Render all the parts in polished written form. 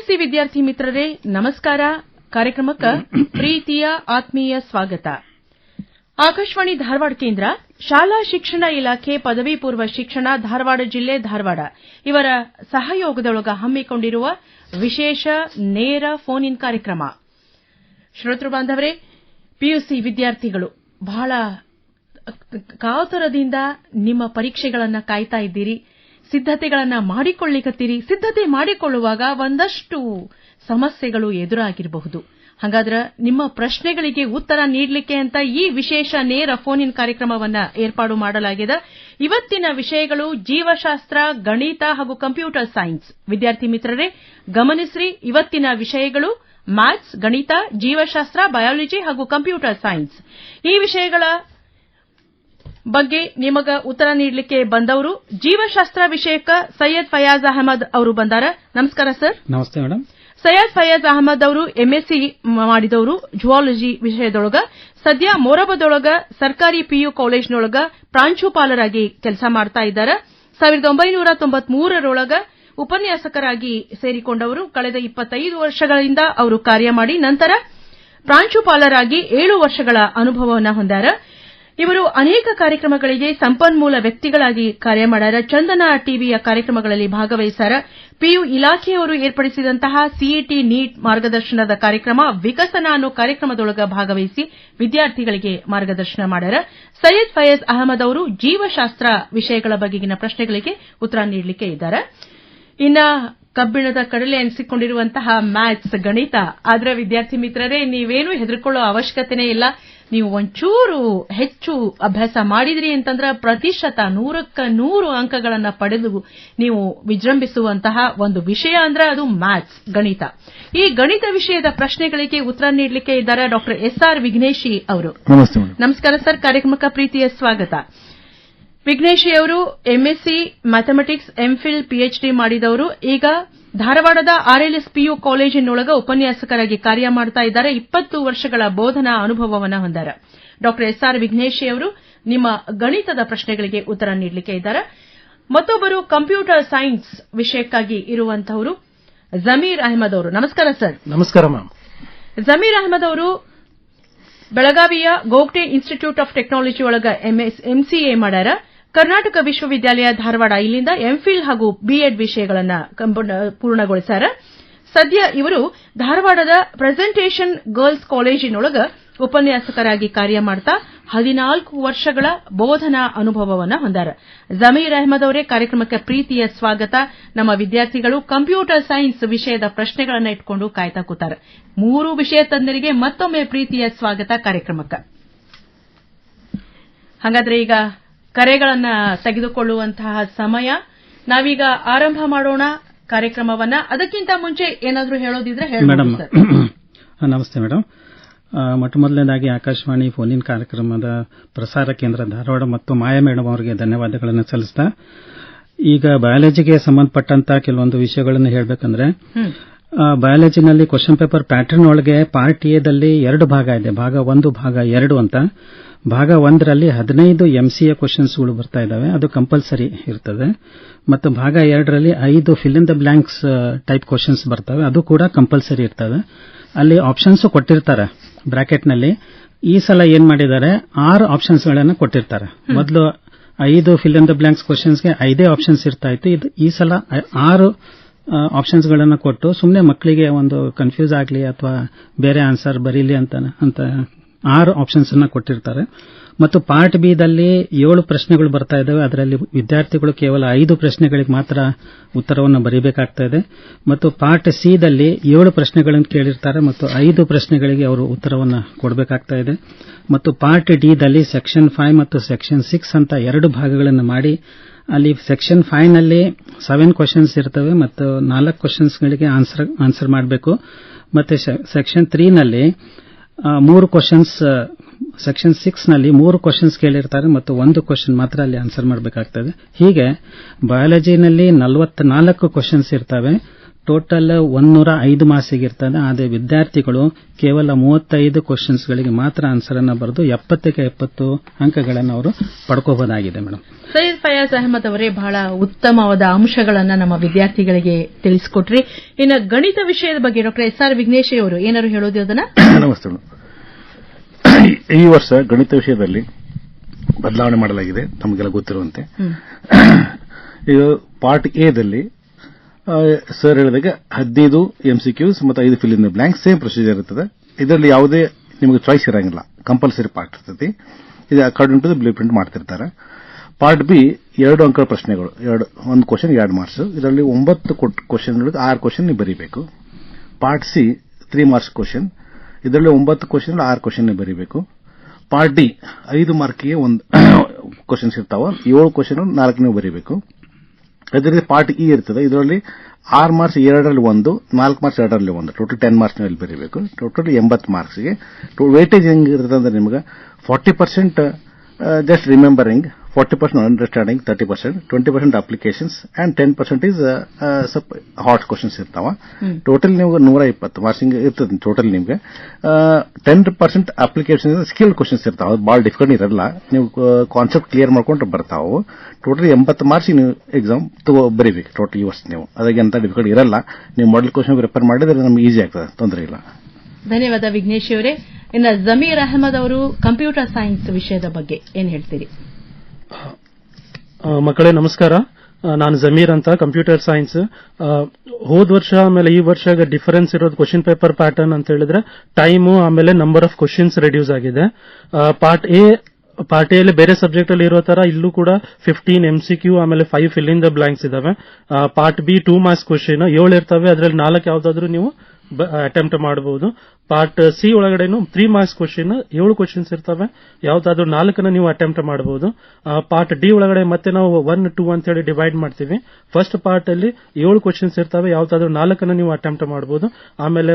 PUC ವಿದ್ಯಾರ್ಥಿ ಮಿತ್ರರೇ ನಮಸ್ಕಾರ. ಕಾರ್ಯಕ್ರಮಕ್ಕೆ ಪ್ರೀತಿಯ ಆತ್ಮೀಯ ಸ್ವಾಗತ. ಆಕಾಶವಾಣಿ ಧಾರವಾಡ ಕೇಂದ್ರ, ಶಾಲಾ ಶಿಕ್ಷಣ ಇಲಾಖೆ, ಪದವಿ ಪೂರ್ವ ಶಿಕ್ಷಣ, ಧಾರವಾಡ ಜಿಲ್ಲೆ ಧಾರವಾಡ ಇವರ ಸಹಯೋಗದೊಳಗ ಹಮ್ಮಿಕೊಂಡಿರುವ ವಿಶೇಷ ನೇರ ಫೋನ್ ಇನ್ ಕಾರ್ಯಕ್ರಮ. ಶ್ರೋತೃ ಬಾಂಧವರೇ, ಪಿಯುಸಿ ವಿದ್ಯಾರ್ಥಿಗಳು ಬಹಳ ಕಾತರದಿಂದ ನಿಮ್ಮ ಪರೀಕ್ಷೆಗಳನ್ನು ಕಾಯ್ತಾ ಇದ್ದೀರಿ, ಸಿದ್ಧತೆಗಳನ್ನು ಮಾಡಿಕೊಳ್ಳಿಕತ್ತೀರಿ. ಸಿದ್ಧತೆ ಮಾಡಿಕೊಳ್ಳುವಾಗ ಒಂದಷ್ಟು ಸಮಸ್ಯೆಗಳು ಎದುರಾಗಿರಬಹುದು. ಹಾಗಾದ್ರೆ ನಿಮ್ಮ ಪ್ರಶ್ನೆಗಳಿಗೆ ಉತ್ತರ ನೀಡಲಿಕ್ಕೆ ಅಂತ ಈ ವಿಶೇಷ ನೇರ ಫೋನ್ ಇನ್ ಕಾರ್ಯಕ್ರಮವನ್ನು ಏರ್ಪಾಡು ಮಾಡಲಾಗಿದೆ. ಇವತ್ತಿನ ವಿಷಯಗಳು ಜೀವಶಾಸ್ತ್ರ, ಗಣಿತ ಹಾಗೂ ಕಂಪ್ಯೂಟರ್ ಸೈನ್ಸ್. ವಿದ್ಯಾರ್ಥಿ ಮಿತ್ರರೇ ಗಮನಿಸ್ರಿ, ಇವತ್ತಿನ ವಿಷಯಗಳು ಮ್ಯಾಥ್ಸ್, ಗಣಿತ, ಜೀವಶಾಸ್ತ್ರ, ಬಯಾಲಜಿ ಹಾಗೂ ಕಂಪ್ಯೂಟರ್ ಸೈನ್ಸ್. ಈ ವಿಷಯಗಳ ಬಗ್ಗೆ ನಿಮಗ ಉತ್ತರ ನೀಡಲಿಕ್ಕೆ ಬಂದವರು ಜೀವಶಾಸ್ತ್ರ ವಿಷಯಕ ಸೈಯದ್ ಫಯಾಜ್ ಅಹಮದ್ ಅವರು ಬಂದಾರ. ನಮಸ್ಕಾರ ಸರ್. ನಮಸ್ತೆ ಮೇಡಮ್. ಸೈಯದ್ ಫಯಾಜ್ ಅಹಮದ್ ಅವರು ಎಂಎಸ್ಸಿ ಮಾಡಿದವರು ಜುವಾಲಜಿ ವಿಷಯದೊಳಗ. ಸದ್ಯ ಮೊರಬದೊಳಗ ಸರ್ಕಾರಿ ಪಿಯು ಕಾಲೇಜಿನೊಳಗ ಪ್ರಾಂಶುಪಾಲರಾಗಿ ಕೆಲಸ ಮಾಡ್ತಾ ಇದ್ದಾರೆ. 1993ರೊಳಗ ಉಪನ್ಯಾಸಕರಾಗಿ ಸೇರಿಕೊಂಡವರು. ಕಳೆದ 25 ವರ್ಷಗಳಿಂದ ಅವರು ಕಾರ್ಯ ಮಾಡಿ ನಂತರ ಪ್ರಾಂಶುಪಾಲರಾಗಿ 7 ವರ್ಷಗಳ ಅನುಭವವನ್ನು ಹೊಂದಾರ. ಇವರು ಅನೇಕ ಕಾರ್ಯಕ್ರಮಗಳಿಗೆ ಸಂಪನ್ಮೂಲ ವ್ಯಕ್ತಿಗಳಾಗಿ ಕಾರ್ಯ ಮಾಡ್ಯಾರ. ಚಂದನ ಟಿವಿಯ ಕಾರ್ಯಕ್ರಮಗಳಲ್ಲಿ ಭಾಗವಹಿಸಾರ. ಪಿಯು ಇಲಾಖೆಯವರು ಏರ್ಪಡಿಸಿದಂತಹ ಸಿಇಟಿ ನೀಟ್ ಮಾರ್ಗದರ್ಶನದ ಕಾರ್ಯಕ್ರಮ ವಿಕಸನ ಅನ್ನೋ ಕಾರ್ಯಕ್ರಮದೊಳಗ ಭಾಗವಹಿಸಿ ವಿದ್ಯಾರ್ಥಿಗಳಿಗೆ ಮಾರ್ಗದರ್ಶನ ಮಾಡ್ಯಾರ. ಸೈಯದ್ ಫಯಾಜ್ ಅಹಮದ್ ಅವರು ಜೀವಶಾಸ್ತ್ರ ವಿಷಯಗಳ ಬಗೆಗಿನ ಪ್ರಶ್ನೆಗಳಿಗೆ ಉತ್ತರ ನೀಡಲಿಕ್ಕೆ ಇದ್ದಾರೆ. ಇನ್ನ ಕಬ್ಬಿಣದ ಕಡಲೆ ಅನಿಸಿಕೊಂಡಿರುವಂತಹ ಮ್ಯಾಥ್ಸ್, ಗಣಿತ. ಆದ್ರೆ ವಿದ್ಯಾರ್ಥಿ ಮಿತ್ರರೇ, ನೀವೇನು ಹೆದರ್ಕೊಳ್ಳೋ ಅವಶ್ಯಕತೆನೇ ಇಲ್ಲ. ನೀವು ಒಂಚೂರು ಹೆಚ್ಚು ಅಭ್ಯಾಸ ಮಾಡಿದ್ರಿ ಅಂತಂದ್ರೆ ಪ್ರತಿಶತ 100ಕ್ಕೆ 100 ಅಂಕಗಳನ್ನು ಪಡೆದು ನೀವು ವಿಜೃಂಭಿಸುವಂತಹ ಒಂದು ವಿಷಯ ಅಂದ್ರೆ ಅದು ಮ್ಯಾಥ್ಸ್, ಗಣಿತ. ಈ ಗಣಿತ ವಿಷಯದ ಪ್ರಶ್ನೆಗಳಿಗೆ ಉತ್ತರ ನೀಡಲಿಕ್ಕೆ ಇದ್ದಾರೆ ಡಾಕ್ಟರ್ ಎಸ್ಆರ್ ವಿಘ್ನೇಶಿ ಅವರು. ನಮಸ್ಕಾರ ಸರ್, ಕಾರ್ಯಕ್ರಮಕ್ಕೆ ಪ್ರೀತಿಯ ಸ್ವಾಗತ. ವಿಘ್ನೇಶಿ ಅವರು ಎಂಎಸ್ಸಿ ಮ್ಯಾಥಮೆಟಿಕ್ಸ್, ಎಂಫಿಲ್, ಪಿಎಚ್ಡಿ ಮಾಡಿದವರು. ಈಗ ಧಾರವಾಡದ ಆರ್ಎಲ್ಎಸ್ ಪಿಯು ಕಾಲೇಜಿನೊಳಗ ಉಪನ್ಯಾಸಕರಾಗಿ ಕಾರ್ಯ ಮಾಡ್ತಾ ಇದ್ದಾರೆ. 20 ವರ್ಷಗಳ ಬೋಧನಾ ಅನುಭವವನ್ನು ಹೊಂದಾರ. ಡಾಕ್ಟರ್ ಎಸ್ಆರ್ ವಿಘ್ನೇಶಿ ಅವರು ನಿಮ್ಮ ಗಣಿತದ ಪ್ರಶ್ನೆಗಳಿಗೆ ಉತ್ತರ ನೀಡಲಿಕ್ಕೆ ಇದ್ದಾರೆ. ಮತ್ತೊಬ್ಬರು ಕಂಪ್ಯೂಟರ್ ಸೈನ್ಸ್ ವಿಷಯಕ್ಕಾಗಿ ಇರುವಂತಹವರು ಜಮೀರ್ ಅಹಮದ್ ಅವರು. ನಮಸ್ಕಾರ ಸರ್. ನಮಸ್ಕಾರ ಮ್ಯಾಮ್. ಜಮೀರ್ ಅಹಮದ್ ಅವರು ಬೆಳಗಾವಿಯ ಗೋಗ್ಟೆ ಇನ್ಸ್ಟಿಟ್ಯೂಟ್ ಆಫ್ ಟೆಕ್ನಾಲಜಿ ಒಳಗ ಎಂಸಿಎ ಮಾಡ್ಯಾರ. ಕರ್ನಾಟಕ ವಿಶ್ವವಿದ್ಯಾಲಯ ಧಾರವಾಡ ಇಲ್ಲಿಂದ ಎಂಫಿಲ್ ಹಾಗೂ ಬಿಎಡ್ ವಿಷಯಗಳನ್ನು ಪೂರ್ಣಗೊಳಿಸಾರ. ಸದ್ಯ ಇವರು ಧಾರವಾಡದ ಪ್ರೆಸೆಂಟೇಷನ್ ಗರ್ಲ್ಸ್ ಕಾಲೇಜಿನೊಳಗ ಉಪನ್ಯಾಸಕರಾಗಿ ಕಾರ್ಯ ಮಾಡ್ತಾ 14 ವರ್ಷಗಳ ಬೋಧನಾ ಅನುಭವವನ್ನು ಹೊಂದಾರ. ಜಮೀರ್ ಅಹಮದ್ ಅವರೇ, ಕಾರ್ಯಕ್ರಮಕ್ಕೆ ಪ್ರೀತಿಯ ಸ್ವಾಗತ. ನಮ್ಮ ವಿದ್ಯಾರ್ಥಿಗಳು ಕಂಪ್ಯೂಟರ್ ಸೈನ್ಸ್ ವಿಷಯದ ಪ್ರಶ್ನೆಗಳನ್ನು ಇಟ್ಕೊಂಡು ಕಾಯ್ತಾ ಕೂತಾರೆ. 3 ವಿಷಯ ತಜ್ಞರಿಗೆ ಮತ್ತೊಮ್ಮೆ ಪ್ರೀತಿಯ ಸ್ವಾಗತ ಕಾರ್ಯಕ್ರಮಕ್ಕೆ. ಹಾಗಾದ್ರೆ ಈಗ ಕರೆಗಳನ್ನ ತೆಗೆದುಕೊಳ್ಳುವಂತಹ ಸಮಯ. ನಾವೀಗ ಆರಂಭ ಮಾಡೋಣ ಕಾರ್ಯಕ್ರಮವನ್ನ. ಅದಕ್ಕಿಂತ ಮುಂಚೆ ಏನಾದರೂ ಹೇಳೋದಿದ್ರೆ ಮೇಡಮ್. ನಮಸ್ತೆ ಮೇಡಮ್. ಮೊಟ್ಟಮೊದಲನೇದಾಗಿ ಆಕಾಶವಾಣಿ ಫೋನ್ ಇನ್ ಕಾರ್ಯಕ್ರಮದ ಪ್ರಸಾರ ಕೇಂದ್ರ ಧಾರವಾಡ ಮತ್ತು ಮಾಯಾ ಮೇಡಮ್ ಅವರಿಗೆ ಧನ್ಯವಾದಗಳನ್ನು ಸಲ್ಲಿಸ್ತಾ, ಈಗ ಬಯಾಲಜಿಗೆ ಸಂಬಂಧಪಟ್ಟಂತ ಕೆಲವೊಂದು ವಿಷಯಗಳನ್ನು ಹೇಳಬೇಕಂದ್ರೆ, ಬಯಾಲಜಿನಲ್ಲಿ ಕ್ವಶನ್ ಪೇಪರ್ ಪ್ಯಾಟರ್ನ್ ಒಳಗೆ ಪಾರ್ಟ್ ಎದಲ್ಲಿ 2 ಭಾಗ ಇದೆ. ಭಾಗ 1, ಭಾಗ 2 ಅಂತ. ಭಾಗ 1ರಲ್ಲಿ 15 ಎಂಸಿಎ ಕ್ವಶನ್ಸ್ಗಳು ಬರ್ತಾ ಇದ್ದಾವೆ, ಅದು ಕಂಪಲ್ಸರಿ ಇರ್ತದೆ. ಮತ್ತು ಭಾಗ 2ರಲ್ಲಿ 5 fill in the blanks type questions ಬರ್ತವೆ, ಅದು ಕೂಡ ಕಂಪಲ್ಸರಿ ಇರ್ತದೆ. ಅಲ್ಲಿ ಆಪ್ಷನ್ಸ್ ಕೊಟ್ಟಿರ್ತಾರೆ ಬ್ರಾಕೆಟ್ನಲ್ಲಿ. ಈ ಸಲ ಏನ್ ಮಾಡಿದ್ದಾರೆ, 6 ಆಪ್ಷನ್ಸ್ಗಳನ್ನು ಕೊಟ್ಟಿರ್ತಾರೆ. ಮೊದಲು 5 ಫಿಲ್ ಇನ್ ದ ಬ್ಲಾಂಕ್ಸ್ ಕ್ವಶನ್ಸ್ಗೆ 5 ಆಪ್ಷನ್ಸ್ ಇರ್ತಾ ಇತ್ತು. ಈ ಸಲ 6 ಆಪ್ಷನ್ಸ್ಗಳನ್ನು ಕೊಟ್ಟು ಸುಮ್ಮನೆ ಮಕ್ಕಳಿಗೆ ಒಂದು ಕನ್ಫ್ಯೂಸ್ ಆಗಲಿ ಅಥವಾ ಬೇರೆ ಆನ್ಸರ್ ಬರೀಲಿ ಅಂತ 6 ಆಪ್ಷನ್ಸ್ ಅನ್ನ ಕೊಟ್ಟಿರ್ತಾರೆ. ಮತ್ತು ಪಾರ್ಟ್ ಬಿ ದಲ್ಲಿ 7 ಪ್ರಶ್ನೆಗಳು ಬರ್ತಾ ಇದ್ದಾವೆ. ಅದರಲ್ಲಿ ವಿದ್ಯಾರ್ಥಿಗಳು ಕೇವಲ 5 ಪ್ರಶ್ನೆಗಳಿಗೆ ಮಾತ್ರ ಉತ್ತರವನ್ನು ಬರೀಬೇಕಾಗ್ತಾ ಇದೆ. ಮತ್ತು ಪಾರ್ಟ್ ಸಿ ದಲ್ಲಿ 7 ಪ್ರಶ್ನೆಗಳನ್ನು ಕೇಳಿರ್ತಾರೆ ಮತ್ತು 5 ಪ್ರಶ್ನೆಗಳಿಗೆ ಅವರು ಉತ್ತರವನ್ನು ಕೊಡಬೇಕಾಗ್ತಾ ಇದೆ. ಮತ್ತು ಪಾರ್ಟ್ ಡಿ ದಲ್ಲಿ ಸೆಕ್ಷನ್ 5 ಮತ್ತು ಸೆಕ್ಷನ್ 6 ಅಂತ 2 ಭಾಗಗಳನ್ನು ಮಾಡಿ, ಅಲ್ಲಿ ಸೆಕ್ಷನ್ 5 ನಲ್ಲಿ 7 ಕ್ವಶನ್ಸ್ ಇರ್ತವೆ ಮತ್ತು 4 ಕ್ವಶನ್ಸ್ಗಳಿಗೆ ಆನ್ಸರ್ ಮಾಡಬೇಕು. ಮತ್ತೆ ಸೆಕ್ಷನ್ 3 ನಲ್ಲಿ 3 ಕ್ವಶನ್ಸ್, ಸೆಕ್ಷನ್ 6 ನಲ್ಲಿ 3 ಕ್ವಶನ್ಸ್ ಕೇಳಿರ್ತಾರೆ ಮತ್ತು 1 ಕ್ವಶನ್ ಮಾತ್ರ ಅಲ್ಲಿ ಆನ್ಸರ್ ಮಾಡಬೇಕಾಗ್ತದೆ. ಹೀಗೆ ಬಯಾಲಜಿನಲ್ಲಿ 44 ಕ್ವಶನ್ಸ್ ಇರ್ತವೆ. ಟೋಟಲ್ 105 ಮಾರ್ಕ್ಸಿಗೆ ಇರ್ತದೆ. ಆದರೆ ವಿದ್ಯಾರ್ಥಿಗಳು ಕೇವಲ 35 ಕ್ವಶನ್ಸ್ಗಳಿಗೆ ಮಾತ್ರ ಆನ್ಸರ್ ಅನ್ನು ಬರೆದು 70ಕ್ಕೆ 70 ಅಂಕಗಳನ್ನು ಅವರು ಪಡ್ಕೋಬಹುದಾಗಿದೆ ಮೇಡಮ್. ಸೈಯದ್ ಫಯಾಜ್ ಅಹಮದ್ ಅವರೇ ಬಹಳ ಉತ್ತಮವಾದ ಅಂಶಗಳನ್ನು ನಮ್ಮ ವಿದ್ಯಾರ್ಥಿಗಳಿಗೆ ತಿಳಿಸಿಕೊಟ್ರಿ. ಇನ್ನು ಗಣಿತ ವಿಷಯದ ಬಗ್ಗೆ ಡಾಕ್ಟರ್ SR ವಿಘ್ನೇಶ್ ಅವರು ಏನಾದ್ರು ಹೇಳೋದು ಅದನ್ನ? ನಮಸ್ತೆ. ಈ ವರ್ಷ ಗಣಿತ ವಿಷಯದಲ್ಲಿ ಬದಲಾವಣೆ ಮಾಡಲಾಗಿದೆ ತಮಗೆಲ್ಲ ಗೊತ್ತಿರುವಂತೆ. ಈಗ ಪಾರ್ಟ್ ಎದಲ್ಲಿ ಸರ್ ಹೇಳಿದಾಗ 15 MCQs ಮತ್ತು 5 fill in the blank same procedure ಇರ್ತದೆ. ಇದರಲ್ಲಿ ಯಾವುದೇ ನಿಮಗೆ ಚಾಯ್ಸ್ ಇರಂಗಿಲ್ಲ, ಕಂಪಲ್ಸರಿ ಪಾರ್ಟ್ ಇರ್ತದೆ. ಇದು according to the blueprint ಮಾಡ್ತಿರ್ತಾರೆ. ಪಾರ್ಟ್ ಬಿ 2 ಅಂಕಗಳ ಪ್ರಶ್ನೆಗಳು, ಒಂದು ಕ್ವಶನ್ 2 ಮಾರ್ಕ್ಸ್. ಇದರಲ್ಲಿ 9 ಕ್ವಶನ್ 6 ಕ್ವಶನ್ ನೀವು ಬರೀಬೇಕು. Part C 3 marks question. ಇದರಲ್ಲಿ 9 ಕ್ವಶನ್ 6 ಕ್ವಶನ್ ಬರೀಬೇಕು. ಪಾರ್ಟ್ ಡಿ 5 ಮಾರ್ಕ್ಗೆ 1 ಕ್ವಶನ್ಸ್ ಇರ್ತಾವ, 7 ಕ್ವಶನ್ 4 ನೀವು ಬರೀಬೇಕು. ಅದೇ ರೀತಿ ಪಾರ್ಟ್ ಇ ಇರ್ತದೆ. ಇದರಲ್ಲಿ 6 ಮಾರ್ಕ್ಸ್ 2ರಲ್ಲಿ 1, 4 ಮಾರ್ಕ್ಸ್ 2ರಲ್ಲಿ 1, ಟೋಟಲ್ 10 ಮಾರ್ಕ್ಸ್ ನೀವು ಇಲ್ಲಿ ಬರೀಬೇಕು. ಟೋಟಲ್ 80 ಮಾರ್ಕ್ಸ್ಗೆ ವೇಟೇಜ್ ಹೆಂಗಿರ್ತದೆ ಅಂದ್ರೆ ನಿಮಗೆ 40% just remembering, 40% understanding, 30%, 20% applications and 10% is ಸ್ವಲ್ಪ ಹಾಟ್ ಕ್ವಶನ್ಸ್ ಇರ್ತಾವ. ಟೋಟಲ್ ನೀವು 120 ಮಾರ್ಕ್ಸಿಂಗ್ ಇರ್ತದೆ. ಟೋಟಲ್ ನಿಮಗೆ 10% ಅಪ್ಲಿಕೇಶನ್ ಸ್ಕಿಲ್ ಕ್ವಶನ್ಸ್ ಇರ್ತಾವ, ಬಹಳ ಡಿಫಿಕಲ್ಟ್ ಇರಲ್ಲ. ನೀವು ಕಾನ್ಸೆಪ್ಟ್ ಕ್ಲಿಯರ್ ಮಾಡ್ಕೊಂಡು ಬರ್ತಾವು. ಟೋಟಲ್ 80 ಮಾರ್ಕ್ಸ್ ನೀವು ಎಕ್ಸಾಮ್ ಬರೀಬೇಕು ಟೋಟಲ್ ಈ ವರ್ಷ. ನೀವು ಅದಕ್ಕೆ ಅಂತ ಡಿಫಿಕಲ್ಟ್ ಇರಲ್ಲ. ನೀವು ಮಾಡೆಲ್ ಕ್ವಶನ್ ಪ್ರಿಪೇರ್ ಮಾಡಿದ್ರೆ ನಮ್ಗೆ ಈಸಿ ಆಗ್ತದೆ, ತೊಂದರೆ ಇಲ್ಲ. ಧನ್ಯವಾದ ವಿಘ್ನೇಶ್ ಅವರೇ. ಇನ್ನು ಜಮೀರ್ ಅಹಮದ್ ಅವರು ಕಂಪ್ಯೂಟರ್ ಸೈನ್ಸ್ ವಿಷಯದ ಬಗ್ಗೆ ಏನ್ ಹೇಳ್ತೀರಿ? ಮಕ್ಕಳೇ ನಮಸ್ಕಾರ. ನಾನು ಜಮೀರ್ ಅಂತ, ಕಂಪ್ಯೂಟರ್ ಸೈನ್ಸ್. ಹೋದ ವರ್ಷ ಆಮೇಲೆ ಈ ವರ್ಷ ಡಿಫರೆನ್ಸ್ ಇರೋದು ಕ್ವಶನ್ ಪೇಪರ್ ಪ್ಯಾಟರ್ನ್ ಅಂತ ಹೇಳಿದ್ರೆ ಟೈಮು ಆಮೇಲೆ ನಂಬರ್ ಆಫ್ ಕ್ವಶನ್ಸ್ ರೆಡ್ಯೂಸ್ ಆಗಿದೆ. ಪಾರ್ಟ್ ಎಲ್ಲಿ ಬೇರೆ ಸಬ್ಜೆಕ್ಟ್ ಅಲ್ಲಿ ಇರೋ ತರ ಇಲ್ಲೂ ಕೂಡ 15 MCQ ಆಮೇಲೆ 5 ಫಿಲ್ ಇನ್ ದ ಬ್ಲಾಂಕ್ಸ್ ಇದಾವೆ. ಪಾರ್ಟ್ ಬಿ 2 ಮಾರ್ಕ್ಸ್ ಕ್ವಶನ್ 7 ಇರ್ತವೆ, ಅದರಲ್ಲಿ 4 ಯಾವ್ದಾದ್ರು ನೀವು ಅಟೆಂಪ್ಟ್ ಮಾಡಬಹುದು. ಪಾರ್ಟ್ ಸಿ ಒಳಗಡೆನು 3 ಮಾರ್ಕ್ಸ್ ಕ್ವಶನ್ 7 ಕ್ವಶನ್ಸ್ ಇರ್ತವೆ, ಯಾವ್ದಾದ್ರು 4 ನೀವು ಅಟೆಂಪ್ಟ್ ಮಾಡಬಹುದು. ಪಾರ್ಟ್ ಡಿ ಒಳಗಡೆ ಮತ್ತೆ ನಾವು 1, 2 ಅಂತ ಹೇಳಿ ಡಿವೈಡ್ ಮಾಡ್ತೀವಿ. ಫಸ್ಟ್ ಪಾರ್ಟ್ ಅಲ್ಲಿ 7 ಕ್ವಶನ್ಸ್ ಇರ್ತವೆ, ಯಾವ್ದಾದ್ರು 4 ನೀವು ಅಟೆಂಪ್ಟ್ ಮಾಡಬಹುದು. ಆಮೇಲೆ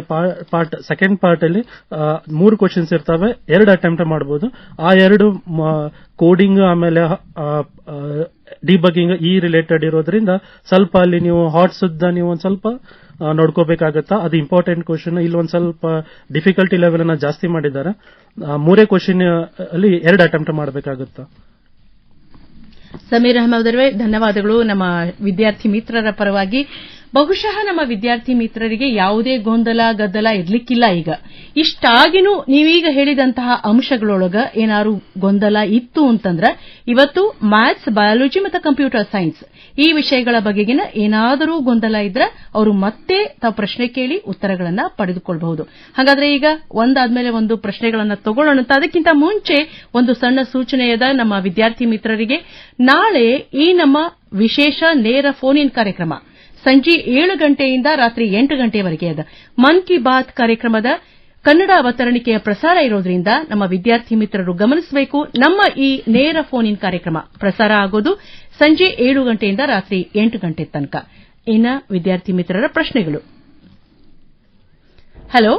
ಸೆಕೆಂಡ್ ಪಾರ್ಟ್ ಅಲ್ಲಿ 3 ಕ್ವಶನ್ಸ್ ಇರ್ತವೆ, 2 ಅಟೆಂಪ್ಟ್ ಮಾಡಬಹುದು. ಆ 2 ಕೋಡಿಂಗ್ ಆಮೇಲೆ ಡಿಬಗ್ಗಿಂಗ್ ಈ ರಿಲೇಟೆಡ್ ಇರೋದ್ರಿಂದ ಸ್ವಲ್ಪ ಅಲ್ಲಿ ನೀವು ಹಾಟ್ ಸುದ್ದ ನೀವು ಒಂದ್ ಸ್ವಲ್ಪ ನೋಡ್ಕೋಬೇಕಾಗತ್ತಾ. ಅದು ಇಂಪಾರ್ಟೆಂಟ್ ಕ್ವಶನ್. ಇಲ್ಲಿ ಒಂದ್ ಸ್ವಲ್ಪ ಡಿಫಿಕಲ್ಟಿ ಲೆವೆಲ್ ಅನ್ನ ಜಾಸ್ತಿ ಮಾಡಿದ್ದಾರೆ. 3 ಕ್ವಶನ್ ಅಲ್ಲಿ 2 ಅಟೆಂಪ್ಟ್ ಮಾಡಬೇಕಾಗುತ್ತಾ. ಸಮೀರ್ ಅಹಮದ್ ಅವರೇ ಧನ್ಯವಾದಗಳು ನಮ್ಮ ವಿದ್ಯಾರ್ಥಿ ಮಿತ್ರರ ಪರವಾಗಿ. ಬಹುಶಃ ನಮ್ಮ ವಿದ್ಯಾರ್ಥಿ ಮಿತ್ರರಿಗೆ ಯಾವುದೇ ಗೊಂದಲ ಗದ್ದಲ ಇರ್ಲಿಕ್ಕಿಲ್ಲ. ಈಗ ಇಷ್ಟಾಗಿನೂ ನೀವೀಗ ಹೇಳಿದಂತಹ ಅಂಶಗಳೊಳಗ ಏನಾದ್ರು ಗೊಂದಲ ಇತ್ತು ಅಂತಂದ್ರೆ ಇವತ್ತು ಮ್ಯಾಥ್ಸ್, ಬಯಾಲಜಿ ಮತ್ತು ಕಂಪ್ಯೂಟರ್ ಸೈನ್ಸ್ ಈ ವಿಷಯಗಳ ಬಗೆಗಿನ ಏನಾದರೂ ಗೊಂದಲ ಇದ್ರೆ ಅವರು ಮತ್ತೆ ತಾವು ಪ್ರಶ್ನೆ ಕೇಳಿ ಉತ್ತರಗಳನ್ನ ಪಡೆದುಕೊಳ್ಳಬಹುದು. ಹಾಗಾದ್ರೆ ಈಗ ಒಂದಾದ್ಮೇಲೆ ಒಂದು ಪ್ರಶ್ನೆಗಳನ್ನ ತಗೊಳ್ಳೋಣ. ಅದಕ್ಕಿಂತ ಮುಂಚೆ ಒಂದು ಸಣ್ಣ ಸೂಚನೆಯದ ನಮ್ಮ ವಿದ್ಯಾರ್ಥಿ ಮಿತ್ರರಿಗೆ. ನಾಳೆ ಈ ನಮ್ಮ ವಿಶೇಷ ನೇರ ಫೋನ್ ಇನ್ ಕಾರ್ಯಕ್ರಮ ಸಂಜೆ 7 ಗಂಟೆಯಿಂದ ರಾತ್ರಿ 8 ಗಂಟೆಯವರೆಗೆ ಅದ ಮನ್ ಕಿ ಬಾತ್ ಕಾರ್ಯಕ್ರಮದ ಕನ್ನಡ ಅವತರಣಿಕೆಯ ಪ್ರಸಾರ ಇರೋದ್ರಿಂದ ನಮ್ಮ ವಿದ್ಯಾರ್ಥಿ ಮಿತ್ರರು ಗಮನಿಸಬೇಕು. ನಮ್ಮ ಈ ನೇರ ಫೋನ್ ಇನ್ ಕಾರ್ಯಕ್ರಮ ಪ್ರಸಾರ ಆಗೋದು ಸಂಜೆ 7 ಗಂಟೆಯಿಂದ ರಾತ್ರಿ 8 ಗಂಟೆ ತನಕ. ಇನ್ನ ವಿದ್ಯಾರ್ಥಿ ಮಿತ್ರರ ಪ್ರಶ್ನೆಗಳು. ಹಲೋ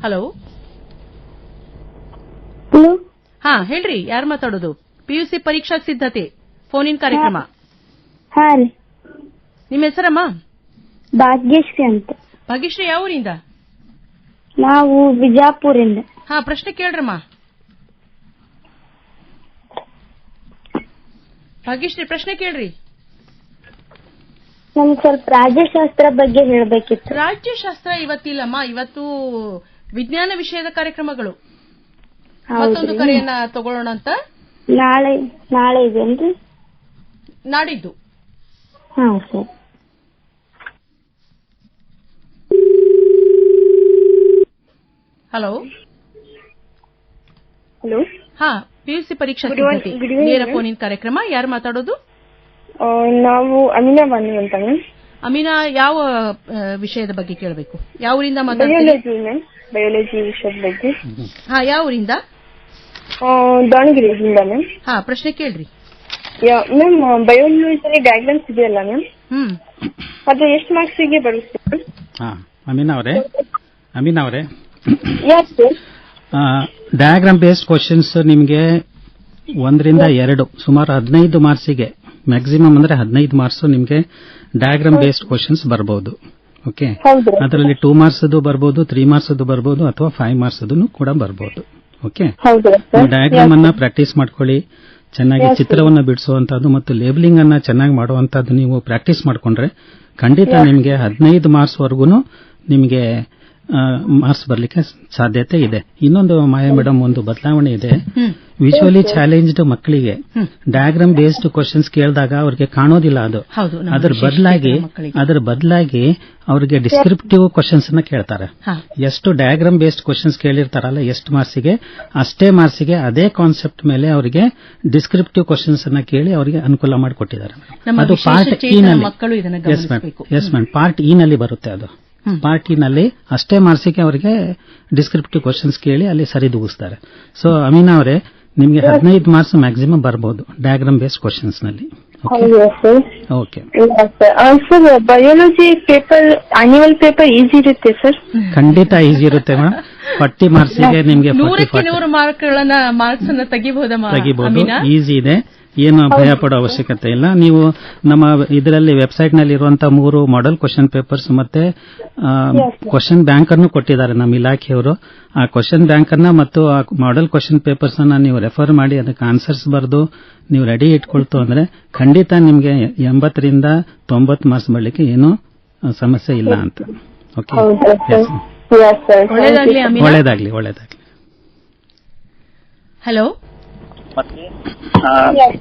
ಹಲೋ ಹಾ ಹೇಳ್ರಿ, ಯಾರು ಮಾತಾಡೋದು? PUC ಪರೀಕ್ಷಾ ಸಿದ್ಧತೆ ಫೋನ್ ಇನ್ ಕಾರ್ಯಕ್ರಮ. ಹಾ ರೀ. ನಿಮ್ಮ ಹೆಸರಮ್ಮ? ಭಾಗ್ಯಶ್ರೀ ಅಂತ. ಭಾಗ್ಯಶ್ರೀ ಯಾವ ಊರಿಂದ? ನಾವು ಬಿಜಾಪುರಿಂದ. ಹಾ ಪ್ರಶ್ನೆ ಕೇಳ್ರಮ್ಮ. ಭಾಗ್ಯಶ್ರೀ ಪ್ರಶ್ನೆ ಕೇಳ್ರಿ. ನಮ್ಗೆ ಸ್ವಲ್ಪ ರಾಜ್ಯಶಾಸ್ತ್ರ ಬಗ್ಗೆ ಹೇಳಬೇಕಿತ್ತು. ರಾಜ್ಯಶಾಸ್ತ್ರ ಇವತ್ತಿಲ್ಲಮ್ಮ, ಇವತ್ತು ವಿಜ್ಞಾನ ವಿಷಯದ ಕಾರ್ಯಕ್ರಮಗಳು. ಮತ್ತೊಂದು ಕರೆಯನ್ನ ತಗೊಳ್ಳೋಣ ಅಂತ. ನಾಳೆ ಇದೆನ್ರಿ? ನಾಡಿದ್ದು. ಹಾ ಸರಿ. Hello hello. ಹಾ PUC ಪರೀಕ್ಷಾ ಸಿದ್ಧತೆ ನೇರ ಫೋನ್ ಇನ್ ಕಾರ್ಯಕ್ರಮ. ಯಾರು ಮಾತಾಡೋದು? ನಾವು ಅಮೀನಾ ಬಾನು ಅಂತ. ಅಮೀನಾ, ಯಾವ ವಿಷಯದ ಬಗ್ಗೆ ಕೇಳಬೇಕು? ಯಾವ ಊರಿಂದ ಮಾತಾಡ್ತೀರಿ? ಬಯಾಲಜಿ ವಿಷಯದ ಬಗ್ಗೆ. ಹಾ ಯಾವ ಊರಿಂದ? ದಾವಣಗೆರೆಯಿಂದ ಮ್ಯಾಮ್. ಹಾ ಪ್ರಶ್ನೆ ಕೇಳ್ರಿ. ಮ್ಯಾಮ್ ಬಯೋಲಜಿ ಡಯಾಗ್ರಾಮ್ಸ್ ಇದೆಯಲ್ಲ ಮ್ಯಾಮ್, ಅದು ಎಷ್ಟು ಮಾರ್ಕ್ಸಿಗೆ ಬರುತ್ತೆ? ಅಮೀನಾ ಅವರೇ, ಯಾಕೆ ಡಯಾಗ್ರಾಮ್ ಬೇಸ್ಡ್ ಕ್ವಶನ್ಸ್ ನಿಮಗೆ 1 ರಿಂದ 2 ಸುಮಾರು 15 ಮಾರ್ಕ್ಸಿಗೆ ಮ್ಯಾಕ್ಸಿಮಮ್ ಅಂದ್ರೆ 15 ಮಾರ್ಕ್ಸ್ ನಿಮಗೆ ಡಯಾಗ್ರಾಮ್ ಬೇಸ್ಡ್ ಕ್ವಶನ್ಸ್ ಬರಬಹುದು. ಓಕೆ, ಹೌದ್ರಿ ಅದರಲ್ಲಿ 2 ಮಾರ್ಕ್ಸ್ ಬರ್ಬೋದು, 3 ಮಾರ್ಕ್ಸ್ ಬರ್ಬೋದು, ಅಥವಾ 5 ಮಾರ್ಕ್ಸ್ ಕೂಡ ಬರ್ಬೋದು. ಓಕೆ, ಹೌದ್ರಿ ಸರ್. ಡಯಾಗ್ರಾಮ್ ಅನ್ನ ಪ್ರಾಕ್ಟೀಸ್ ಮಾಡ್ಕೊಳ್ಳಿ, ಚೆನ್ನಾಗಿ ಚಿತ್ರವನ್ನ ಬಿಡಿಸುವಂತದ್ದು ಮತ್ತು ಲೇಬಲಿಂಗ್ ಅನ್ನ ಚೆನ್ನಾಗಿ ಮಾಡುವಂತದ್ದು ನೀವು ಪ್ರಾಕ್ಟೀಸ್ ಮಾಡ್ಕೊಂಡ್ರೆ ಖಂಡಿತ ನಿಮಗೆ 15 ಮಾರ್ಕ್ಸ್ ವರೆಗೂ ನಿಮಗೆ ಮಾರ್ಕ್ಸ್ ಬರ್ಲಿಕ್ಕೆ ಸಾಧ್ಯತೆ ಇದೆ. ಇನ್ನೊಂದು ಮಾಯಾ ಮೇಡಮ್, ಒಂದು ಬದಲಾವಣೆ ಇದೆ. ವಿಜುವಲಿ ಚಾಲೆಂಜ್ಡ್ ಮಕ್ಕಳಿಗೆ ಡಯಾಗ್ರಾಮ್ ಬೇಸ್ಡ್ ಕ್ವಶನ್ಸ್ ಕೇಳಿದಾಗ ಅವ್ರಿಗೆ ಕಾಣೋದಿಲ್ಲ ಅದು. ಅದರ ಬದಲಾಗಿ ಅವರಿಗೆ ಡಿಸ್ಕ್ರಿಪ್ಟಿವ್ ಕ್ವಶನ್ಸ್ ಅನ್ನ ಕೇಳ್ತಾರೆ. ಎಷ್ಟು ಡಯಾಗ್ರಾಮ್ ಬೇಸ್ಡ್ ಕ್ವಶನ್ಸ್ ಕೇಳಿರ್ತಾರಲ್ಲ ಎಷ್ಟು ಮಾರ್ಕ್ಸಿಗೆ, ಅಷ್ಟೇ ಮಾರ್ಕ್ಸಿಗೆ ಅದೇ ಕಾನ್ಸೆಪ್ಟ್ ಮೇಲೆ ಅವರಿಗೆ ಡಿಸ್ಕ್ರಿಪ್ಟಿವ್ ಕ್ವಶನ್ಸ್ ಅನ್ನ ಕೇಳಿ ಅವರಿಗೆ ಅನುಕೂಲ ಮಾಡಿಕೊಟ್ಟಿದ್ದಾರೆ. ಅದು ಪಾರ್ಟ್ ಇ ನಲ್ಲಿ. ಎಸ್ ಮ್ಯಾಮ್, ಪಾರ್ಟ್ ಇ ನಲ್ಲಿ ಬರುತ್ತೆ ಅದು. ಪಾರ್ಟ್ ಇ ನಲ್ಲಿ ಅಷ್ಟೇ ಮಾರ್ಕ್ಸಿಗೆ ಅವರಿಗೆ ಡಿಸ್ಕ್ರಿಪ್ಟಿವ್ ಕ್ವಶನ್ಸ್ ಕೇಳಿ ಅಲ್ಲಿ ಸರಿದೂಗಿಸ್ತಾರೆ. ಸೊ ಅಮೀನಾ ಅವರೇ, ನಿಮಗೆ 15 ಮಾರ್ಕ್ಸ್ ಮ್ಯಾಕ್ಸಿಮಮ್ ಬರಬಹುದು ಡಯಾಗ್ರಾಮ್ ಬೇಸ್ಡ್ ಕ್ವಶನ್ಸ್ ನಲ್ಲಿ. Okay sir, biology paper annual paper easy ಇರುತ್ತೆ ಸರ್? ಖಂಡಿತ ಈಸಿ ಇರುತ್ತೆ ಮೇಡಮ್. 40 ಮಾರ್ಕ್ಸಿಗೆ ನಿಮಗೆ 100 ಮಾರ್ಕ್ಸ್ ಅನ್ನು ತೆಗಿಬಹುದು. ಈಸಿ ಇದೆ, ಏನು ಭಯ ಪಡೋ ಅವಶ್ಯಕತೆ ಇಲ್ಲ. ನೀವು ನಮ್ಮ ಇದರಲ್ಲಿ ವೆಬ್ಸೈಟ್ ನಲ್ಲಿ ಇರುವಂತಹ 3 ಮಾಡೆಲ್ ಕ್ವಶನ್ ಪೇಪರ್ಸ್ ಮತ್ತೆ ಕ್ವಶನ್ ಬ್ಯಾಂಕ್ ಅನ್ನು ಕೊಟ್ಟಿದ್ದಾರೆ ನಮ್ಮ ಇಲಾಖೆಯವರು. ಆ ಕ್ವಶನ್ ಬ್ಯಾಂಕ್ ಅನ್ನ ಮತ್ತು ಆ ಮಾಡೆಲ್ ಕ್ವಶನ್ ಪೇಪರ್ಸ್ ಅನ್ನ ನೀವು ರೆಫರ್ ಮಾಡಿ ಅದಕ್ಕೆ ಆನ್ಸರ್ಸ್ ಬರೆದು ನೀವು ರೆಡಿ ಇಟ್ಕೊಳ್ತು ಅಂದ್ರೆ ಖಂಡಿತ ನಿಮಗೆ 80 ರಿಂದ 90 ಮಾರ್ಕ್ಸ್ ಬರ್ಲಿಕ್ಕೆ ಏನೂ ಸಮಸ್ಯೆ ಇಲ್ಲ ಅಂತ. ಓಕೆ, ಒಳ್ಳೇದಾಗ್ಲಿ. ಹಲೋ,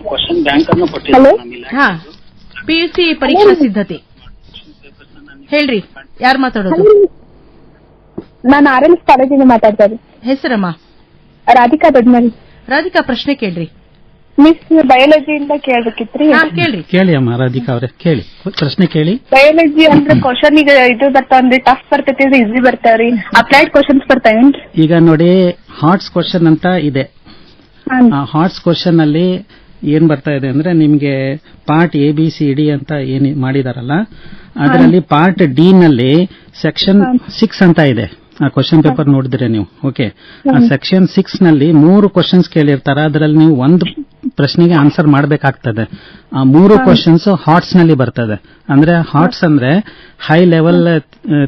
ಕ್ವಶನ್ ಬ್ಯಾಂಕ್ ಅನ್ನು ಕೊಟ್ಟಿದ್ದಾರೆ. ಪಿಯುಸಿ ಪರೀಕ್ಷಾ ಸಿದ್ಧತೆ ಹೇಳ್ರಿ, ಯಾರು ಮಾತಾಡೋದು? ನಾನು RMS ಕಾಲೇಜಿಂದ ಮಾತಾಡ್ತಾ ಇದ್ದೀನಿ. ಹೆಸರಮ್ಮ? ರಾಧಿಕಾ ದೊಡ್ಡಮನಿ. ರಾಧಿಕಾ, ಪ್ರಶ್ನೆ ಕೇಳ್ರಿ. ಮಿಸ್, ಬಯಾಲಜಿಯಿಂದ ಕೇಳ್ಬೇಕಿತ್ರಿ. ಕೇಳ್ರಿ. ಕೇಳಿ ಅಮ್ಮ ರಾಧಿಕಾ ಅವರೇ, ಕೇಳಿ, ಪ್ರಶ್ನೆ ಕೇಳಿ. ಬಯಾಲಜಿ ಅಂದ್ರೆ ಕ್ವಶನ್ ಈಗ ಇದು ಬರ್ತಾವ್ರಿ, ಟಫ್ ಬರ್ತೈತಿ, ಈಸಿ ಬರ್ತಾವ್ರಿ, ಅಪ್ಲೈಡ್ ಕ್ವಶನ್ಸ್ ಬರ್ತಾವೇನ್ರಿ? ಈಗ ನೋಡಿ, ಹಾರ್ಟ್ಸ್ ಕ್ವಶನ್ ಅಂತ ಇದೆ. ಆ ಹಾರ್ಟ್ಸ್ ಕ್ವಶನ್ ಅಲ್ಲಿ ಏನ್ ಬರ್ತಾ ಇದೆ ಅಂದ್ರೆ ನಿಮಗೆ ಪಾರ್ಟ್ ABCD ಅಂತ ಏನ್ ಮಾಡಿದಾರಲ್ಲ ಅದರಲ್ಲಿ ಪಾರ್ಟ್ ಡಿ ನಲ್ಲಿ ಸೆಕ್ಷನ್ 6 ಅಂತ ಇದೆ. ಆ ಕ್ವಶನ್ ಪೇಪರ್ ನೋಡಿದ್ರೆ ನೀವು, ಓಕೆ, ಆ ಸೆಕ್ಷನ್ 6 ನಲ್ಲಿ 3 ಕ್ವಶನ್ಸ್ ಕೇಳಿರ್ತಾರೆ. ಅದರಲ್ಲಿ ನೀವು ಒಂದು ಪ್ರಶ್ನೆಗೆ ಆನ್ಸರ್ ಮಾಡಬೇಕಾಗ್ತದೆ. ಆ 3 ಕ್ವಶನ್ಸ್ ಹಾರ್ಟ್ಸ್ ನಲ್ಲಿ ಬರ್ತದೆ. ಅಂದ್ರೆ ಹಾರ್ಟ್ಸ್ ಅಂದ್ರೆ high level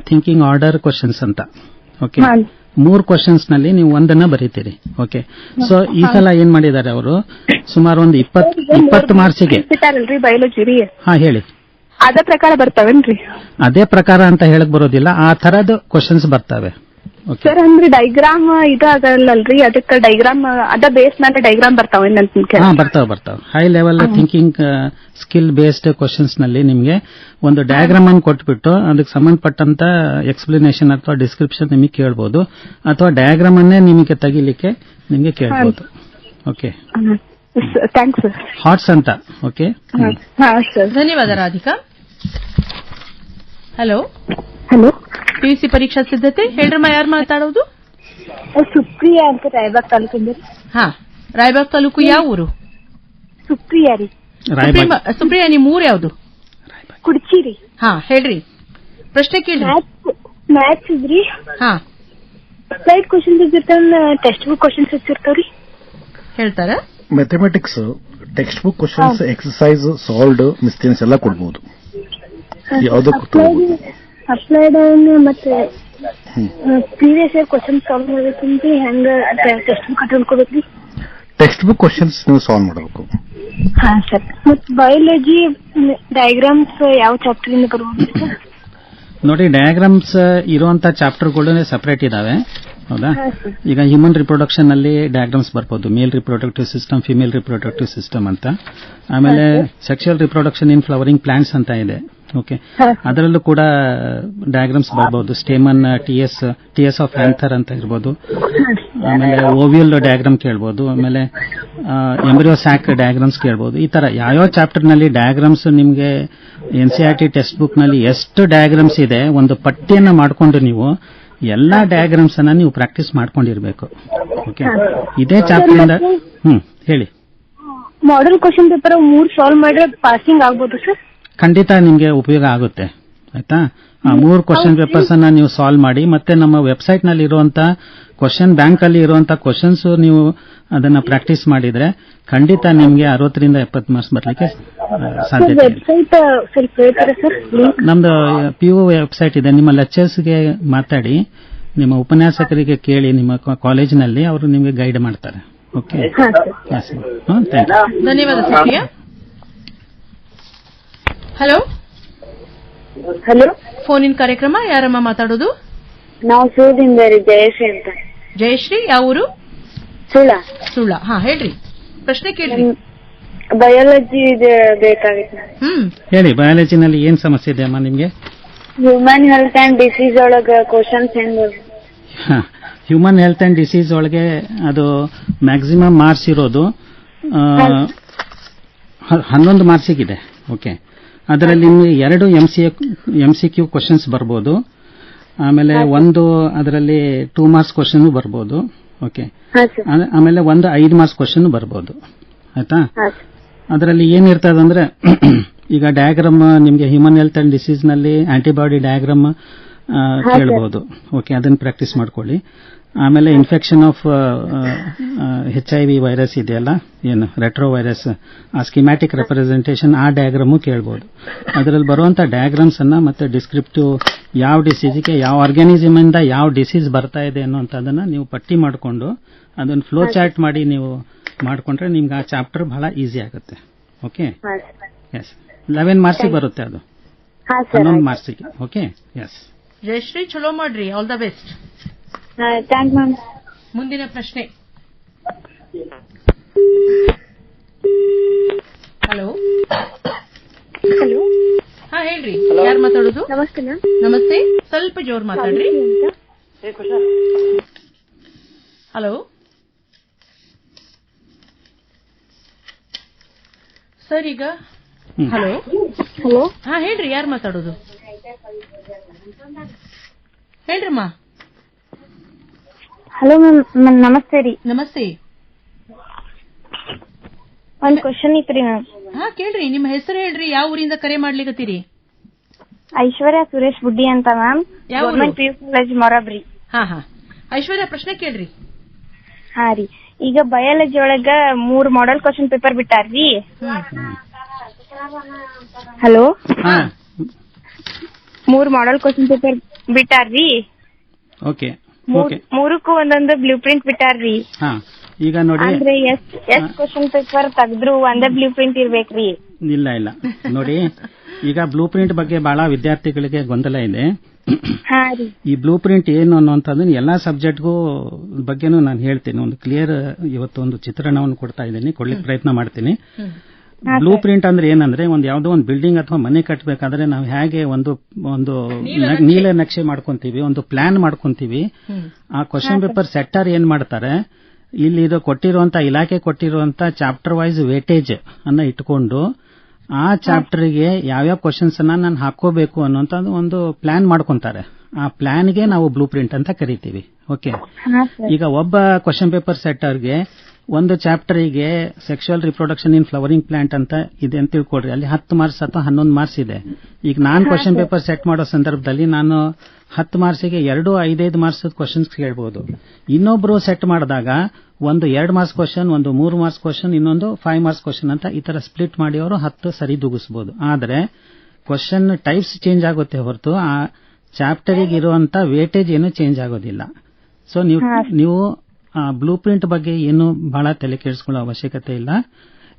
thinking order questions ಅಂತ. ಓಕೆ, 3 ಕ್ವಶನ್ಸ್ ನಲ್ಲಿ ನೀವು ಒಂದನ್ನ ಬರೀತೀರಿ. ಓಕೆ, ಸೊ ಈ ಸಲ ಏನ್ ಮಾಡಿದ್ದಾರೆ ಅವರು, ಸುಮಾರು ಒಂದು 20 ಮಾರ್ಕ್ಸಿಗೆ. ಬಯಾಲಜಿ ರೀ? ಹಾ, ಹೇಳಿ. ಅದೇ ಪ್ರಕಾರ ಬರ್ತಾವೇನ್ರಿ? ಅದೇ ಪ್ರಕಾರ ಅಂತ ಹೇಳಕ್ ಬರೋದಿಲ್ಲ, ಆ ತರದ ಕ್ವಶನ್ಸ್ ಬರ್ತವೆ. ಸರ್, ಅಂದ್ರೆ ಡೈಗ್ರಾಮ್ ಇದು ಆಗಲ್ಲಲ್ರಿ, ಅದಕ್ಕೆ ಡೈಗ್ರಾಮ್ ಅದ ಬೇಸ್ ಮೇಲೆ ಡೈಗ್ರಾಮ್ ಬರ್ತಾವೇನ್ ಅಂತ? ಬರ್ತಾವ. High level thinking skill based questions ನಲ್ಲಿ ನಿಮಗೆ ಒಂದು ಡಯಾಗ್ರಾಮ್ ಅನ್ನು ಕೊಟ್ಬಿಟ್ಟು ಅದಕ್ಕೆ ಸಂಬಂಧಪಟ್ಟಂತ ಎಕ್ಸ್ಪ್ಲನೇಷನ್ ಅಥವಾ ಡಿಸ್ಕ್ರಿಪ್ಷನ್ ನಿಮಗೆ ಕೇಳಬಹುದು, ಅಥವಾ ಡಯಾಗ್ರಾಮ್ ಅನ್ನೇ ನಿಮಗೆ ತೆಗಿಲಿಕ್ಕೆ ನಿಮಗೆ ಕೇಳಬಹುದು. Okay, thanks. ಹಾರ್ಟ್ಸ್ ಅಂತ. ಓಕೆ, ಧನ್ಯವಾದ ರಾಧಿಕಾ. ಹಲೋ, ಪಿಯುಸಿ ಪರೀಕ್ಷಾ ಸಿದ್ಧತೆ ಹೇಳ್ರಮ್ಮ, ಯಾರು ಮಾತಾಡೋದು? ಸುಪ್ರಿಯಾ ಅಂತ, ರಾಯಬಾಗ್ ತಾಲೂಕಿಂದ. ರಾಯಬಾಗ್ ತಾಲೂಕು, ಯಾವ ಊರು? ಸುಪ್ರಿಯಾ ರೀ. ಸುಪ್ರಿಯಾ, ನಿಮ್ ಊರು ಯಾವ್ದು? ಕುಡ್ಚಿರಿ. ಹೇಳ್ರಿ, ಪ್ರಶ್ನೆ ಕೇಳಿ. ಮ್ಯಾಥ್ಸ್ ಇದ್ರಿ? ಅಪ್ಲೈಡ್ ಕ್ವಶನ್ಸ್ ಇರ್ತಾವ, ಟೆಕ್ಸ್ಟ್ ಬುಕ್ ಕ್ವಶನ್ಸ್ ಇರ್ತಾವ್ರಿ? ಹೇಳ್ತಾರ? Mathematics text book questions, exercise, solved, mistakes ಎಲ್ಲ ಕೊಡ್ಬೋದು. ಅಪ್ಲೈಡ್ ಮತ್ತೆ ಪ್ರೀವಿಯಸ್ ಇಯರ್ ಕ್ವಶನ್ ಸಾಲ್ವ್ ಮಾಡ್ಬೇಕಂದ್ರೆ ಹೆಂಗ ಟೆಕ್ಸ್ಟ್ ಬುಕ್ ತಿಳ್ಕೊಬೇಕ್ರಿ? ಟೆಕ್ಸ್ಟ್ ಬುಕ್ ಕ್ವಶನ್ಸ್ ನೀವು ಸಾಲ್ವ್ ಮಾಡಬೇಕು. ಸರ್, ಮತ್ತೆ ಬಯಾಲಜಿ ಡಯಾಗ್ರಾಮ್ಸ್ ಯಾವ ಚಾಪ್ಟರ್ ಇಂದ ಬರುವುದು? ನೋಡಿ, ಡಯಾಗ್ರಾಮ್ಸ್ ಇರುವಂತ ಚಾಪ್ಟರ್ಗಳು ಸಪರೇಟ್ ಇದಾವೆ. ಹೌದಾ? ಈಗ ಹ್ಯೂಮನ್ ರಿಪ್ರೊಡಕ್ಷನ್ ಅಲ್ಲಿ ಡಯಾಗ್ರಾಮ್ಸ್ ಬರ್ಬೋದು, male reproductive system, female reproductive system ಅಂತ. ಆಮೇಲೆ sexual reproduction in flowering plants ಅಂತ ಇದೆ. ಓಕೆ, ಅದರಲ್ಲೂ ಕೂಡ ಡಯಾಗ್ರಾಮ್ಸ್ ಬರ್ಬೋದು. ಸ್ಟೇಮನ್, ಟಿಎಸ್ ಆಫ್ ಆಂಥರ್ ಅಂತ ಇರ್ಬೋದು. ಆಮೇಲೆ ಓವಿಯಲ್ ಡಯಾಗ್ರಾಮ್ ಕೇಳ್ಬೋದು. ಆಮೇಲೆ ಎಂಬ್ರಿಯೋ ಸ್ಯಾಕ್ ಡಯಾಗ್ರಾಮ್ಸ್ ಕೇಳ್ಬೋದು. ಈ ತರ ಯಾವ್ಯಾವ ಚಾಪ್ಟರ್ ನಲ್ಲಿ ಡಯಾಗ್ರಾಮ್ಸ್ ನಿಮಗೆ NCERT ಟೆಕ್ಸ್ಟ್ ಬುಕ್ ನಲ್ಲಿ ಎಷ್ಟು ಡಯಾಗ್ರಾಮ್ಸ್ ಇದೆ ಒಂದು ಪಟ್ಟಿಯನ್ನ ಮಾಡಿಕೊಂಡು ನೀವು ಎಲ್ಲಾ ಡಯಾಗ್ರಾಮ್ಸ್ ಅನ್ನ ನೀವು ಪ್ರಾಕ್ಟೀಸ್ ಮಾಡ್ಕೊಂಡಿರ್ಬೇಕು. ಓಕೆ, ಇದೇ ಚಾಪ್ಟರ್ ಇಂದ. ಹೇಳಿ. ಮಾಡೆಲ್ ಕ್ವಶನ್ ಪೇಪರ್ 3 ಸಾಲ್ವ್ ಮಾಡಿದ್ರೆ ಪಾಸಿಂಗ್ ಆಗ್ಬೋದು ಸರ್? ಖಂಡಿತ ನಿಮಗೆ ಉಪಯೋಗ ಆಗುತ್ತೆ. ಆಯ್ತಾ? ಆ 3 ಕ್ವಶನ್ ಪೇಪರ್ಸ್ ಅನ್ನ ನೀವು ಸಾಲ್ವ್ ಮಾಡಿ, ಮತ್ತೆ ನಮ್ಮ ವೆಬ್ಸೈಟ್ ನಲ್ಲಿ ಇರುವಂತ ಕ್ವಶನ್ ಬ್ಯಾಂಕ್ ಅಲ್ಲಿ ಇರುವಂತ ಕ್ವಶನ್ಸ್ ನೀವು ಅದನ್ನ ಪ್ರಾಕ್ಟೀಸ್ ಮಾಡಿದ್ರೆ ಖಂಡಿತ ನಿಮ್ಗೆ 60ರಿಂದ 70 ಮಾರ್ಕ್ಸ್ ಬರ್ಲಿಕ್ಕೆ ಸಾಧ್ಯತೆ ಇದೆ. ವೆಬ್ಸೈಟ್ ಸ್ವಲ್ಪ ಹೇಳ್ತೀರಾ ಸರ್? ನಮ್ದು PU ವೆಬ್ಸೈಟ್ ಇದೆ. ನಿಮ್ಮ ಲೆಕ್ಚರ್ಸ್ಗೆ ಮಾತಾಡಿ, ನಿಮ್ಮ ಉಪನ್ಯಾಸಕರಿಗೆ ಕೇಳಿ, ನಿಮ್ಮ ಕಾಲೇಜಿನಲ್ಲಿ ಅವರು ನಿಮಗೆ ಗೈಡ್ ಮಾಡ್ತಾರೆ. Okay, thank you. ಧನ್ಯವಾದ Sophia. Hello, hello, phone in ಕಾರ್ಯಕ್ರಮ. ಯಾರಮ್ಮ ಮಾತಾಡೋದು? ನಾವು ಸುಳ್ದಿಂದ ಜಯಶ್ರೀ ಅಂತ. ಜಯಶ್ರೀ, ಯಾವ ಊರು? ಸುಳ್ಳ. ಹಾ, ಹೇಳ್ರಿ, ಪ್ರಶ್ನೆ ಕೇಳ್ರಿ. ಬಯಾಲಜಿ ಬೇಕಾಗಿತ್ತು. ಹೇಳಿ, ಬಯಾಲಜಿನಲ್ಲಿ ಏನ್ ಸಮಸ್ಯೆ ಇದೆ ಅಮ್ಮ ನಿಮ್ಗೆ? ಹ್ಯೂಮನ್ ಹೆಲ್ತ್ ಅಂಡ್ ಡಿಸೀಸ್ ಒಳಗ ಕ್ವಶನ್ಸ್ ಹೆಂಗ್? ಹ್ಯೂಮನ್ ಹೆಲ್ತ್ ಅಂಡ್ ಡಿಸೀಸ್ ಒಳಗೆ ಅದು ಮ್ಯಾಕ್ಸಿಮಮ್ ಮಾರ್ಕ್ಸ್ ಇರೋದು 11 ಮಾರ್ಕ್ಸಿಗಿದೆ. ಓಕೆ, ಅದರಲ್ಲಿ ನಿಮಗೆ 2 MCQ ಕ್ವಶನ್ಸ್ ಬರ್ಬೋದು, ಆಮೇಲೆ ಒಂದು ಅದರಲ್ಲಿ 2 ಮಾರ್ಕ್ಸ್ ಕ್ವಶನ್ ಬರ್ಬೋದು. ಓಕೆ, ಆಮೇಲೆ ಒಂದು 5 ಮಾರ್ಕ್ಸ್ ಕ್ವಶನ್ ಬರ್ಬೋದು. ಆಯ್ತಾ? ಅದರಲ್ಲಿ ಏನಿರ್ತದೆ ಅಂದ್ರೆ ಈಗ ಡಯಾಗ್ರಾಮ್ ನಿಮಗೆ ಹ್ಯೂಮನ್ ಹೆಲ್ತ್ ಅಂಡ್ ಡಿಸೀಸ್ ನಲ್ಲಿ ಆಂಟಿಬಾಡಿ ಡಯಾಗ್ರಾಮ್ ಕೇಳಬಹುದು. ಓಕೆ, ಅದನ್ನ ಪ್ರಾಕ್ಟೀಸ್ ಮಾಡ್ಕೊಳ್ಳಿ. ಆಮೇಲೆ ಇನ್ಫೆಕ್ಷನ್ ಆಫ್ HIV ವೈರಸ್ ಇದೆಯಲ್ಲ, ಏನು ರೆಟ್ರೋ ವೈರಸ್, ಆ ಸ್ಕಿಮ್ಯಾಟಿಕ್ ರೆಪ್ರೆಸೆಂಟೇಷನ್, ಆ ಡಯಾಗ್ರಾಮು ಕೇಳಬಹುದು. ಅದರಲ್ಲಿ ಬರುವಂತ ಡಯಾಗ್ರಾಮ್ಸ್ ಅನ್ನ ಮತ್ತೆ ಡಿಸ್ಕ್ರಿಪ್ಟಿವ್ ಯಾವ ಡಿಸೀಸ್ಗೆ ಯಾವ ಆರ್ಗ್ಯಾನಿಸಮ್ ಇಂದ ಯಾವ ಡಿಸೀಸ್ ಬರ್ತಾ ಇದೆ ಅನ್ನೋಂಥದ್ದನ್ನ ನೀವು ಪಟ್ಟಿ ಮಾಡಿಕೊಂಡು ಅದನ್ನ ಫ್ಲೋ ಚಾರ್ಟ್ ಮಾಡಿ ನೀವು ಮಾಡ್ಕೊಂಡ್ರೆ ನಿಮ್ಗೆ ಆ ಚಾಪ್ಟರ್ ಬಹಳ ಈಸಿ ಆಗುತ್ತೆ. ಓಕೆ, ಎಸ್, 11 ಮಾರ್ಕ್ಸಿಗೆ ಬರುತ್ತೆ ಅದು, 11 ಮಾರ್ಕ್ಸಿಗೆ. Okay, S. ಜಯಶ್ರೀ, ಚಲೋ ಮಾಡ್ರಿ. All the best. Thank ma'am. ಮುಂದಿನ ಪ್ರಶ್ನೆ. ಹಲೋ. ಹಲೋ. ಹಾ, ಹೇಳ್ರಿ, ಯಾರು ಮಾತಾಡೋದು? ನಮಸ್ತೆ ಮ್ಯಾಮ್. ನಮಸ್ತೆ, ಸ್ವಲ್ಪ ಜೋರ್ ಮಾತಾಡ್ರಿ. ಹಲೋ ಸರ್, ಈಗ ಹಲೋ. ಹಲೋ. ಹಾ, ಹೇಳ್ರಿ, ಯಾರು ಮಾತಾಡೋದು? ಹೇಳ್ರಮ್ಮ. ಹಲೋ ಮ್ಯಾಮ್, ನಮಸ್ತೆ ರೀ. ನಮಸ್ತೆ. ಒಂದ್ ಕ್ವಶನ್ ಇತ್ರಿ ಮ್ಯಾಮ್. ಹಾ, ಕೇಳ್ರಿ, ನಿಮ್ಮ ಹೆಸರು ಹೇಳ್ರಿ, ಯಾವ ಊರಿಂದ ಕರೆ ಮಾಡ್ಲಿಕತ್ತೀರಿ? ಐಶ್ವರ್ಯ ಸುರೇಶ್ ಬುಡ್ಡಿ ಅಂತ ಮ್ಯಾಮ್, ಯಾವ ಊರು? ಗವರ್ಮೆಂಟ್ PU ಕಾಲೇಜ್ ಮೊರಬ್ರಿ. ಹಾ, ಐಶ್ವರ್ಯ, ಪ್ರಶ್ನೆ ಕೇಳ್ರಿ. ಹಾ ರೀ, ಈಗ ಬಯಾಲಜಿ ಒಳಗ 3 ಮಾಡೆಲ್ ಕ್ವಶನ್ ಪೇಪರ್ ಬಿಟ್ಟಾರ್ರಿ. ಹಲೋ. 3 ಮಾಡೆಲ್ ಕ್ವಶನ್ ಪೇಪರ್ ಬಿಟ್ಟಾರ್ರಿ. ಓಕೆ, ಮೂರಕ್ಕೂ ಒಂದೊಂದು ಬ್ಲೂ ಪ್ರಿಂಟ್ ಬಿಟ್ಟಾರ್ರಿ. ಈಗ ನೋಡಿ, ಅಂದ್ರೆ ಎಷ್ಟ್ ಕ್ವಶನ್ ಪೇಪರ್ ತೆಗೆದ್ರು ಒಂದೇ ಬ್ಲೂ ಪ್ರಿಂಟ್ ಇರ್ಬೇಕ್ರಿ? ಇಲ್ಲ ನೋಡಿ, ಈಗ ಬ್ಲೂ ಪ್ರಿಂಟ್ ಬಗ್ಗೆ ಬಹಳ ವಿದ್ಯಾರ್ಥಿಗಳಿಗೆ ಗೊಂದಲ ಇದೆ. ಈ ಬ್ಲೂ ಪ್ರಿಂಟ್ ಏನು ಅನ್ನುವಂಥದ್ದನ್ನು ಎಲ್ಲಾ ಸಬ್ಜೆಕ್ಟ್ಗೂ ಬಗ್ಗೆನೂ ನಾನು ಹೇಳ್ತೀನಿ. ಒಂದು ಕ್ಲಿಯರ್ ಇವತ್ತು ಒಂದು ಚಿತ್ರಣವನ್ನು ಕೊಡ್ತಾ ಇದ್ದೀನಿ, ಕೊಡ್ಲಿಕ್ಕೆ ಪ್ರಯತ್ನ ಮಾಡ್ತೀನಿ. ಬ್ಲೂ ಪ್ರಿಂಟ್ ಅಂದ್ರೆ ಏನಂದ್ರೆ, ಯಾವುದೋ ಒಂದು ಬಿಲ್ಡಿಂಗ್ ಅಥವಾ ಮನೆ ಕಟ್ಟಬೇಕಾದ್ರೆ ನಾವು ಹೇಗೆ ಒಂದು ನೀಲ ನಕ್ಷೆ ಮಾಡ್ಕೊಂತೀವಿ, ಒಂದು ಪ್ಲಾನ್ ಮಾಡ್ಕೊಂತೀವಿ. ಆ ಕ್ವಶನ್ ಪೇಪರ್ ಸೆಟ್ಟರ್ ಏನ್ ಮಾಡ್ತಾರೆ, ಇಲ್ಲಿ ಇದು ಕೊಟ್ಟಿರುವಂತ ಇಲಾಖೆ ಕೊಟ್ಟಿರುವಂತ ಚಾಪ್ಟರ್ ವೈಸ್ ವೇಟೇಜ್ ಅನ್ನ ಇಟ್ಕೊಂಡು ಆ ಚಾಪ್ಟರ್ಗೆ ಯಾವ್ಯಾವ ಕ್ವಶನ್ಸ್ ಅನ್ನ ನಾನು ಹಾಕೋಬೇಕು ಅನ್ನೋಂತ ಒಂದು ಪ್ಲಾನ್ ಮಾಡ್ಕೊಂತಾರೆ. ಆ ಪ್ಲಾನ್ಗೆ ನಾವು ಬ್ಲೂ ಪ್ರಿಂಟ್ ಅಂತ ಕರಿತೀವಿ. ಓಕೆ, ಈಗ ಒಬ್ಬ ಕ್ವಶನ್ ಪೇಪರ್ ಸೆಟ್ಟರ್ಗೆ ಒಂದು ಚಾಪ್ಟರ್ಗೆ sexual reproduction in flowering plant ಅಂತ ಇದೆ ಅಂತ ತಿಳ್ಕೊಡ್ರಿ, ಅಲ್ಲಿ 10 ಮಾರ್ಕ್ಸ್ ಅಥವಾ 11 ಮಾರ್ಕ್ಸ್ ಇದೆ. ಈಗ ನಾನು ಕ್ವಶನ್ ಪೇಪರ್ ಸೆಟ್ ಮಾಡೋ ಸಂದರ್ಭದಲ್ಲಿ ನಾನು 10 ಮಾರ್ಕ್ಸಿಗೆ 2, 5 ಮಾರ್ಕ್ಸ್ ಕ್ವಶನ್ಸ್ ಕೇಳಬಹುದು. ಇನ್ನೊಬ್ರು ಸೆಟ್ ಮಾಡಿದಾಗ ಒಂದು 2 ಮಾರ್ಕ್ಸ್ ಕ್ವಶನ್, ಒಂದು 3 ಮಾರ್ಕ್ಸ್ ಕ್ವಶನ್, ಇನ್ನೊಂದು 5 ಮಾರ್ಕ್ಸ್ ಕ್ವಶನ್ ಅಂತ ಈ ತರ ಸ್ಪ್ಲಿಟ್ ಮಾಡಿ ಅವರು 10 ಸರಿ ದೂಗಿಸಬಹುದು. ಆದ್ರೆ ಕ್ವಶನ್ ಟೈಪ್ಸ್ ಚೇಂಜ್ ಆಗುತ್ತೆ ಹೊರತು ಆ ಚಾಪ್ಟರಿಗೆ ಇರುವಂತ ವೇಟೇಜ್ ಏನು ಚೇಂಜ್ ಆಗೋದಿಲ್ಲ. ಸೊ ನೀವು ಬ್ಲೂ ಪ್ರಿಂಟ್ ಬಗ್ಗೆ ಏನು ಬಹಳ ತಲೆ ಕೆಡಿಸ್ಕೊಳ್ಳೋ ಅವಶ್ಯಕತೆ ಇಲ್ಲ.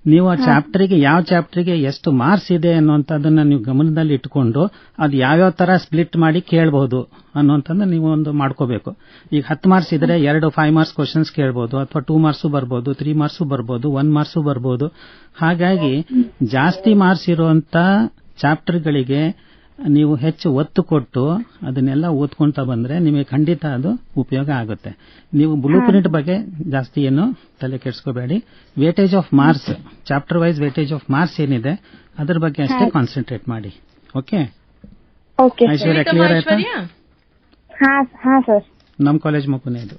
ನೀವು ಆ ಚಾಪ್ಟರ್ಗೆ ಯಾವ ಚಾಪ್ಟರ್ಗೆ ಎಷ್ಟು ಮಾರ್ಕ್ಸ್ ಇದೆ ಅನ್ನುವಂಥದ್ದನ್ನ ನೀವು ಗಮನದಲ್ಲಿ ಇಟ್ಕೊಂಡು ಅದು ಯಾವ್ಯಾವ ತರ ಸ್ಪ್ಲಿಟ್ ಮಾಡಿ ಕೇಳಬಹುದು ಅನ್ನುವಂಥದ್ದು ನೀವು ಒಂದು ಮಾಡ್ಕೋಬೇಕು. ಈಗ 10 ಮಾರ್ಕ್ಸ್ ಇದ್ರೆ 2 5 ಮಾರ್ಕ್ಸ್ ಕ್ವಶನ್ಸ್ ಕೇಳಬಹುದು, ಅಥವಾ 2 ಮಾರ್ಕ್ಸ್ ಬರ್ಬೋದು, 3 ಮಾರ್ಕ್ಸ್ ಬರ್ಬೋದು, 1 ಮಾರ್ಕ್ಸ್ ಬರ್ಬೋದು. ಹಾಗಾಗಿ ಜಾಸ್ತಿ ಮಾರ್ಕ್ಸ್ ಇರುವಂತ ಚಾಪ್ಟರ್ಗಳಿಗೆ ನೀವು ಹೆಚ್ಚು ಒತ್ತು ಕೊಟ್ಟು ಅದನ್ನೆಲ್ಲ ಓದ್ಕೊಂತ ಬಂದ್ರೆ ನಿಮಗೆ ಖಂಡಿತ ಅದು ಉಪಯೋಗ ಆಗುತ್ತೆ. ನೀವು ಬ್ಲೂ ಪ್ರಿಂಟ್ ಬಗ್ಗೆ ಜಾಸ್ತಿ ಏನು ತಲೆ ಕೆಡಿಸ್ಕೋಬೇಡಿ. Weightage of marks, chapter wise weightage of marks ಏನಿದೆ ಅದ್ರ ಬಗ್ಗೆ ಅಷ್ಟೇ ಕಾನ್ಸಂಟ್ರೇಟ್ ಮಾಡಿ. ಓಕೆ, ಐಶ್ವರ್ಯ, ಕ್ಲಿಯರ್ ಆಯ್ತಾ? ಹಾ ಸರ್, ನಮ್ಮ ಕಾಲೇಜ್ ಮಗುನೇ ಇದು.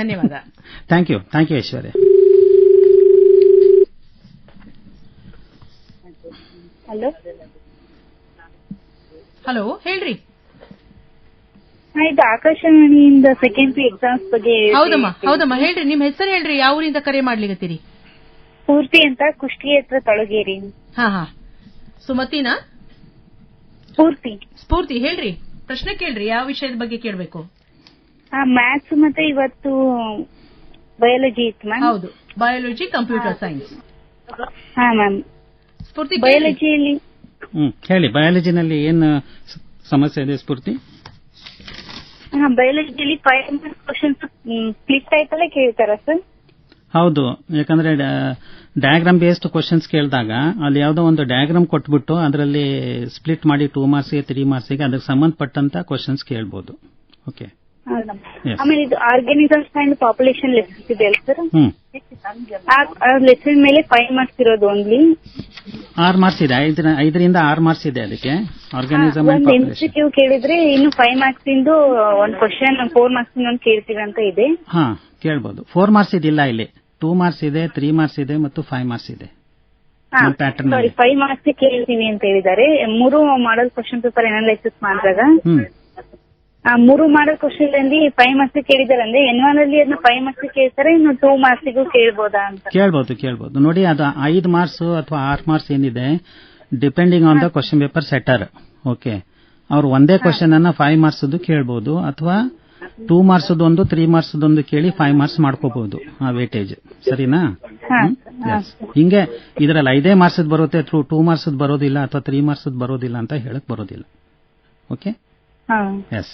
ಧನ್ಯವಾದ. Thank you Aishwarya. Hello. Hello, ಹೇಳ್ರಿ. ಇದು ಆಕಾಶವಾಣಿಯಿಂದ ಸೆಕೆಂಡ್ ಪಿ ಎಕ್ಸಾಮ್ಸ್ ಬಗ್ಗೆ ಹೌದಮ್ಮ ಹೇಳ್ರಿ, ನಿಮ್ ಹೆಸರು ಹೇಳ್ರಿ, ಯಾವ ಊರಿಂದ ಕರೆ ಮಾಡ್ಲಿಕತ್ತೀರಿ? ಪೂರ್ತಿ ಅಂತ ಕುಷ್ಟಗಿ ಹತ್ರ ತೊಳಗೇರಿ. ಹಾ ಸುಮತಿನಾ? ಸ್ಫೂರ್ತಿ ಹೇಳ್ರಿ, ಪ್ರಶ್ನೆ ಕೇಳ್ರಿ, ಯಾವ ವಿಷಯದ ಬಗ್ಗೆ ಕೇಳ್ಬೇಕು? ಮ್ಯಾಥ್ಸ್ ಮತ್ತೆ ಇವತ್ತು ಬಯಾಲಜಿ ಇತ್ತು ಮ್ಯಾಮ್. ಹೌದು, ಬಯಾಲಜಿ, ಕಂಪ್ಯೂಟರ್ ಸೈನ್ಸ್. ಹಾ ಮ್ಯಾಮ್. ಸ್ಫೂರ್ತಿ ಬಯಾಲಜಿಯಲ್ಲಿ ಹೇಳಿ, ಬಯಾಲಜಿನಲ್ಲಿ ಏನು ಸಮಸ್ಯೆ ಇದೆ ಸ್ಫೂರ್ತಿ? ಬಯಾಲಜಿಯಲ್ಲಿ 5 ಮಾರ್ಕ್ಸ್ ಕ್ವಶನ್ಸ್ ಸ್ಪ್ಲಿಟ್ ಟೈಪ್ ಅಲ್ಲೇ ಕೇಳ್ತಾರ ಸರ್? ಹೌದು, ಯಾಕಂದ್ರೆ ಡಯಾಗ್ರಾಮ್ ಬೇಸ್ಡ್ ಕ್ವಶನ್ಸ್ ಕೇಳಿದಾಗ ಅಲ್ಲಿ ಯಾವುದೋ ಒಂದು ಡಯಾಗ್ರಾಮ್ ಕೊಟ್ಬಿಟ್ಟು ಅದರಲ್ಲಿ ಸ್ಪ್ಲಿಟ್ ಮಾಡಿ 2 ಮಾರ್ಕ್ಸ್ಗೆ 3 ಮಾರ್ಕ್ಸ್ಗೆ ಅದಕ್ಕೆ ಸಂಬಂಧಪಟ್ಟಂತ ಕ್ವಶನ್ಸ್ ಕೇಳಬಹುದು. ಓಕೆ. ಆಮೇಲೆ ಇದು ಆರ್ಗಾನಿಸಮ್ಸ್ ಅಂಡ್ ಪಾಪ್ಯುಲೇಷನ್ ಲೆಸನ್ಸ್ ಇದೆ ಅಲ್ಲ ಸರ್? ಆ ಲೆಸನ್ ಮೇಲೆ 5 ಮಾರ್ಕ್ಸ್ ಇರೋದು ಓನ್ಲಿ. 6 ಮಾರ್ಕ್ಸ್ ಇದೆ, 5ರಿಂದ 6 ಮಾರ್ಕ್ಸ್ ಇದೆ ಅದಕ್ಕೆ. ಆರ್ಗಾನಿಸಮ್ ಅಂಡ್ ಪಾಪ್ಯುಲೇಷನ್ MCQ ಕೇಳಿದ್ರೆ ಇನ್ನು 5 ಮಾರ್ಕ್ಸ್ ಇಂದು ಒಂದು ಕ್ವಶನ್ 4 ಮಾರ್ಕ್ಸ್ ಒಂದು ಕೇಳ್ತೀವಿ ಅಂತ ಇದೆ. ಹಾ, ಕೇಳಬಹುದು. 4 ಮಾರ್ಕ್ಸ್ ಇದಿಲ್ಲ, ಇಲ್ಲಿ 2 ಮಾರ್ಕ್ಸ್ ಇದೆ, 3 ಮಾರ್ಕ್ಸ್ ಇದೆ ಮತ್ತು 5 ಮಾರ್ಕ್ಸ್ ಇದೆ. ಪ್ಯಾಟರ್ನ್ 5 ಮಾರ್ಕ್ಸ್ ಕೇಳ್ತೀವಿ ಅಂತ ಹೇಳಿದ್ದಾರೆ. 3 ಮಾಡಲ್ ಕ್ವಶನ್ ಪೇಪರ್ ಅನಾಲಿಸಿಸ್ ಮಾಡಿದಾಗ 3 ಮಾಡಲ್ ಕ್ವಶನ್ ಅಲ್ಲಿ 5 ಮಾರ್ಕ್ಸ್ ಕೇಳಿದಾರೆ ಅಂದ್ರೆ N1 ಅಲ್ಲಿ ಅದನ್ನ 5 ಮಾರ್ಕ್ಸ್ ಕೇಳ್ತಾರೆ, ಇನ್ನು 2 ಮಾರ್ಕ್ಸ್ಗೂ ಕೇಳಬಹುದಾ ಅಂತ? ಕೇಳಬಹುದು. ನೋಡಿ, ಅದು 5 ಮಾರ್ಕ್ಸ್ ಅಥವಾ 6 ಮಾರ್ಕ್ಸ್ ಏನಿದೆ, depending on the question paper setter. Okay, ಅವ್ರು ಒಂದೇ ಕ್ವಶನ್ ಅನ್ನ 5 ಮಾರ್ಕ್ಸ್ ಕೇಳಬಹುದು ಅಥವಾ 2 ಮಾರ್ಕ್ಸ್ ಒಂದು 3 ಮಾರ್ಕ್ಸ್ ಒಂದು ಕೇಳಿ 5 ಮಾರ್ಕ್ಸ್ ಮಾಡ್ಕೋಬಹುದು ಆ ವೇಟೇಜ್. ಸರಿನಾ? ಹಿಂಗೆ ಇದರಲ್ಲಿ 5 ಮಾರ್ಕ್ಸ್ ಬರುತ್ತೆ, 2 ಮಾರ್ಕ್ಸ್ ಬರೋದಿಲ್ಲ ಅಥವಾ 3 ಮಾರ್ಕ್ಸ್ ಬರೋದಿಲ್ಲ ಅಂತ ಹೇಳಕ್ ಬರೋದಿಲ್ಲ. Okay, yes.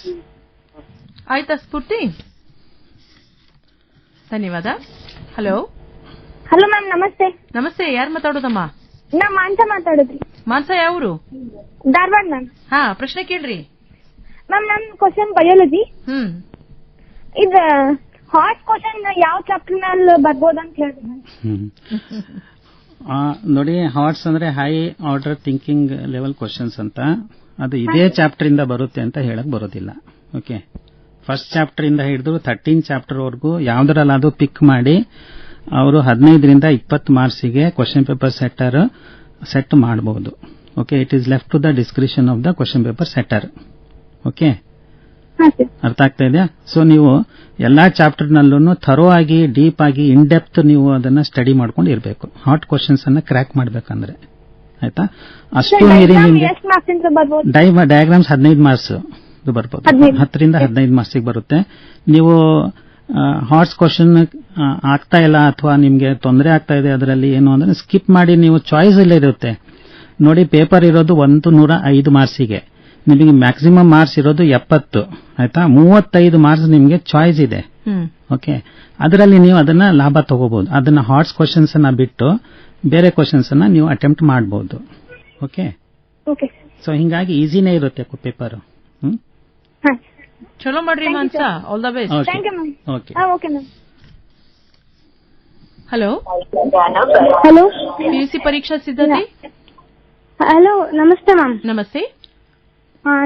ಆಯ್ತಾ ಸ್ಫೂರ್ತಿ? ಧನ್ಯವಾದ. ಹಲೋ ಮ್ಯಾಮ್, ನಮಸ್ತೆ. ನಮಸ್ತೆ, ಯಾರು ಮಾತಾಡೋದಮ್ಮ? ನಾ ಮಾನ್ಸ ಮಾತಾಡೋದ್ರಿ. ಮಾನ್ಸ ಯಾವ್ರು? ಧಾರವಾಡ ಮ್ಯಾಮ್. ಹಾ, ಪ್ರಶ್ನೆ ಕೇಳ್ರಿ ಮ್ಯಾಮ್. ನನ್ ಕ್ವಶನ್ ಬಯಾಲಜಿ. ಇದು ಹಾಟ್ ಕ್ವಶನ್ ಯಾವ ಚಾಪ್ಟರ್ ನಲ್ಲಿ ಬರ್ಬೋದಂತ ಹೇಳ್ತೀನಿ. ನೋಡಿ, ಹಾಟ್ಸ್ ಅಂದ್ರೆ high order thinking level questions ಅಂತ. ಅದು ಇದೇ ಚಾಪ್ಟರ್ ಇಂದ ಬರುತ್ತೆ ಅಂತ ಹೇಳಕ್ ಬರೋದಿಲ್ಲ. ಓಕೆ, ಫಸ್ಟ್ ಚಾಪ್ಟರ್ ಇಂದ ಹಿಡಿದು 13 ಚಾಪ್ಟರ್ ವರೆಗೂ ಯಾವ್ದ್ರಲ್ಲಾದ್ರೂ ಪಿಕ್ ಮಾಡಿ ಅವರು 15ರಿಂದ 20 ಮಾರ್ಕ್ಸಿಗೆ ಕ್ವಶನ್ ಪೇಪರ್ ಸೆಟ್ ಮಾಡಬಹುದು. Okay, it is left to the discretion of the question paper setter. Okay, ಅರ್ಥ ಆಗ್ತಾ ಇದೆಯಾ? ಸೊ ನೀವು ಎಲ್ಲಾ ಚಾಪ್ಟರ್ ನಲ್ಲೂ ಥರೋ ಆಗಿ, ಡೀಪ್ ಆಗಿ, ಇನ್ ಡೆಪ್ತ್ ನೀವು ಅದನ್ನ ಸ್ಟಡಿ ಮಾಡ್ಕೊಂಡು ಇರಬೇಕು, ಹಾಟ್ ಕ್ವಶನ್ಸ್ ಅನ್ನ ಕ್ರ್ಯಾಕ್ ಮಾಡ್ಬೇಕಂದ್ರೆ. ಆಯ್ತಾ? ಅಷ್ಟು ಮೀರಿ ನಿಮಗೆ ಡಯಾಗ್ರಾಮ್ಸ್ 15 ಮಾರ್ಕ್ಸ್ ಬರ್ಬೋದು, 10ರಿಂದ 15 ಮಾರ್ಕ್ಸಿಗೆ ಬರುತ್ತೆ. ನೀವು ಹಾಟ್ಸ್ ಕ್ವಶನ್ ಆಗ್ತಾ ಇಲ್ಲ ಅಥವಾ ನಿಮ್ಗೆ ತೊಂದರೆ ಆಗ್ತಾ ಇದೆ ಅದರಲ್ಲಿ ಏನು ಅಂದ್ರೆ ಸ್ಕಿಪ್ ಮಾಡಿ, ನೀವು ಚಾಯ್ಸ್ ಇಲ್ಲ ಇರುತ್ತೆ. ನೋಡಿ, ಪೇಪರ್ ಇರೋದು 105 ಮಾರ್ಕ್ಸಿಗೆ, ನಿಮಗೆ ಮ್ಯಾಕ್ಸಿಮಮ್ ಮಾರ್ಕ್ಸ್ ಇರೋದು 70. ಆಯ್ತಾ? 35 ಮಾರ್ಕ್ಸ್ ನಿಮ್ಗೆ ಚಾಯ್ಸ್ ಇದೆ. ಓಕೆ, ಅದರಲ್ಲಿ ನೀವು ಅದನ್ನ ಲಾಭ ತಗೋಬಹುದು. ಅದನ್ನ ಹಾಟ್ಸ್ ಕ್ವಶನ್ಸ್ ಅನ್ನ ಬಿಟ್ಟು ಬೇರೆ ಕ್ವಶನ್ಸ್ ಅನ್ನ ನೀವು ಅಟೆಂಪ್ಟ್ ಮಾಡಬಹುದು. ಓಕೆ, ಸೊ ಹಿಂಗಾಗಿ ಈಸಿನೇ ಇರುತ್ತೆ ಪೇಪರ್. ಚಲೋ ಮಾಡ್ರಿ ಮಾನ್ಸ, all the best. Okay. Hello PUC ಪರೀಕ್ಷಾ ಸಿದ್ಧತೆ. ಹಲೋ, ನಮಸ್ತೆ ಮ್ಯಾಮ್. ನಮಸ್ತೆ.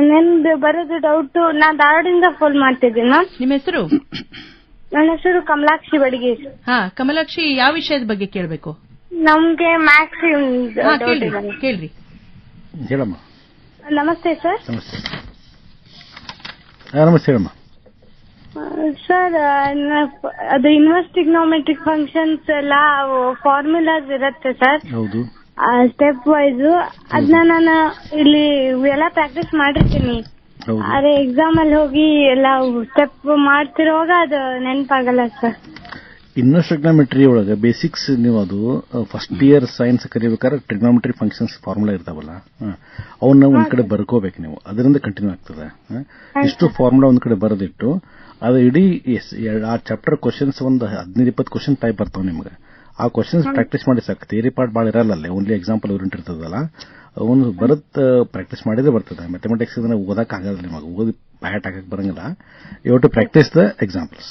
ನಂದು ಬರೋದು ಡೌಟ್. ನಾ ಧಾರವಾಡದಿಂದ ಫೋನ್ ಮಾಡ್ತಿದ್ದೀನಿ ಮ್ಯಾಮ್. ನಿಮ್ಮ ಹೆಸರು? ನನ್ನ ಹೆಸರು ಕಮಲಾಕ್ಷಿ ಬಡಿಗೆ. ಹಾ, ಕಮಲಾಕ್ಷಿ, ಯಾವ ವಿಷಯದ ಬಗ್ಗೆ ಕೇಳಬೇಕು? ನಮ್ಗೆ ಮ್ಯಾಥ್ಸ್ ಕೇಳ್ರಿ. ಹೇಳಮ್ಮ. ನಮಸ್ತೆ ಸರ್. ನಮಸ್ತೆ. ನಮಸ್ತೆ ಹೇಳಮ್ಮ. ಸರ್, ಅದು ಇನ್ವರ್ಸ್ ಟ್ರಿಗ್ನೋಮೆಟ್ರಿಕ್ ಫಂಕ್ಷನ್ಸ್ ಎಲ್ಲ ಫಾರ್ಮುಲಾಸ್ ಇರುತ್ತೆ ಸರ್. ಹೌದು. ಸ್ಟೆಪ್ ವೈಸ್ ಅದನ್ನ ನಾನು ಇಲ್ಲಿ ಎಲ್ಲ ಪ್ರಾಕ್ಟೀಸ್ ಮಾಡಿರ್ತೀನಿ. ಅದೇ ಎಕ್ಸಾಮ್ ಅಲ್ಲಿ ಹೋಗಿ ಎಲ್ಲ ಸ್ಟೆಪ್ ಮಾಡ್ತಿರುವಾಗ ಅದು ನೆನಪಾಗಲ್ಲ ಸರ್. ಇನ್ವರ್ಸ್ ಟ್ರಿಗ್ನೋಮೆಟ್ರಿ ಒಳಗೆ ಬೇಸಿಕ್ಸ್ ನೀವು ಅದು ಫಸ್ಟ್ ಇಯರ್ ಸೈನ್ಸ್ ಕಲಿಬೇಕಾದ್ರೆ ಟ್ರಿಗ್ನೋಮೆಟ್ರಿ ಫಂಕ್ಷನ್ಸ್ ಫಾರ್ಮುಲಾ ಇರ್ತಾವಲ್ಲ, ಅವನ್ನ ಒಂದ್ ಕಡೆ ಬರ್ಕೋಬೇಕು ನೀವು, ಅದರಿಂದ ಕಂಟಿನ್ಯೂ ಆಗ್ತದೆ. ಇಷ್ಟು ಫಾರ್ಮುಲಾ ಒಂದ್ ಕಡೆ ಬರೆದಿಟ್ಟು ಅದು ಇಡೀ ಆ ಚಾಪ್ಟರ್ ಕ್ವಶನ್ಸ್ ಒಂದು 15-20 ಕ್ವಶನ್ ಟೈಪ್ ಬರ್ತಾವ ನಿಮ್ಗೆ. ಆ ಕ್ವಶನ್ಸ್ ಪ್ರಾಕ್ಟೀಸ್ ಮಾಡಿ ಸಾಕು. ಥಿಯರಿ ಪಾರ್ಟ್ ಭಾಳ ಇರಲ್ಲ, ಓನ್ಲಿ ಎಕ್ಸಾಂಪಲ್ ಓರಿಯೆಂಟ್ ಇರ್ತದಲ್ಲ, ಅವನು ಪ್ರಾಕ್ಟೀಸ್ ಮಾಡಿದ್ರೆ ಬರ್ತದೆ. ಮ್ಯಾಥಮೆಟಿಕ್ಸ್ ಇದನ್ನ ಓದಕ್ ಆಗಲ್ಲ, ನಿಮಗೆ ಓದಿ ಬ್ಯಾಟ್ ಹಾಕಕ್ ಬರಂಗಿಲ್ಲ. You to practise the examples.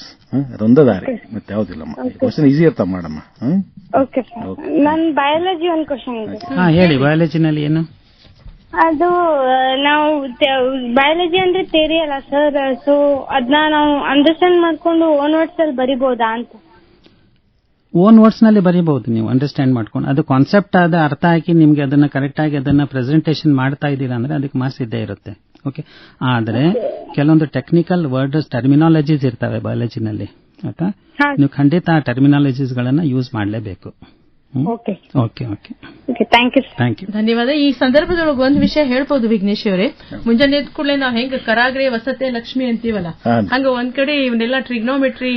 ಅದೊಂದೇ ದಾರಿ, ಮತ್ತೆ ಯಾವ್ದಿಲ್ಲಮ್ಮ. ಕ್ವಶನ್ ಈಸಿ ಇರ್ತಾವ ಮಾಡಮ್ಮ. ನನ್ ಬಯಾಲಜಿ ಒಂದು ಕ್ವಶನ್ ಇದೆ. ಹೇಳಿ, ಬಯಾಲಜಿನಲ್ಲಿ ಏನು? ಅದು ನಾವು ಬಯಾಲಜಿ ಅಂದ್ರೆ ಥಿಯರಿ ಅಲ್ಲ ಸರ್, ಸೊ ಅದನ್ನ ನಾವು ಅಂಡರ್ಸ್ಟ್ಯಾಂಡ್ ಮಾಡ್ಕೊಂಡು ಓನ್ ವರ್ಡ್ಸ್ ಅಲ್ಲಿ ಬರಿಬಹುದಾ ಅಂತ. ಓನ್ ವರ್ಡ್ಸ್ ನಲ್ಲಿ ಬರೀಬಹುದು ನೀವು ಅಂಡರ್ಸ್ಟ್ಯಾಂಡ್ ಮಾಡ್ಕೊಂಡು. ಅದು ಕಾನ್ಸೆಪ್ಟ್ ಆದ ಅರ್ಥ ಹಾಕಿ ನಿಮ್ಗೆ ಅದನ್ನ ಕರೆಕ್ಟ್ ಆಗಿ ಅದನ್ನ ಪ್ರೆಸೆಂಟೇಷನ್ ಮಾಡ್ತಾ ಇದ್ದೀರಾ ಅಂದ್ರೆ ಅದಕ್ಕೆ ಮಾರ್ಕ್ಸ್ ಇದ್ದೇ ಇರುತ್ತೆ. ಓಕೆ, ಆದ್ರೆ ಕೆಲವೊಂದು ಟೆಕ್ನಿಕಲ್ ವರ್ಡ್ ಟರ್ಮಿನಾಲಜೀಸ್ ಇರ್ತವೆ ಬಯಾಲಜಿನಲ್ಲಿ ಆಯ್ತಾ. ನೀವು ಖಂಡಿತ ಆ ಟರ್ಮಿನಾಲಜೀಸ್ ಗಳನ್ನ ಯೂಸ್ ಮಾಡಲೇಬೇಕು. Okay okay okay okay, thank you. Thank you. ಧನ್ಯವಾದ. ಈ ಸಂದರ್ಭದೊಳಗೆ ಒಂದು ವಿಷಯ ಹೇಳ್ಬೋದು ವಿಘ್ನೇಶ್ ಅವರೇ, ಮುಂಜಾನೆ ಎದ್ದ ಕೂಡಲೇ ನಾವು ಹೆಂಗ ಕರಾಗ್ರೆ ವಸತೆ ಲಕ್ಷ್ಮಿ ಅಂತೀವಲ್ಲ, ಹಂಗ ಒಂದ್ ಕಡೆ ಇವನ್ನೆಲ್ಲ ಟ್ರಿಗ್ನೋಮೆಟ್ರಿ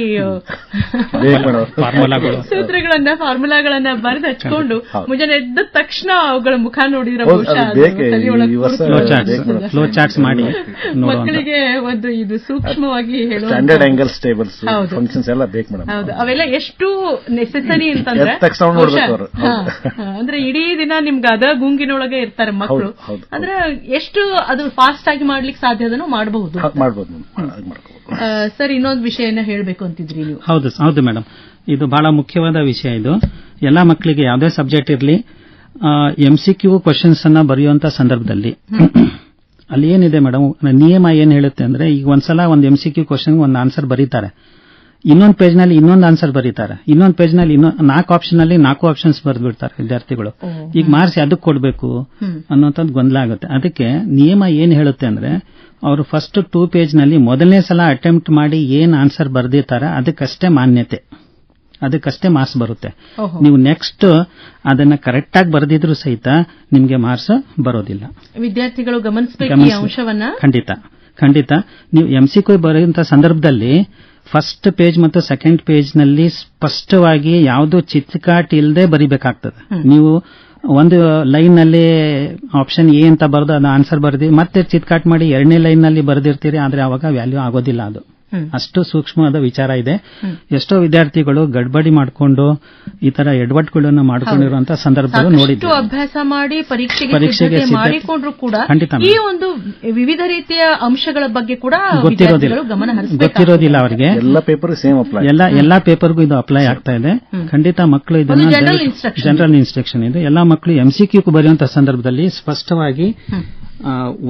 ಫಾರ್ಮುಲಾಗಳನ್ನ ಬರೆದು ಹಚ್ಕೊಂಡು ಮುಂಜಾನೆ ಎದ್ದ ತಕ್ಷಣ ಅವುಗಳ ಮುಖ ನೋಡಿದ್ರೆ ಫ್ಲೋ ಚಾರ್ಟ್ಸ್ ಮಾಡಿ ಮಕ್ಕಳಿಗೆ ಒಂದು ಇದು ಸೂಕ್ಷ್ಮವಾಗಿ ಹೇಳುವ ಸ್ಟ್ಯಾಂಡರ್ಡ್ ಆಂಗಲ್ಸ್ ಟೇಬಲ್ಸ್ ಫಂಕ್ಷನ್ಸ್ ಎಲ್ಲ ಬೇಕು ಮೇಡಮ್. ಹೌದು, ಅವೆಲ್ಲ ಎಷ್ಟು ನೆಸೆಸರಿ ಅಂತಂದ್ರೆ ಅಂದ್ರೆ ಇಡೀ ದಿನ ನಿಮ್ಗೆ ಅದ ಗುಂಗಿನೊಳಗೆ ಇರ್ತಾರೆ ಮಕ್ಕಳು, ಅಂದ್ರೆ ಎಷ್ಟು ಅದು ಫಾಸ್ಟ್ ಆಗಿ ಮಾಡ್ಲಿಕ್ಕೆ ಸಾಧ್ಯ ಅದನ್ನು ಮಾಡಬಹುದು. ಸರ್, ಇನ್ನೊಂದು ವಿಷಯನ ಹೇಳಬೇಕು ಅಂತಿದ್ರಿ ನೀವು. ಹೌದು ಮೇಡಮ್, ಇದು ಬಹಳ ಮುಖ್ಯವಾದ ವಿಷಯ. ಇದು ಎಲ್ಲಾ ಮಕ್ಕಳಿಗೆ ಯಾವುದೇ ಸಬ್ಜೆಕ್ಟ್ ಇರಲಿ MCQ ಕ್ವಶನ್ಸ್ ಅನ್ನ ಬರೆಯುವಂತ ಸಂದರ್ಭದಲ್ಲಿ ಅಲ್ಲಿ ಏನಿದೆ ಮೇಡಮ್, ನಿಯಮ ಏನ್ ಹೇಳುತ್ತೆ ಅಂದ್ರೆ, ಈಗ ಒಂದ್ಸಲ ಒಂದು MCQ ಕ್ವಶನ್ ಒಂದು ಆನ್ಸರ್ ಬರೀತಾರೆ, ಇನ್ನೊಂದು ಪೇಜ್ ನಲ್ಲಿ ಇನ್ನೊಂದು ಆನ್ಸರ್ ಬರೀತಾರೆ, ಇನ್ನೊಂದು ಪೇಜ್ ನಲ್ಲಿ 4 ಆಪ್ಷನ್ ಅಲ್ಲಿ 4 ಆಪ್ಷನ್ಸ್ ಬರೆದ್ಬಿಡ್ತಾರೆ ವಿದ್ಯಾರ್ಥಿಗಳು. ಈಗ ಮಾರ್ಕ್ಸ್ ಅದಕ್ಕೆ ಕೊಡಬೇಕು ಅನ್ನೋಂಥದ್ದು ಗೊಂದಲ ಆಗುತ್ತೆ. ಅದಕ್ಕೆ ನಿಯಮ ಏನ್ ಹೇಳುತ್ತೆ ಅಂದ್ರೆ, ಅವರು ಫಸ್ಟ್ 2 ಪೇಜ್ ನಲ್ಲಿ ಮೊದಲನೇ ಸಲ ಅಟೆಂಪ್ಟ್ ಮಾಡಿ ಏನ್ ಆನ್ಸರ್ ಬರೆದಿರ್ತಾರೆ ಅದಕ್ಕಷ್ಟೇ ಮಾನ್ಯತೆ, ಅದಕ್ಕಷ್ಟೇ ಮಾರ್ಕ್ಸ್ ಬರುತ್ತೆ. ನೀವು ನೆಕ್ಸ್ಟ್ ಅದನ್ನ ಕರೆಕ್ಟ್ ಆಗಿ ಬರೆದಿದ್ರು ಸಹಿತ ನಿಮ್ಗೆ ಮಾರ್ಕ್ಸ್ ಬರೋದಿಲ್ಲ. ವಿದ್ಯಾರ್ಥಿಗಳು ಗಮನಿಸಬೇಕು ಈ ಅಂಶವನ್ನ. ಖಂಡಿತ ನೀವು MCQ ಬರೆಯುವಂತ ಸಂದರ್ಭದಲ್ಲಿ ಫಸ್ಟ್ ಪೇಜ್ ಮತ್ತು ಸೆಕೆಂಡ್ ಪೇಜ್ ನಲ್ಲಿ ಸ್ಪಷ್ಟವಾಗಿ ಯಾವುದೋ ಚಿತ್ರಕಾಟ್ ಇಲ್ಲದೆ ಬರಿಬೇಕಾಗ್ತದೆ. ನೀವು ಒಂದು ಲೈನ್ ನಲ್ಲಿ ಆಪ್ಷನ್ ಎ ಅಂತ ಬರೆದು ಅದು ಆನ್ಸರ್ ಬರೆದಿ ಮತ್ತೆ ಚಿತ್ರಕಾಟ್ ಮಾಡಿ 2ನೇ ಲೈನ್ ನಲ್ಲಿ ಬರೆದಿರ್ತೀರಿ, ಆದ್ರೆ ಅವಾಗ ವ್ಯಾಲ್ಯೂ ಆಗೋದಿಲ್ಲ. ಅದು ಅಷ್ಟು ಸೂಕ್ಷ್ಮವಾದ ವಿಚಾರ ಇದೆ. ಎಷ್ಟೋ ವಿದ್ಯಾರ್ಥಿಗಳು ಗಡ್ಬಡಿ ಮಾಡಿಕೊಂಡು ಈ ತರ ಎಡವಟ್ಟುಗಳನ್ನು ಮಾಡಿಕೊಂಡಿರುವಂತಹ ಸಂದರ್ಭಗಳು ನೋಡಿದ್ದು. ಅಭ್ಯಾಸ ಮಾಡಿ ಪರೀಕ್ಷೆಗೆ ಮಾಡಿಕೊಂಡ್ರು ಕೂಡ ಈ ಒಂದು ವಿವಿಧ ರೀತಿಯ ಅಂಶಗಳ ಬಗ್ಗೆ ಕೂಡ ಗೊತ್ತಿರೋದಿಲ್ಲ ಅವರಿಗೆ. ಎಲ್ಲ ಪೇಪರ್ ಸೇಮ್ ಅಪ್ಲೈ, ಎಲ್ಲಾ ಪೇಪರ್ಗೂ ಇದು ಅಪ್ಲೈ ಆಗ್ತಾ ಇದೆ. ಖಂಡಿತ ಮಕ್ಕಳು ಇದನ್ನ ಜನರಲ್ ಇನ್ಸ್ಟ್ರಕ್ಷನ್ ಇದೆ. ಎಲ್ಲಾ ಮಕ್ಕಳು MCQ ಬರೆಯುವಂತಹ ಸಂದರ್ಭದಲ್ಲಿ ಸ್ಪಷ್ಟವಾಗಿ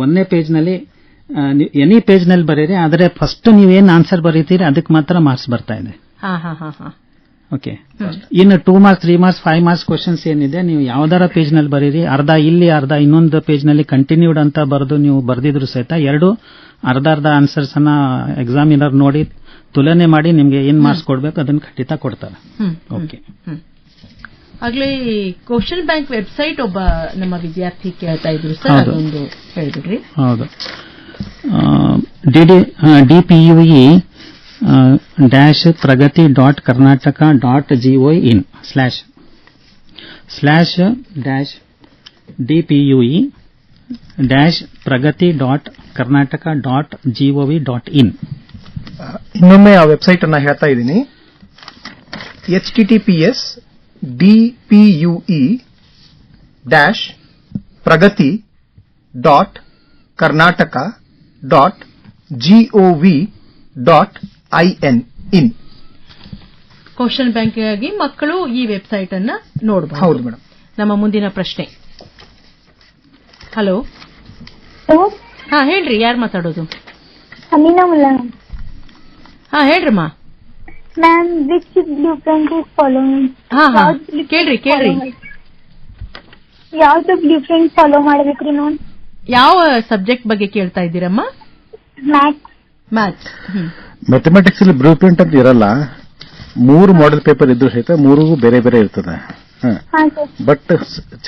1ನೇ ಪೇಜ್ ನಲ್ಲಿ ಎನಿ ಪೇಜ್ ನಲ್ಲಿ ಬರೀರಿ, ಆದರೆ ಫಸ್ಟ್ ನೀವೇನ್ ಆನ್ಸರ್ ಬರೀತೀರಿ ಅದಕ್ಕೆ ಮಾತ್ರ ಮಾರ್ಕ್ಸ್ ಬರ್ತಾ ಇದೆ. ಓಕೆ, ಇನ್ನು 2 ಮಾರ್ಕ್ಸ್ 3 ಮಾರ್ಕ್ಸ್ 5 ಮಾರ್ಕ್ಸ್ ಕ್ವಶನ್ಸ್ ಏನಿದೆ ನೀವು ಯಾವ್ದಾರ ಪೇಜ್ ನಲ್ಲಿ ಬರೀರಿ, ಅರ್ಧ ಇಲ್ಲಿ ಅರ್ಧ ಇನ್ನೊಂದು ಪೇಜ್ ನಲ್ಲಿ ಕಂಟಿನ್ಯೂಡ್ ಅಂತ ಬರೆದು ನೀವು ಬರೆದಿದ್ರು ಸಹಿತ ಅರ್ಧ ಆನ್ಸರ್ಸ್ ಅನ್ನ ಎಕ್ಸಾಮಿನರ್ ನೋಡಿ ತುಲನೆ ಮಾಡಿ ನಿಮ್ಗೆ ಏನ್ ಮಾರ್ಕ್ಸ್ ಕೊಡ್ಬೇಕು ಅದನ್ನ ಖಂಡಿತ ಕೊಡ್ತಾರೆ. ಓಕೆ, ಆಗ್ಲೇ ಕ್ವಶನ್ ಬ್ಯಾಂಕ್ ವೆಬ್ಸೈಟ್ ಒಬ್ಬ ನಮ್ಮ ವಿದ್ಯಾರ್ಥಿ ಕೇಳ್ತಾ ಇದ್ರು ಸರ್, ಅದೊಂದು ಹೇಳ್ಬಿಡ್ರಿ. ಹೌದು, DPUE-pragati.karnataka.gov.in /DPUE-pragati.karnataka.gov.in. ಇನ್ನೊಮ್ಮೆ ಆ ವೆಬ್ಸೈಟ್ ಅನ್ನ ಹೇಳ್ತಾ ಇದ್ದೀನಿ. https://pragati.karnataka.gov.in. ಕ್ವಶನ್ ಬ್ಯಾಂಕ್ ಆಗಿ ಮಕ್ಕಳು ಈ ವೆಬ್ಸೈಟ್ ಅನ್ನ ನೋಡಬಹುದು. ಹೌದು ಮೇಡಮ್. ನಮ್ಮ ಮುಂದಿನ ಪ್ರಶ್ನೆ. ಹಲೋ, ಹೇಳ್ರಿ, ಯಾರು ಮಾತಾಡೋದು? ಅಮೀನಾ ಮುಲ್ಲಾ. ಹೇಳ್ರಮ್ಮ. Ma'am, which blueprint is following? ಕೇಳ್ರಿ. ಯಾವ್ದು ಬ್ಲೂ ಪ್ರಿಂಟ್ ಫಾಲೋ ಮಾಡಬೇಕ್ರಿ ನಾವು? ಯಾವ ಸಬ್ಜೆಕ್ಟ್ ಬಗ್ಗೆ ಕೇಳ್ತಾ ಇದ್ದೀರಮ್ಮ? ಮ್ಯಾಥ್ಸ್. ಮ್ಯಾಥಮೆಟಿಕ್ಸ್ ಅಲ್ಲಿ ಬ್ಲೂ ಪ್ರಿಂಟ್ ಅಂತ ಇರಲ್ಲ. 3 ಮಾಡೆಲ್ ಪೇಪರ್ ಇದ್ದು ಸಹಿತ 3 ಬೇರೆ ಬೇರೆ ಇರ್ತದೆ. But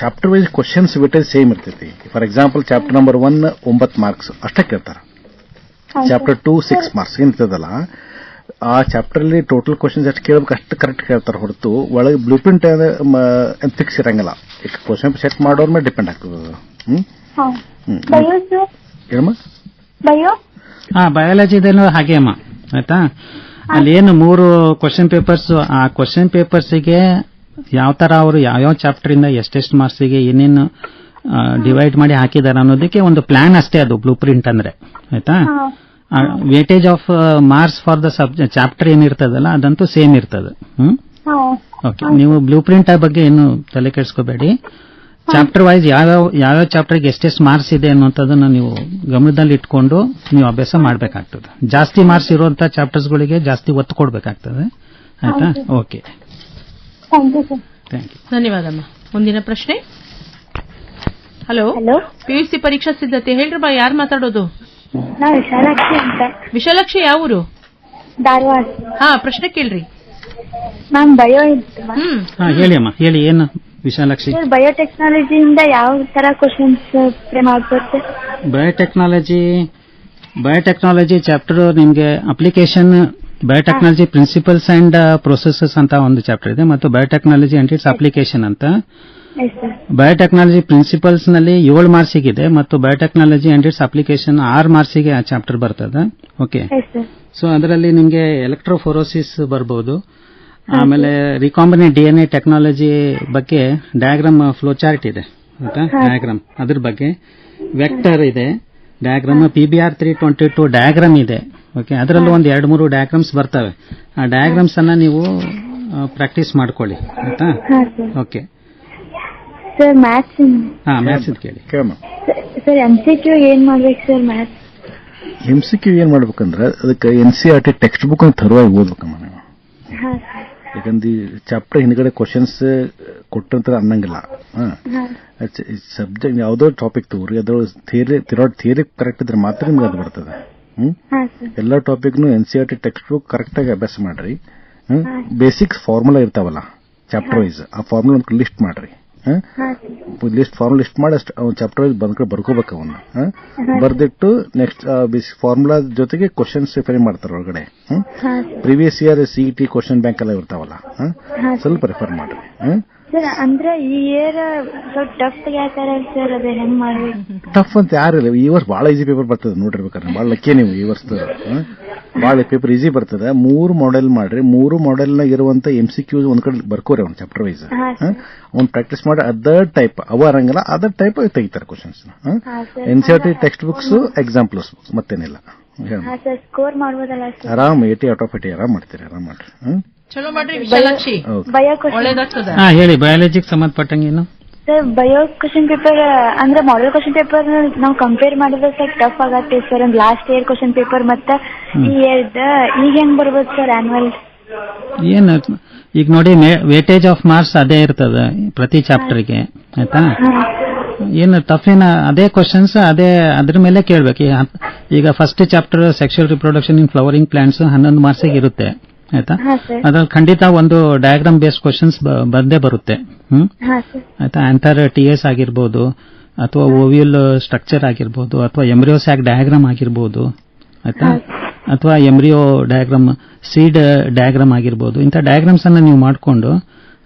chapter wise questions weightage same ಇರ್ತೈತಿ. For example chapter number 1 9 marks ಅಷ್ಟೇ ಕೇಳ್ತಾರೆ. ಚಾಪ್ಟರ್ 2 6 ಮಾರ್ಕ್ಸ್ ಏನಿರ್ತದಲ್ಲ, ಆ ಚಾಪ್ಟರ್ ಅಲ್ಲಿ ಟೋಟಲ್ ಕ್ವಶನ್ಸ್ ಎಷ್ಟು ಕೇಳಬೇಕು ಅಷ್ಟು ಕರೆಕ್ಟ್ ಕೇಳ್ತಾರೆ ಹೊರತು ಒಳಗೆ ಬ್ಲೂ ಪ್ರಿಂಟ್ ಫಿಕ್ಸ್ ಇರಂಗಿಲ್ಲ. ಕ್ವಶನ್ ಸೆಟ್ ಮಾಡೋರ್ ಮೇಲೆ ಡಿಪೆಂಡ್ ಆಗ್ತದೆ. ಬಯಾಲಜಿದಲ್ಲೂ ಹಾಗೆ ಅಮ್ಮ, ಆಯ್ತಾ. ಅಲ್ಲಿ ಏನು 3 ಕ್ವಶನ್ ಪೇಪರ್ಸ್, ಆ ಕ್ವಶನ್ ಪೇಪರ್ಸ್ಗೆ ಯಾವ ತರ ಅವರು ಯಾವ್ಯಾವ ಚಾಪ್ಟರ್ ಇಂದ ಎಷ್ಟೆಷ್ಟು ಮಾರ್ಕ್ಸ್ಗೆ ಏನೇನು ಡಿವೈಡ್ ಮಾಡಿ ಹಾಕಿದ್ದಾರೆ ಅನ್ನೋದಕ್ಕೆ ಒಂದು ಪ್ಲಾನ್ ಅಷ್ಟೇ ಅದು ಬ್ಲೂ ಪ್ರಿಂಟ್ ಅಂದ್ರೆ, ಆಯ್ತಾ. Weightage of marks for the chapter ಏನಿರ್ತದಲ್ಲ ಅದಂತೂ ಸೇಮ್ ಇರ್ತದೆ. ಓಕೆ, ನೀವು ಬ್ಲೂ ಪ್ರಿಂಟ್ ಬಗ್ಗೆ ಏನು ತಲೆ ಕೆಡಿಸ್ಕೋಬೇಡಿ. ಚಾಪ್ಟರ್ ವೈಸ್ ಯಾವ್ಯಾವ ಚಾಪ್ಟರ್ಗೆ ಎಷ್ಟೆಷ್ಟು ಮಾರ್ಕ್ಸ್ ಇದೆ ಅನ್ನೋಂಥದ್ದನ್ನ ನೀವು ಗಮನದಲ್ಲಿ ಇಟ್ಕೊಂಡು ನೀವು ಅಭ್ಯಾಸ ಮಾಡಬೇಕಾಗ್ತದೆ. ಜಾಸ್ತಿ ಮಾರ್ಕ್ಸ್ ಇರುವಂತಹ ಚಾಪ್ಟರ್ಸ್ಗಳಿಗೆ ಜಾಸ್ತಿ ಒತ್ತು ಕೊಡಬೇಕಾಗ್ತದೆ, ಆಯ್ತಾ. Okay, thank you. ಧನ್ಯವಾದಮ್ಮ. ಮುಂದಿನ ಪ್ರಶ್ನೆ. ಹಲೋ, PUC ಪರೀಕ್ಷಾ ಸಿದ್ಧತೆ ಹೇಳ್ರಮ್ಮ, ಯಾರು ಮಾತಾಡೋದು? ನಾ ವಿಶಾಲಾಕ್ಷಿ ಅಂತ, ವಿಶಾಲಾಕ್ಷಿ ಯಾವೂರು? ಧಾರವಾಡ. ಹಾ, ಪ್ರಶ್ನೆ ಕೇಳ್ರಿ. ಮ್ಯಾಮ್ ಬಯೋ ಇತ್ತು ಮ್ಯಾಮ್. ಹೇಳಿ ಅಮ್ಮ, ಹೇಳಿ ಏನು ವಿಶಾಲಾಕ್ಷಿ? ಸರ್ ಬಯೋಟೆಕ್ನಾಲಜಿಯಿಂದ ಯಾವ ತರ ಕ್ವಶನ್ಸ್ ಮಾಡ್ಬೋದು? ಬಯೋಟೆಕ್ನಾಲಜಿ ಚಾಪ್ಟರ್ ನಿಮಗೆ application biotechnology principles and processes ಅಂತ ಒಂದು ಚಾಪ್ಟರ್ ಇದೆ, ಮತ್ತು ಬಯೋಟೆಕ್ನಾಲಜಿ ಅಂಡ್ ಇಟ್ಸ್ ಅಪ್ಲಿಕೇಶನ್ ಅಂತ. ಬಯೋಟೆಕ್ನಾಲಜಿ ಪ್ರಿನ್ಸಿಪಲ್ಸ್ ನಲ್ಲಿ 7 ಮಾರ್ಕ್ಸಿಗಿದೆ ಮತ್ತು ಬಯೋಟೆಕ್ನಾಲಜಿ ಅಂಡ್ ಇಟ್ಸ್ ಅಪ್ಲಿಕೇಶನ್ 6 ಮಾರ್ಕ್ಸಿಗೆ ಆ ಚಾಪ್ಟರ್ ಬರ್ತದೆ. ಓಕೆ, ಸೊ ಅದರಲ್ಲಿ ನಿಮಗೆ ಎಲೆಕ್ಟ್ರೋಫೋರೋಸಿಸ್ ಬರ್ಬೋದು, ಆಮೇಲೆ ರಿಕಾಂಬಿನೆಂಟ್ DNA ಟೆಕ್ನಾಲಜಿ ಬಗ್ಗೆ ಡಯಾಗ್ರಾಮ್ ಫ್ಲೋ ಚಾರ್ಟ್ ಇದೆ, ಡಯಾಗ್ರಾಮ್ ಅದ್ರ ಬಗ್ಗೆ ವೆಕ್ಟರ್ ಇದೆ, ಡಯಾಗ್ರಾಮ್ PBR 322 ಡಯಾಗ್ರಾಮ್ ಇದೆ. ಓಕೆ, ಅದರಲ್ಲೂ ಒಂದು 2-3 ಡಯಾಗ್ರಾಮ್ಸ್ ಬರ್ತವೆ. ಆ ಡಯಾಗ್ರಾಮ್ಸ್ ಅನ್ನ ನೀವು ಪ್ರಾಕ್ಟೀಸ್ ಮಾಡ್ಕೊಳ್ಳಿ, ಆಯ್ತಾ? Okay sir maths. ಮ್ಯಾಥ್ಸ್ ಕೇಳಿ. ಸರ್ MCQ ಏನ್ ಮಾಡ್ಬೇಕು ಸರ್? ಮ್ಯಾಥ್ಸ್ MCQ ಏನ್ ಮಾಡ್ಬೇಕಂದ್ರೆ ಅದಕ್ಕೆ NCERT ಟೆಕ್ಸ್ಟ್ ಬುಕ್ ಅನ್ನು ಥರವಾಗಿ ಓದ್ಬೇಕಮ್ಮ ನೀವು. ಯಾಕಂದ್ರೆ ಚಾಪ್ಟರ್ ಹಿಂದ್ಗಡೆ ಕ್ವಶನ್ಸ್ ಕೊಟ್ಟಂತ ಅನ್ನಂಗಿಲ್ಲ. ಸಬ್ಜೆಕ್ಟ್ ಯಾವುದೋ ಟಾಪಿಕ್ ತಗೋರಿ, ಅದ್ರ ಥಿಯರಿ ಕರೆಕ್ಟ್ ಇದ್ರೆ ಮಾತ್ರ ನಿಮ್ಗೆ ಅದು ಬರ್ತದೆ. ಎಲ್ಲ ಟಾಪಿಕ್ನು NCERT ಟೆಕ್ಸ್ಟ್ ಬುಕ್ ಕರೆಕ್ಟ್ ಆಗಿ ಅಭ್ಯಾಸ ಮಾಡ್ರಿ. ಬೇಸಿಕ್ಸ್ ಫಾರ್ಮುಲಾ ಇರ್ತಾವಲ್ಲ ಚಾಪ್ಟರ್ ವೈಸ್, ಆ ಫಾರ್ಮುಲಾ ಲಿಸ್ಟ್ ಮಾಡ್ರಿ. ಫಾರ್ಮುಲಾ ಲಿಸ್ಟ್ ಮಾಡಿ ಅಷ್ಟು ಚಾಪ್ಟರ್ ವೈಸ್ ಬರ್ಕೋಬೇಕು. ಅವನ್ನ ಬರ್ದಿಟ್ಟು ನೆಕ್ಸ್ಟ್ ಫಾರ್ಮುಲಾ ಜೊತೆಗೆ ಕ್ವಶನ್ಸ್ ರೆಫರ್ ಮಾಡ್ತಾರೆ ಒಳಗಡೆ. Previous year CET question bank ಎಲ್ಲ ಇರ್ತಾವಲ್ಲ, ಸ್ವಲ್ಪ ರೆಫರ್ ಮಾಡ್ರಿ. ಸರ್ ಅಂದ್ರೆ ಈ ಇಯರ್ ಸ್ವಲ್ಪ ಟಫ್ ತೆಗಿತಾರೆ ಸರ್, ಅದೇ ಹೆಂಗ್ ಮಾಡ್ಬೇಕು? ಟಫ್ ಅಂತ ಯಾರಿಲ್ಲ, ಈ ವರ್ಷ ಬಹಳ ಈಸಿ ಪೇಪರ್ ಬರ್ತದೆ ನೋಡಿರ್ಬೇಕಾದ್ರೆ. ಬಹಳ ಲಕ್ಕಿ ನೀವು, ಈ ವರ್ಷ ಬಹಳ ಪೇಪರ್ ಈಸಿ ಬರ್ತದೆ. 3 ಮಾಡೆಲ್ ಮಾಡ್ರಿ, 3 ಮಾಡೆಲ್ ನ ಇರುವಂತ MCQ ಒಂದ್ ಕಡೆ ಬರ್ಕೋರಿ ಅವ್ನು ಚಾಪ್ಟರ್ ವೈಸ್. ಅವ್ನು ಪ್ರಾಕ್ಟೀಸ್ ಮಾಡಿ ಅದರ್ ಟೈಪ್ ಅವ ಅರಂಗಿಲ್ಲ, ಅದರ್ ಟೈಪ್ ತೆಗಿತಾರೆ questions. NCERT text books examples ಮತ್ತೇನಿಲ್ಲ. ಸ್ಕೋರ್ ಮಾಡ್ಬೋದಲ್ಲ ಸರ್? ಆರಾಮ್ 80 ಔಟ್ ಆಫ್ 80 ಆರಾಮ್ ಮಾಡ್ತೀರಿ, ಆರಾಮ್ ಮಾಡ್ರಿ. ಚಲೋ ಮಾಡ್ರಿ ವಿಶಾಲಾಕ್ಷಿ, ಒಳ್ಳೇದಾಗ್ತದ. ಹೇಳಿ, ಬಯಾಲಜಿಗೆ ಸಂಬಂಧಪಟ್ಟಂಗೇನು? ಸರ್ ಬಯೋ ಕ್ವಶನ್ ಪೇಪರ್ ಅಂದ್ರೆ ಮಾಡೆಲ್ ಕ್ವಶನ್ ಪೇಪರ್ ನಾವು ಕಂಪೇರ್ ಮಾಡಿದ್ರೆ ಸರ್ ಟಫ್ ಆಗತ್ತೆ ಸರ್. ಒಂದು ಲಾಸ್ಟ್ ಇಯರ್ ಕ್ವಶನ್ ಪೇಪರ್ ಮತ್ತೆ ಈ ಇಯರ್ದ ಈಗ ಹೆಂಗ್ ಬರ್ಬೋದು ಸರ್ ಆನ್ಯುವಲ್? ಏನು ಈಗ ನೋಡಿ, ವೇಟೇಜ್ ಆಫ್ ಮಾರ್ಕ್ಸ್ ಅದೇ ಇರ್ತದೆ ಪ್ರತಿ ಚಾಪ್ಟರ್ಗೆ, ಆಯ್ತಾ? ಏನು ಟಫ್ ಏನ, ಅದೇ ಕ್ವಶನ್ಸ್ ಅದೇ ಅದ್ರ ಮೇಲೆ ಕೇಳ್ಬೇಕು. ಈಗ first chapter sexual reproduction in flowering plants 11 ಮಾರ್ಕ್ಸಿಗೆ ಇರುತ್ತೆ, ಆಯ್ತಾ? ಅದ್ರಲ್ಲಿ ಖಂಡಿತ ಒಂದು ಡಯಾಗ್ರಾಮ್ ಬೇಸ್ಡ್ ಕ್ವಶನ್ಸ್ ಬಂದೇ ಬರುತ್ತೆ. ಆಯ್ತಾ? ಆಂಥರ್ TS ಆಗಿರ್ಬೋದು, ಅಥವಾ ಓವಿಯಲ್ ಸ್ಟ್ರಕ್ಚರ್ ಆಗಿರ್ಬೋದು, ಅಥವಾ ಎಂಬ್ರಿಯೋ ಸ್ಯಾಕ್ ಡಯಾಗ್ರಾಮ್ ಆಗಿರ್ಬೋದು, ಆಯ್ತಾ? ಅಥವಾ ಎಂಬ್ರಿಯೋ ಡಯಾಗ್ರಾಮ್, ಸೀಡ್ ಡಯಾಗ್ರಾಮ್ ಆಗಿರ್ಬೋದು. ಇಂಥ ಡಯಾಗ್ರಾಮ್ಸ್ ಅನ್ನ ನೀವು ಮಾಡಿಕೊಂಡು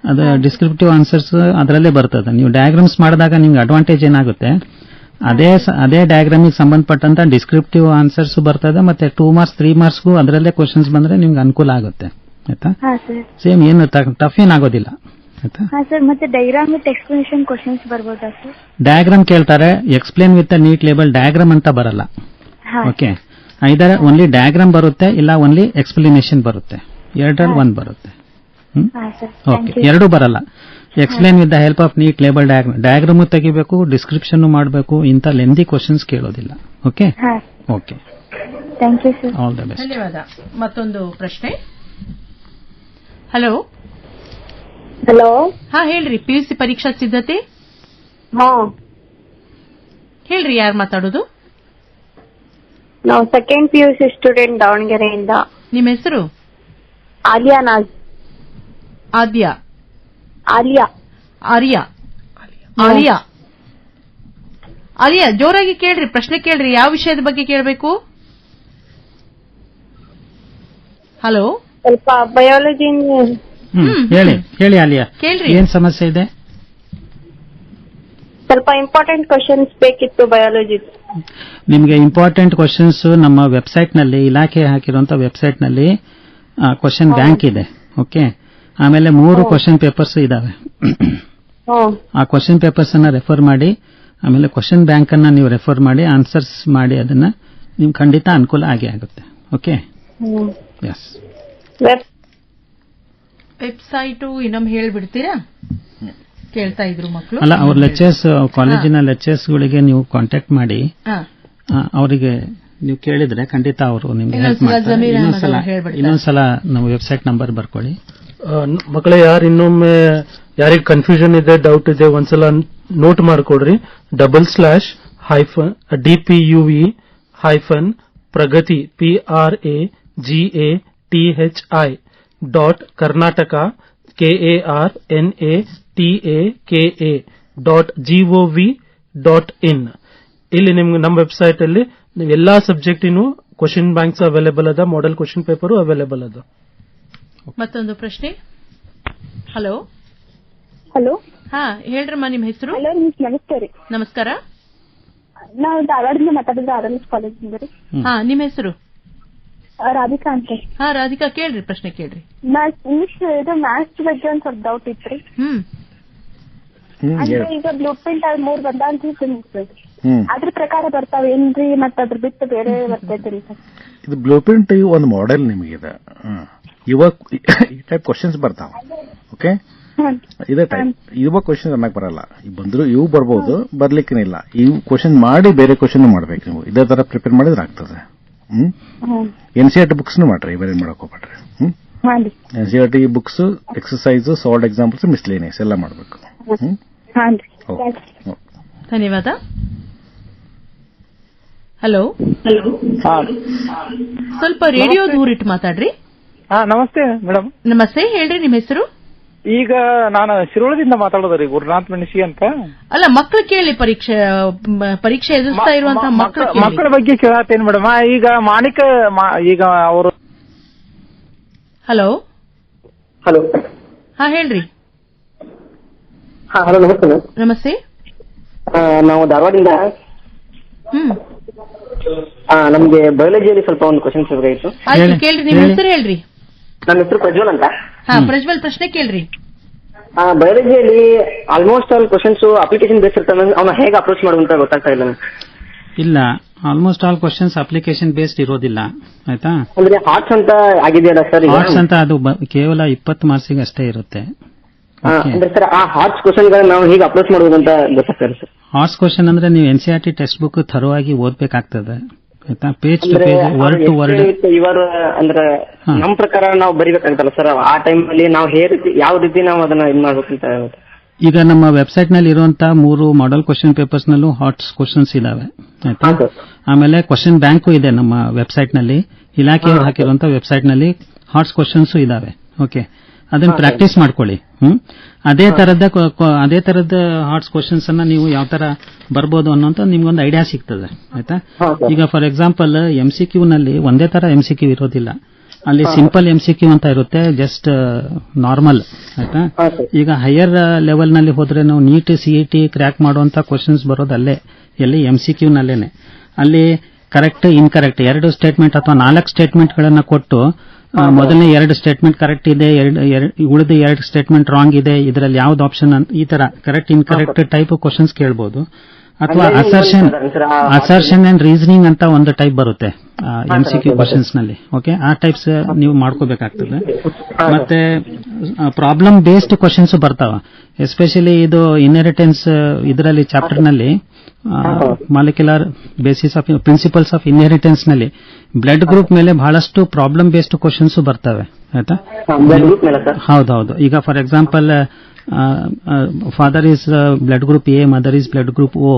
ಅದು ಡಿಸ್ಕ್ರಿಪ್ಟಿವ್ ಆನ್ಸರ್ಸ್ ಅದರಲ್ಲೇ ಬರ್ತದೆ. ನೀವು ಡಯಾಗ್ರಾಮ್ಸ್ ಮಾಡಿದಾಗ ನಿಮ್ಗೆ ಅಡ್ವಾಂಟೇಜ್ ಏನಾಗುತ್ತೆ, ಅದೇ ಡಯಾಗ್ರಾಮಿಗೆ ಸಂಬಂಧಪಟ್ಟಂತ ಡಿಸ್ಕ್ರಿಪ್ಟಿವ್ ಆನ್ಸರ್ಸ್ ಬರ್ತದೆ, ಮತ್ತೆ 2 ಮಾರ್ಕ್ಸ್ 3 ಮಾರ್ಕ್ಸ್ಗೂ ಅದರಲ್ಲೇ ಕ್ವಶನ್ಸ್ ಬಂದ್ರೆ ನಿಮ್ಗೆ ಅನುಕೂಲ ಆಗುತ್ತೆ, ಆಯ್ತಾ? ಸೇಮ್ ಏನು ಟಫ್ ಏನಾಗೋದಿಲ್ಲ, ಆಯ್ತಾ? ಮತ್ತೆ ಡಯಾಗ್ರಾಮ್ ವಿತ್ ಎಕ್ಸ್ಪ್ಲನೇಷನ್ ಕ್ವಶನ್ಸ್ ಬರ್ಬೋದಾ ಸರ್? ಡಯಾಗ್ರಾಮ್ ಕೇಳ್ತಾರೆ, explain with neat label diagram ಅಂತ ಬರಲ್ಲ. ಓಕೆ, ಐದರ್ ಓನ್ಲಿ ಡಯಾಗ್ರಾಮ್ ಬರುತ್ತೆ, ಇಲ್ಲ ಓನ್ಲಿ ಎಕ್ಸ್ಪ್ಲನೇಷನ್ ಬರುತ್ತೆ, ಎರಡರಲ್ಲಿ ಒಂದು ಬರುತ್ತೆ. ಓಕೆ, ಎರಡೂ ಬರಲ್ಲ. Explain with the help of neat label diagram ತೆಗಿಬೇಕು, ಡಿಸ್ಕ್ರಿಪ್ಷನ್ ಮಾಡಬೇಕು, ಇಂಥ ಲೆಂದಿ ಕ್ವಶನ್ಸ್ ಕೇಳೋದಿಲ್ಲ. Okay okay, thank you sir, all the best. ಧನ್ಯವಾದ. ಮತ್ತೊಂದು ಪ್ರಶ್ನೆ. Hello hello. ಹೇಳ್ರಿ, PUC ಪರೀಕ್ಷಾ ಸಿದ್ಧತೆ ಹೇಳ್ರಿ, ಯಾರು ಮಾತಾಡೋದು? ನಾವು ಸೆಕೆಂಡ್ PUC ಸ್ಟೂಡೆಂಟ್ ದಾವಣಗೆರೆಯಿಂದ. ನಿಮ್ಮ ಹೆಸರು? ಆಲಿಯಾ ನಾಜ್. ಆದ್ಯಾ? ಆಲಿಯಾ. ಆರ್ಯ? ಆಲಿಯಾ? ಆಲಿಯಾ, ಜೋರಾಗಿ ಕೇಳ್ರಿ, ಪ್ರಶ್ನೆ ಕೇಳ್ರಿ. ಯಾವ ವಿಷಯದ ಬಗ್ಗೆ ಕೇಳಬೇಕು? ಹಲೋ, ಸ್ವಲ್ಪ ಬಯಾಲಜಿ. ಹೇಳಿ ಆಲಿಯಾ, ಕೇಳ್ರಿ. ಏನ್ ಸಮಸ್ಯೆ ಇದೆ? ಸ್ವಲ್ಪ ಇಂಪಾರ್ಟೆಂಟ್ ಕ್ವಶನ್ಸ್ ಬೇಕಿತ್ತು ಬಯಾಲಜಿ. ನಿಮಗೆ ಇಂಪಾರ್ಟೆಂಟ್ ಕ್ವಶನ್ಸ್ ನಮ್ಮ ವೆಬ್ಸೈಟ್ ನಲ್ಲಿ, ಇಲಾಖೆ ಹಾಕಿರುವಂತ ವೆಬ್ಸೈಟ್ ನಲ್ಲಿ ಕ್ವಶನ್ ಬ್ಯಾಂಕ್ ಇದೆ. ಓಕೆ, ಆಮೇಲೆ 3 ಕ್ವಶನ್ ಪೇಪರ್ಸ್ ಇದಾವೆ. ಆ ಕ್ವಶನ್ ಪೇಪರ್ಸ್ ಅನ್ನ ರೆಫರ್ ಮಾಡಿ, ಆಮೇಲೆ ಕ್ವಶನ್ ಬ್ಯಾಂಕ್ ಅನ್ನ ನೀವು ರೆಫರ್ ಮಾಡಿ ಆನ್ಸರ್ಸ್ ಮಾಡಿ, ಅದನ್ನ ನಿಮ್ಗೆ ಖಂಡಿತ ಅನುಕೂಲ ಆಗೇ ಆಗುತ್ತೆ. Okay, S. ವೆಬ್ಸೈಟು ಇನ್ನೊಮ್ಮೆ ಹೇಳ್ಬಿಡ್ತೀರಾ? ಕೇಳ್ತಾ ಇದ್ರು ಮಕ್ಕಳು. ಅಲ್ಲ, ಅವ್ರ ಲೆಕ್ಚರ್ಸ್, ಕಾಲೇಜಿನ ಲೆಕ್ಚರ್ಸ್ ಗಳಿಗೆ ನೀವು ಕಾಂಟ್ಯಾಕ್ಟ್ ಮಾಡಿ ಅವರಿಗೆ ನೀವು ಕೇಳಿದ್ರೆ ಖಂಡಿತ ಅವರು ನಿಮ್ಗೆ ಹೆಲ್ಪ್ ಮಾಡ್ತಾರೆ. ಇನ್ನೊಂದ್ಸಲ ನಮ್ಮ ವೆಬ್ಸೈಟ್ ನಂಬರ್ ಬರ್ಕೊಳ್ಳಿ. ಮಕ್ಕಳೇ, ಯಾರು ಇನ್ನೊಮ್ಮೆ ಯಾರಿಗೆ ಕನ್ಫ್ಯೂಷನ್ ಇದೆ, ಡೌಟ್ ಇದೆ, ಒಂದ್ಸಲ note ಮಾಡ್ಕೊಡ್ರಿ. /DPUE pragati PRAGATHI .karnataka.gov.in ಇಲ್ಲಿ ನಿಮ್ಗೆ ನಮ್ಮ ವೆಬ್ಸೈಟ್ ಅಲ್ಲಿ ಎಲ್ಲಾ ಸಬ್ಜೆಕ್ಟಿನೂ ಕ್ವಶನ್ ಬ್ಯಾಂಕ್ಸ್ ಅವೈಲೇಬಲ್ ಅದ, ಮಾಡೆಲ್ ಕ್ವಶನ್ ಪೇಪರ್ ಅವೈಲೇಬಲ್ ಅದ. ಮತ್ತೊಂದು ಪ್ರಶ್ನೆ. ಹಲೋ ಹಲೋ, ಹಾ ಹೇಳ್ರಮ್ಮ, ನಿಮ್ಮ ಹೆಸರು? ಹಲೋ ಮಿಸ್, ನಮಸ್ತೆ ರೀ. ನಮಸ್ಕಾರ. ನಾವು ಧಾರವಾಡದಿಂದ ಮಾತಾಡಿದ್ರೆ RLS ಕಾಲೇಜಿಂದ ರೀ. ಹಾ, ನಿಮ್ಮ ಹೆಸರು? ರಾಧಿಕಾ ಅಂತ. ಹಾ ರಾಧಿಕಾ, ಕೇಳ್ರಿ, ಪ್ರಶ್ನೆ ಕೇಳ್ರಿ. ಮಿಸ್, ಇದು ಮ್ಯಾಥ್ಸ್ ಬಗ್ಗೆ ಒಂದ್ ಸ್ವಲ್ಪ ಡೌಟ್ ಇತ್ರಿ. ಅಂದ್ರೆ ಈಗ ಬ್ಲೂ ಪ್ರಿಂಟ್ ಅದು 3 ಬಂದ ಅಂತ ಹೇಳ್ತೀನಿ. ಅದ್ರ ಪ್ರಕಾರ ಬರ್ತಾವೇನ್ರಿ, ಮತ್ತ ಅದ್ರ ಬಿಟ್ಟು ಬೇರೆ ಬರ್ತೈತ್ರಿ ಸರ್? ಇದು ಬ್ಲೂ ಪ್ರಿಂಟ್ ಒಂದು ಮಾಡೆಲ್ ನಿಮಗಿದೆ. ಇವಾಗ ಈ ಟೈಪ್ ಕ್ವಶನ್ಸ್ ಬರ್ತಾವ. ಓಕೆ, ಇದೇ ಟೈಪ್ ಇವಾಗ ಕ್ವಶನ್ ಅನ್ನಕ್ ಬರಲ್ಲ. ಬಂದ್ರು ಇವು ಬರ್ಬೋದು, ಬರ್ಲಿಕ್ಕೇನಿಲ್ಲ. ಇವು ಕ್ವಶನ್ ಮಾಡಿ ಬೇರೆ ಕ್ವಶನ್ ಮಾಡ್ಬೇಕು. ನೀವು ಇದೇ ತರ ಪ್ರಿಪೇರ್ ಮಾಡಿದ್ರೆ ಆಗ್ತದೆ. NCERT ಬುಕ್ಸ್ ಮಾಡ್ರಿ, ಬೇರೆ ಮಾಡಕ್ ಹೋಗ್ಬೇಡ್ರಿ. NCERT books, exercise, sold examples, miscellaneous ಎಲ್ಲ ಮಾಡ್ಬೇಕು. ಧನ್ಯವಾದ. ಹಲೋ, ಸ್ವಲ್ಪ ರೇಡಿಯೋ ದೂರಿಟ್ಟು ಮಾತಾಡ್ರಿ. ನಮಸ್ತೆ ಮೇಡಮ್. ನಮಸ್ತೆ, ಹೇಳ್ರಿ, ನಿಮ್ಮ ಹೆಸರು? ಈಗ ನಾನು ಶಿರೋಳದಿಂದ ಮಾತಾಡೋದ್ರಿ, ಗುರುನಾಥ್ ಮೆಣಸಿ ಅಂತ. ಅಲ್ಲ, ಮಕ್ಕಳು ಕೇಳಿ, ಪರೀಕ್ಷೆ ಎದುರಿಸ್ತಾ ಇರುವಂತಹ ಮಕ್ಕಳ ಬಗ್ಗೆ ಕೇಳತ್ತೇನು ಮೇಡಮ್. ಈಗ ಮಾಣಿಕ ಈಗ ಅವರು. ಹಲೋ ಹಲೋ, ಹಾ ಹೇಳ್ರಿ. ಹಲೋ, ನಮಸ್ತೆ ಮೇಡಮ್. ನಮಸ್ತೆ. ನಾವು ಧಾರವಾಡದಿಂದ. ನಮ್ಗೆ ಬಯಾಲಜಿಯಲ್ಲಿ ಸ್ವಲ್ಪ ಒಂದು ಕ್ವಶನ್ಸ್ ಬೇಕಾಗಿತ್ತು. ಆಯ್ತು, ಕೇಳ್ರಿ, ನಿಮ್ಮ ಹೆಸರು ಹೇಳ್ರಿ. ನನ್ನ ಹೆಸರು ಪ್ರಜ್ವಲ್ ಅಂತ. ಹಾ, ಪ್ರಜ್ವಲ್, ಪ್ರಶ್ನೆ ಕೇಳ್ರಿ. ಬಯಾಲಜಿಯಲ್ಲಿ almost all questions application base ಇರ್ತಾವೆ. ಅವನ್ನ ಹೇಗೆ ಅಪ್ರೋಚ್ ಮಾಡುವಂತ ಗೊತ್ತಾಗ್ತಾ ಇಲ್ಲ. ಇಲ್ಲ, almost all questions application based ಇರೋದಿಲ್ಲ. ಆಯ್ತಾ? ಅಂದ್ರೆ ಹಾರ್ಟ್ಸ್ ಅಂತ ಆಗಿದೆಯಲ್ಲ ಸರ್? ಹಾರ್ಟ್ಸ್ ಅಂತ ಅದು ಕೇವಲ 20 ಮಾರ್ಕ್ಸಿಗೆ ಅಷ್ಟೇ ಇರುತ್ತೆ. ಅಂದ್ರೆ ಸರ್, ಆ ಹಾರ್ಟ್ಸ್ ಕ್ವಶನ್ ಗಳನ್ನ ನಾವು ಹೇಗೆ ಅಪ್ರೋಚ್ ಮಾಡುವುದು ಅಂತ ಗೊತ್ತಾಗ್ತಾರೆ ಸರ್? ಹಾರ್ಟ್ಸ್ ಕ್ವಶನ್ ಅಂದ್ರೆ ನೀವು NCERT ಟೆಕ್ಸ್ಟ್ ಬುಕ್ ಥರವಾಗಿ ಓದ್ಬೇಕಾಗ್ತದೆ. ಆಯ್ತಾ? Page to page, word to word. ಇವರು ಅಂದ್ರೆ ನಮ್ಮ ಪ್ರಕಾರ ನಾವು ಬರಿಬೇಕಾಗ್ತಲ್ಲ ಸರ್, ಆ ಟೈಮ್ ಅಲ್ಲಿ ನಾವು ಯಾವ ರೀತಿ ನಾವು ಅದನ್ನ ಇದು ಮಾಡ್ಬೇಕಂತ. ಈಗ ನಮ್ಮ ವೆಬ್ಸೈಟ್ ನಲ್ಲಿ ಇರುವಂತಹ 3 ಮಾಡೆಲ್ ಕ್ವಶನ್ ಪೇಪರ್ಸ್ ನಲ್ಲೂ ಹಾರ್ಟ್ಸ್ ಕ್ವಶನ್ಸ್ ಇದಾವೆ. ಆಯ್ತಾ? ಆಮೇಲೆ ಕ್ವಶನ್ ಬ್ಯಾಂಕು ಇದೆ ನಮ್ಮ ವೆಬ್ಸೈಟ್ ನಲ್ಲಿ, ಇಲಾಖೆಯವರು ಹಾಕಿರುವಂತಹ ವೆಬ್ಸೈಟ್ ನಲ್ಲಿ ಹಾರ್ಟ್ಸ್ ಕ್ವಶನ್ಸ್ ಇದಾವೆ. ಓಕೆ, ಅದನ್ನ ಪ್ರಾಕ್ಟೀಸ್ ಮಾಡ್ಕೊಳ್ಳಿ. ಅದೇ ತರದ ಹಾರ್ಟ್ಸ್ ಕ್ವಶನ್ಸ್ ಅನ್ನ ನೀವು ಯಾವ ತರ ಬರ್ಬೋದು ಅನ್ನೋಂತ ನಿಮ್ಗೊಂದು ಐಡಿಯಾ ಸಿಗ್ತದೆ. ಆಯ್ತಾ? ಈಗ ಫಾರ್ ಎಕ್ಸಾಂಪಲ್ MCQ ನಲ್ಲಿ ಒಂದೇ ತರ MCQ ಇರೋದಿಲ್ಲ. ಅಲ್ಲಿ ಸಿಂಪಲ್ MCQ ಅಂತ ಇರುತ್ತೆ, ಜಸ್ಟ್ ನಾರ್ಮಲ್. ಆಯ್ತಾ? ಈಗ ಹೈಯರ್ ಲೆವೆಲ್ ನಲ್ಲಿ ಹೋದ್ರೆ ನಾವು ನೀಟ್ CET ಕ್ರ್ಯಾಕ್ ಮಾಡುವಂತ ಕ್ವಶನ್ಸ್ ಬರೋದು ಅಲ್ಲೇ, ಎಲ್ಲಿ MCQ ನಲ್ಲೇನೆ. ಅಲ್ಲಿ ಕರೆಕ್ಟ್, ಇನ್ಕರೆಕ್ಟ್ 2 ಸ್ಟೇಟ್ಮೆಂಟ್ ಅಥವಾ 4 ಸ್ಟೇಟ್ಮೆಂಟ್ ಗಳನ್ನ ಕೊಟ್ಟು, ಮೊದಲನೇ 2 ಸ್ಟೇಟ್ಮೆಂಟ್ ಕರೆಕ್ಟ್ ಇದೆ, ಉಳಿದ 2 ಸ್ಟೇಟ್ಮೆಂಟ್ ರಾಂಗ್ ಇದೆ, ಇದರಲ್ಲಿ ಯಾವ್ದು ಆಪ್ಷನ್, ಈ ತರ ಕರೆಕ್ಟ್ ಇನ್ಕರೆಕ್ಟ್ ಟೈಪ್ ಕ್ವಶನ್ಸ್ ಕೇಳಬಹುದು. ಅಥವಾ ಅಸರ್ಷನ್ ಅಂಡ್ ರೀಸನಿಂಗ್ ಅಂತ ಒಂದು ಟೈಪ್ ಬರುತ್ತೆ MCQ ಕ್ವಶನ್ಸ್ ನಲ್ಲಿ. ಓಕೆ, ಆ ಟೈಪ್ಸ್ ನೀವು ಮಾಡ್ಕೋಬೇಕಾಗ್ತದೆ. ಮತ್ತೆ ಪ್ರಾಬ್ಲಮ್ ಬೇಸ್ಡ್ ಕ್ವಶನ್ಸ್ ಬರ್ತಾವ. ಎಸ್ಪೆಷಲಿ ಇದು ಇನ್ಹೆರಿಟೆನ್ಸ್ ಇದರಲ್ಲಿ ಚಾಪ್ಟರ್ ನಲ್ಲಿ molecular basis of principles of inheritance ನಲ್ಲಿ ಬ್ಲಡ್ ಗ್ರೂಪ್ ಮೇಲೆ ಬಹಳಷ್ಟು ಪ್ರಾಬ್ಲಮ್ ಬೇಸ್ಡ್ ಕ್ವಶನ್ಸ್ ಬರ್ತವೆ. ಆಯ್ತಾ? ಹೌದೌದು. ಈಗ for example, father is blood group A, mother is blood group O,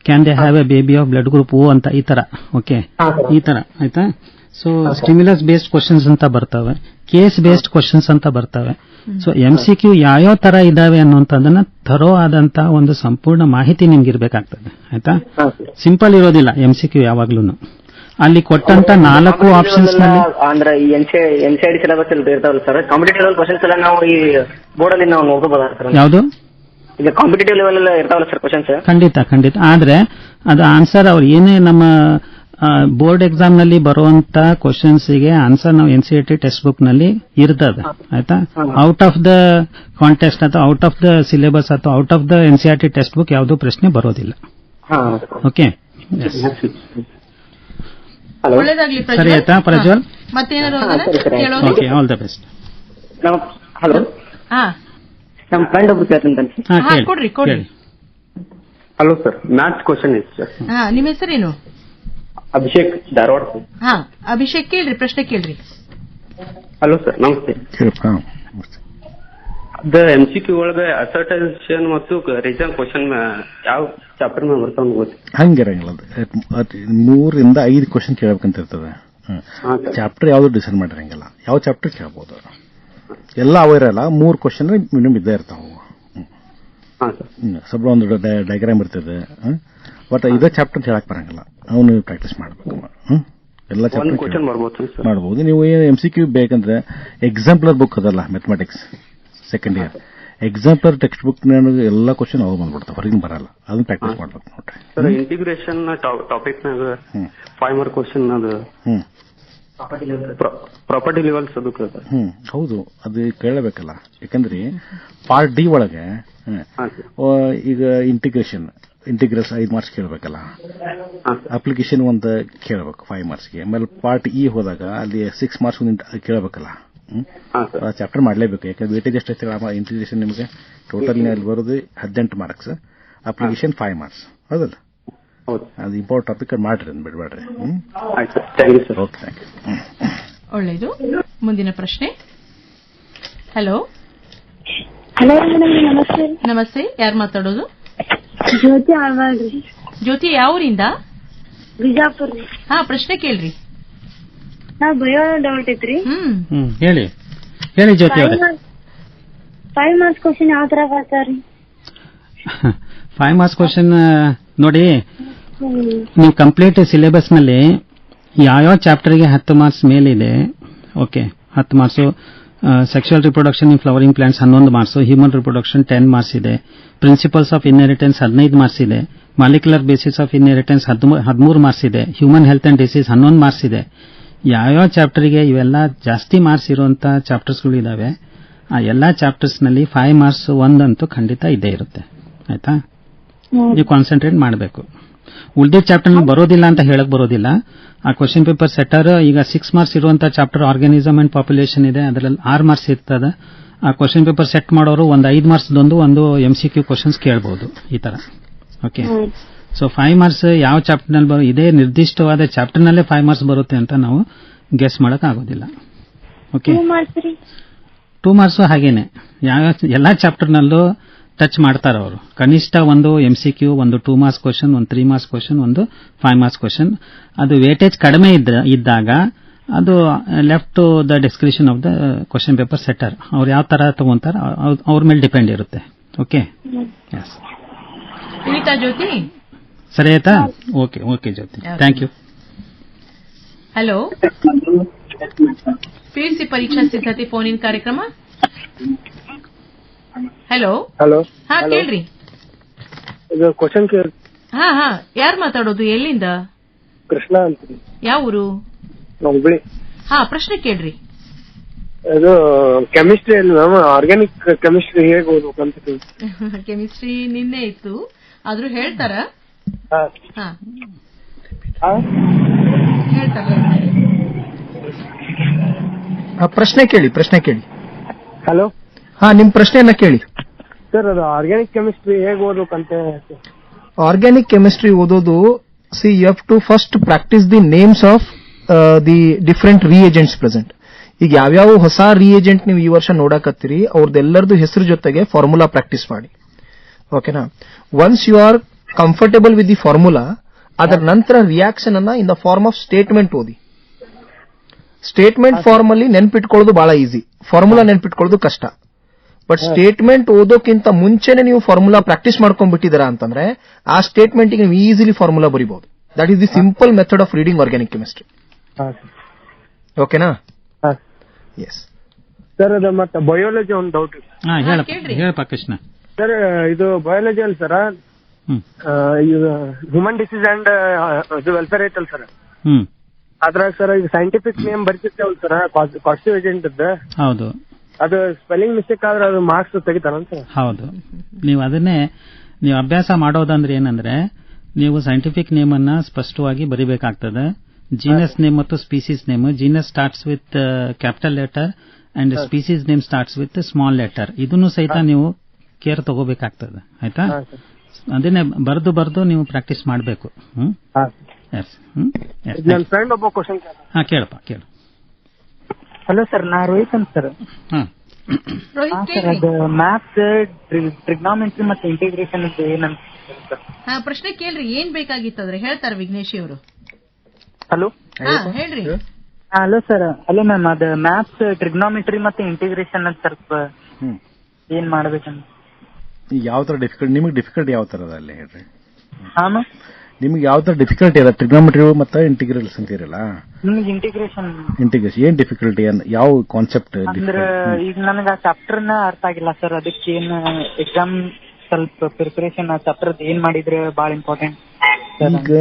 can they have A baby of blood group O ಅಂತ, ಈ ತರ. ಓಕೆ, ಈ ತರ. ಆಯ್ತಾ? ಸೊ ಸ್ಟಿಮ್ಯುಲಸ್ ಬೇಸ್ಡ್ ಕ್ವಶನ್ಸ್ ಅಂತ ಬರ್ತವೆ, ಕೇಸ್ ಬೇಸ್ಡ್ ಕ್ವಶನ್ಸ್ ಅಂತ ಬರ್ತವೆ. ಸೊ MCQ ಯಾವ್ಯಾವ ತರ ಇದಾವೆ ಅನ್ನೋಂಥದ್ದನ್ನ ಥರೋ ಆದಂತ ಒಂದು ಸಂಪೂರ್ಣ ಮಾಹಿತಿ ನಿಮ್ಗೆ ಇರ್ಬೇಕಾಗ್ತದೆ. ಆಯ್ತಾ? ಸಿಂಪಲ್ ಇರೋದಿಲ್ಲ MCQ ಯಾವಾಗ್ಲೂ. ಅಲ್ಲಿ ಕೊಟ್ಟಂತ 4 ಆಪ್ಷನ್ಸ್ ನಲ್ಲಿ ಅಂದ್ರೆ ಈ NCERT ಸಿಲೆಬಸ್ ಇರ್ತಾವಲ್ಲ ಸರ್, ಕಾಂಪಿಟೇಟಿವ್ ಲೆವೆಲ್ ಕ್ವಶನ್ಸ್ ಎಲ್ಲ ನಾವು ಈ ಬೋರ್ಡ್ ಅಲ್ಲಿ ನಾವು ನೋಡ್ಕೋಬಹುದಾ ಸರ್? ಯಾವುದು? ಈಗ ಕಾಂಪಿಟೇಟಿವ್ ಲೆವೆಲ್ ಎಲ್ಲ ಇರ್ತಾವಲ್ಲ ಸರ್ ಕ್ವಶನ್ಸ್? ಖಂಡಿತ. ಆದ್ರೆ ಅದು ಆನ್ಸರ್ ಅವ್ರು ಏನೇ ನಮ್ಮ ಬೋರ್ಡ್ ಎಕ್ಸಾಮ್ ನಲ್ಲಿ ಬರುವಂತ ಕ್ವಶನ್ಸ್ ಗೆ ಆನ್ಸರ್ ನಾವು NCERT ಟೆಕ್ಸ್ಟ್ ಬುಕ್ ನಲ್ಲಿ ಇರ್ತದೆ. ಆಯ್ತಾ? ಔಟ್ ಆಫ್ ದ ಕಾಂಟೆಕ್ಸ್ಟ್ ಅಥವಾ ಔಟ್ ಆಫ್ ದ ಸಿಲೆಬಸ್ ಅಥವಾ out of the NCERT text book ಯಾವುದೂ ಪ್ರಶ್ನೆ ಬರೋದಿಲ್ಲ. ಓಕೆ, ಒಳ್ಳೆದಾಗ್ಲಿ ಸರಿ ಆಯ್ತಾ ಪ್ರಜ್ವಲ್? ಮತ್ತೇನಾದ್ರು okay, all the best. Hello, ನಮ್ಮ ಫ್ರೆಂಡ್ ಒಬ್ರು ಕೇಳ್ತೀನಿ, ಕೊಡ್ರಿ. ಹಲೋ ಸರ್, ಮ್ಯಾಥ್ಸ್ ಕ್ವಶನ್ ಇತ್ತು ಸರ್. ನಿಮ್ಮ ಹೆಸರೇನು? ಅಭಿಷೇಕ್, ಧಾರವಾಡ. ಅಭಿಷೇಕ್, ಕೇಳ್ರಿ, ಪ್ರಶ್ನೆ ಕೇಳ್ರಿ. ಹಲೋ ಸರ್, ನಮಸ್ತೆ. MCQ ಒಳಗೆ ಅಸರ್ಟೈಸೇಷನ್ ಮತ್ತು ರೀಸನ್ ಕ್ವಶನ್ ಯಾವ ಚಾಪ್ಟರ್ ಮೇಲೆ ಬರ್ತಾವ ಗೊತ್ತಿ ಹಂಗಿರಂಗಿಲ್ಲ ಅದು 3 ಇಂದ 5 ಕ್ವಶನ್ ಕೇಳಬೇಕಂತ ಇರ್ತದೆ. ಚಾಪ್ಟರ್ ಯಾವ್ದು ಡಿಸೈಡ್ ಮಾಡಿರಂಗಿಲ್ಲ, ಯಾವ ಚಾಪ್ಟರ್ ಕೇಳಬಹುದು ಎಲ್ಲ ಅವ ಇರಲ್ಲ. 3 ಕ್ವಶನ್ ಮಿನಿಮಮ್ ಇದ್ದೇ ಇರ್ತಾವ. ಸ್ವಲ್ಪ ಒಂದು ಡಯಾಗ್ರಾಮ್ ಇರ್ತದೆ. ಬಟ್ ಇದೇ ಚಾಪ್ಟರ್ ಹೇಳಕ್ ಬರಂಗಿಲ್ಲ, ಅವನು ಪ್ರಾಕ್ಟೀಸ್ ಮಾಡ್ಬೇಕು. ಎಲ್ಲ ಚಾಪ್ಟರ್ ಮಾಡಬಹುದು. ನೀವು MCQ ಬೇಕಂದ್ರೆ ಎಕ್ಸಾಂಪ್ಲರ್ ಬುಕ್ ಅದಲ್ಲ mathematics second year example text book ಎಲ್ಲ ಕ್ವಶನ್ ಅವು ಬಂದ್ಬಿಡ್ತಾವೆ, ಹೊರಗಿನ ಬರಲ್ಲ. ಅದನ್ನ ಪ್ರಾಕ್ಟೀಸ್ ಮಾಡ್ಬೇಕು ನೋಡ್ರಿ. ಸರ್ ಇಂಟಿಗ್ರೇಷನ್ ಟಾಪಿಕ್ ನಾಗ 5 ಮಾರ್ಕ್ ಕ್ವಶನ್ ಅದು ಪ್ರಾಪರ್ಟಿ ಲೆವೆಲ್ಸ್ ಅದು ಹೌದು, ಅದು ಕೇಳಬೇಕಲ್ಲ. ಯಾಕಂದ್ರೆ ಪಾರ್ಟ್ ಡಿ ಒಳಗೆ ಈಗ ಇಂಟಿಗ್ರೇಸ್ 5 ಮಾರ್ಕ್ಸ್ ಕೇಳಬೇಕಲ್ಲ, ಅಪ್ಲಿಕೇಶನ್ ಒಂದು ಕೇಳಬೇಕು 5 ಮಾರ್ಕ್ಸ್ಗೆ. ಆಮೇಲೆ ಪಾರ್ಟ್ ಇ ಹೋದಾಗ ಅಲ್ಲಿ 6 ಮಾರ್ಕ್ಸ್ ಕೇಳಬೇಕಲ್ಲ. ಚಾಪ್ಟರ್ ಮಾಡಲೇಬೇಕು, ಯಾಕಂದ್ರೆ ವೇಟೇಜ್ ಎಷ್ಟು ಇಂಟಿಗ್ರೇಷನ್ ನಿಮಗೆ ಟೋಟಲ್ ಅಲ್ಲಿ ಬರೋದು 18 ಮಾರ್ಕ್ಸ್, ಅಪ್ಲಿಕೇಶನ್ 5 ಮಾರ್ಕ್ಸ್. ಹೌದಲ್ಲ, ಅದು ಇಂಪಾರ್ಟೆಂಟ್ ಟಾಪಿಕ್ ಮಾಡ್ರಿ, ಬಿಡಬೇಡ್ರಿ. Okay, thank you. ಒಳ್ಳೆಯದು. ಮುಂದಿನ ಪ್ರಶ್ನೆ. ಹಲೋ ಹಲೋ ಮೇಡಮ್, ನಮಸ್ತೆ. ನಮಸ್ತೆ, ಯಾರು ಮಾತಾಡೋದು? ಜ್ಯೋತಿ ಆಳ್ವಾಳ್ರಿ. ಜ್ಯೋತಿ ಯಾವೂರಿಂದ? ಬಿಜಾಪುರ. ಹಾ, ಪ್ರಶ್ನೆ ಕೇಳ್ರಿ. ಬಯೋ ಡೌಟ್ ಐತ್ರಿ. ಹೇಳಿ ಜ್ಯೋತಿ ಅವರೇ. 5 ಮಾರ್ಕ್ಸ್ ಕ್ವಶನ್ ಯಾವ ತರ ಬರ್ತಾವ್ರಿ? 5 ಮಾರ್ಕ್ಸ್ ಕ್ವಶನ್ ನೋಡಿ, ನೀವು ಕಂಪ್ಲೀಟ್ ಸಿಲೆಬಸ್ ನಲ್ಲಿ ಯಾವ ಚಾಪ್ಟರ್ಗೆ 10 ಮಾರ್ಕ್ಸ್ ಮೇಲಿದೆ. Okay, 10 marks. Sexual reproduction in flowering plants 11 marks, human reproduction 10 marks ಇದೆ, ಪ್ರಿನ್ಸಿಪಲ್ಸ್ ಆಫ್ ಇನ್ಹೆರಿಟೆನ್ಸ್ 15 ಮಾರ್ಕ್ಸ್ ಇದೆ, molecular basis of inheritance 13 marks ಇದೆ, human health and disease 11 marks ಇದೆ. ಯಾವ್ಯಾವ ಚಾಪ್ಟರ್ಗೆ ಇವೆಲ್ಲ ಜಾಸ್ತಿ ಮಾರ್ಕ್ಸ್ ಇರುವಂತ ಚಾಪ್ಟರ್ಸ್ಗಳು ಇದಾವೆ, ಆ ಎಲ್ಲಾ ಚಾಪ್ಟರ್ಸ್ ನಲ್ಲಿ 5 ಮಾರ್ಕ್ಸ್ ಒಂದಂತೂ ಖಂಡಿತ ಇದ್ದೇ ಇರುತ್ತೆ. ಆಯ್ತಾ, ನೀವು ಕಾನ್ಸಂಟ್ರೇಟ್ ಮಾಡಬೇಕು. ಉಳಿದ ಚಾಪ್ಟರ್ ಬರೋದಿಲ್ಲ ಅಂತ ಹೇಳಕ್ ಬರೋದಿಲ್ಲ. ಆ ಕ್ವಶನ್ ಪೇಪರ್ ಸೆಟ್ಟರ್ ಈಗ 6 ಮಾರ್ಕ್ಸ್ ಇರುವಂತಹ ಚಾಪ್ಟರ್ ಆರ್ಗಾನಿಸಮ್ ಅಂಡ್ ಪಾಪ್ಯುಲೇಷನ್ ಇದೆ, ಅದರಲ್ಲಿ 6 ಮಾರ್ಕ್ಸ್ ಇರ್ತದೆ. ಆ ಕ್ವಶನ್ ಪೇಪರ್ ಸೆಟ್ ಮಾಡೋರು ಒಂದು 5 ಮಾರ್ಕ್ಸ್ ಒಂದು MCQ ಕ್ವಶನ್ಸ್ ಕೇಳಬಹುದು ಈ ತರ. ಓಕೆ, ಸೊ 5 ಮಾರ್ಕ್ಸ್ ಯಾವ ಚಾಪ್ಟರ್ ನಲ್ಲಿ ಬರೋ, ಇದೇ ನಿರ್ದಿಷ್ಟವಾದ ಚಾಪ್ಟರ್ ನಲ್ಲೇ 5 ಮಾರ್ಕ್ಸ್ ಬರುತ್ತೆ ಅಂತ ನಾವು ಗೆಸ್ ಮಾಡಕ್ ಆಗೋದಿಲ್ಲ. ಓಕೆ, 2 ಮಾರ್ಕ್ಸ್ ಹಾಗೇನೆ ಎಲ್ಲಾ ಚಾಪ್ಟರ್ ನಲ್ಲೂ ಟಚ್ ಮಾಡ್ತಾರ ಅವರು. ಕನಿಷ್ಠ ಒಂದು MCQ, ಒಂದು 2 ಮಾರ್ಕ್ಸ್ ಕ್ವಶನ್, ಒಂದು 3 ಮಾರ್ಕ್ಸ್ ಕ್ವಶನ್, ಒಂದು 5 ಮಾರ್ಕ್ಸ್ ಕ್ವಶನ್. ಅದು ವೇಟೇಜ್ ಕಡಿಮೆ ಇದ್ದಾಗ ಅದು left to the description of the question paper setter. ಅವ್ರು ಯಾವ ತರ ತಗೊಂತಾರ ಅವ್ರ ಮೇಲೆ ಡಿಪೆಂಡ್ ಇರುತ್ತೆ. ಓಕೆ, ತಿಳಿತಾ ಜ್ಯೋತಿ? ಸರಿ ಆಯ್ತಾ? Okay Jyothi, thank you. Hello, PUC ಪರೀಕ್ಷಾ ಸಿದ್ಧತೆ ಫೋನ್ ಇನ್ ಕಾರ್ಯಕ್ರಮ. ಹಲೋ. ಹಾ, ಕೇಳ್ರಿ. ಇದು ಕ್ವಶನ್ ಹಾ, ಯಾರು ಮಾತಾಡೋದು? ಎಲ್ಲಿಂದ? ಕೃಷ್ಣ ಅಂತ. ಯಾವ ಊರು? ಹುಬ್ಳಿ. ಹಾ, ಪ್ರಶ್ನೆ ಕೇಳ್ರಿ. ಇದು ಕೆಮಿಸ್ಟ್ರಿ ಅಲ್ಲಿ ಮ್ಯಾಮ್, ಆರ್ಗ್ಯಾನಿಕ್ ಕೆಮಿಸ್ಟ್ರಿ ಹೇಗೆ ಓದ್ಬೇಕಂತ. ಕೆಮಿಸ್ಟ್ರಿ ನಿನ್ನೆ ಇತ್ತು, ಆದ್ರೂ ಹೇಳ್ತಾರ? ಹೇಳ್ತಾರೆ. ಪ್ರಶ್ನೆ ಕೇಳಿ. ಹಲೋ. ನಿಮ್ ಪ್ರಶ್ನೆಯನ್ನ ಕೇಳಿ ಸರ್. ಅದು ಆರ್ಗ್ಯಾನಿಕ್ ಕೆಮಿಸ್ಟ್ರಿ ಹೇಗೆ ಓದ್ಬೇಕಂತ. ಆರ್ಗ್ಯಾನಿಕ್ ಕೆಮಿಸ್ಟ್ರಿ ಓದೋದು, you have to first practise the names of the different reagents present. ಈಗ ಯಾವ್ಯಾವ ಹೊಸ ರಿಯೇಜೆಂಟ್ ನೀವು ಈ ವರ್ಷ ನೋಡಕತ್ತೀರಿ ಅವ್ರದ್ದೆಲ್ಲರದು ಹೆಸರು ಜೊತೆಗೆ ಫಾರ್ಮುಲಾ ಪ್ರಾಕ್ಟೀಸ್ ಮಾಡಿ. ಓಕೆನಾ? Once you are comfortable with the formula, ಅದರ ನಂತರ ರಿಯಾಕ್ಷನ್ ಅನ್ನ in the form of statement ಓದಿ. ಸ್ಟೇಟ್ಮೆಂಟ್ ಫಾರ್ಮ್ ಅಲ್ಲಿ ನೆನ್ಪಿಟ್ಕೊಳ್ಳೋದು ಬಹಳ ಈಸಿ, ಫಾರ್ಮುಲಾ ನೆನ್ಪಿಟ್ಕೊಳ್ಳೋದು ಕಷ್ಟ. ಬಟ್ ಸ್ಟೇಟ್ಮೆಂಟ್ ಓದೋಕ್ಕಿಂತ ಮುಂಚೆನೆ ನೀವು ಫಾರ್ಮುಲಾ ಪ್ರಾಕ್ಟೀಸ್ ಮಾಡ್ಕೊಂಡ್ಬಿಟ್ಟಿದ್ದೀರಾ ಅಂತಂದ್ರೆ ಆ ಸ್ಟೇಟ್ಮೆಂಟ್ ನೀವು ಈಸಿಲಿ ಫಾರ್ಮುಲಾ ಬರೀಬಹುದು. That is the simple method of reading organic chemistry. ಓಕೆನಾ? Yes sir. ಅದು ಮತ್ತೆ ಬಯೋಲಜಿ ಒಂದು ಡೌಟ್ ಇದೆ. ಹೇಳಪ್ಪ ಕೃಷ್ಣ. ಸರ್, ಇದು ಬಯೋಲಜಿ ಅಲ್ಲಿ sir, human disease and welfare ಐತಲ್ ಸರ್, ಅದ್ರಾಗ ಸರ್ ಈಗ ಸೈಂಟಿಫಿಕ್ ನೇಮ್ ಬರ್ತಿರ್ತೇವಲ್ಲ ಸರ್, ಕಾಸ್ಟಿವ್ ಏಜೆಂಟ್ ಇದ್ದ. ಹೌದು. ಅದು ಸ್ಪೆಲ್ಲಿಂಗ್ ಮಿಸ್ಟೇಕ್ ಆದ್ರೆ ಅದು ಮಾರ್ಕ್ಸ್ ತೆಗಿತಾರ ಸರ್? ಹೌದು. ನೀವು ಅದನ್ನೇ ನೀವು ಅಭ್ಯಾಸ ಮಾಡೋದಂದ್ರೆ ಏನಂದ್ರೆ, ನೀವು ಸೈಂಟಿಫಿಕ್ ನೇಮ್ ಅನ್ನ ಸ್ಪಷ್ಟವಾಗಿ ಬರಿಬೇಕಾಗ್ತದೆ. ಜೀನಸ್ ನೇಮ್ ಮತ್ತು species name. Genus starts with capital letter and species name starts with small letter. ಇದನ್ನು ಸಹಿತ ನೀವು ಕೇರ್ ತಗೋಬೇಕಾಗ್ತದೆ. ಆಯ್ತಾ? ಅದನ್ನೇ ಬರೆದು ನೀವು ಪ್ರಾಕ್ಟೀಸ್ ಮಾಡಬೇಕು. ನನ್ನ ಫ್ರೆಂಡ್ ಒಬ್ಬ ಕ್ವಶನ್. ಕೇಳಪ್ಪ, ಕೇಳು. ಹಲೋ ಸರ್, ನಾ ರೋಹಿತ್ ಅಂತ ಸರ್. ರೋಹಿತ್ ಕೇಳ್ರಿ. ಮ್ಯಾಥ್ಸ್ ಟ್ರಿಗ್ನಾಮೆಂಟ್ರಿ ಮತ್ತೆ ಇಂಟಿಗ್ರೇಷನ್ ಏನಂತ ಪ್ರಶ್ನೆ ಕೇಳ್ರಿ, ಏನ್ ಬೇಕಾಗಿತ್ತಂದ್ರೆ ಹೇಳ್ತಾರೆ ವಿಘ್ನೇಶಿ ಅವರು. ಹಲೋ ಹೇಳ್ರಿ. Hello sir. ಹಲೋ ಮ್ಯಾಮ್, ಅದು ಮ್ಯಾಥ್ಸ್ ಟ್ರಿಗ್ನಾಮೆಂಟ್ರಿ ಮತ್ತೆ ಇಂಟಿಗ್ರೇಷನ್ ಅಂತ ಸ್ವಲ್ಪ ಏನ್ ಮಾಡ್ಬೇಕಂತ. ಯಾವ ತರ ಡಿಫಿಕಲ್ಟ್ ನಿಮಗೆ ಡಿಫಿಕಲ್ಟ್ ಯಾವ ತರ ಅದ ಅಲ್ಲಿ ಹೇಳ್ರಿ. ಹಾ ಮ್ಯಾಮ್, ನಿಮ್ಗೆ ಯಾವ ತರ ಡಿಫಿಕಲ್ಟಿ ಅದ ಟ್ರಿಗ್ನಾಮೆಟ್ರಿ ಮತ್ತೆ ಇಂಟಿಗ್ರಲ್ಸ್ ಅಂತೀರಲ್ಲ, ನಿಮ್ಗೆ ಇಂಟಿಗ್ರೇಷನ್ ಏನ್ ಡಿಫಿಕಲ್ಟಿ ಯಾವ ಕಾನ್ಸೆಪ್ಟ್? ಅಂದ್ರೆ ಈಗ ನನಗೆ ಆ ಚಾಪ್ಟರ್ ನ ಅರ್ಥ ಆಗಿಲ್ಲ ಸರ್, ಅದಕ್ಕೆ ಏನ್ ಎಕ್ಸಾಮ್ ಸ್ವಲ್ಪ ಪ್ರಿಪರೇಷನ್ ಆ ಚಾಪ್ಟರ್ ಏನ್ ಮಾಡಿದ್ರೆ ಬಹಳ ಇಂಪಾರ್ಟೆಂಟ್. ಈಗ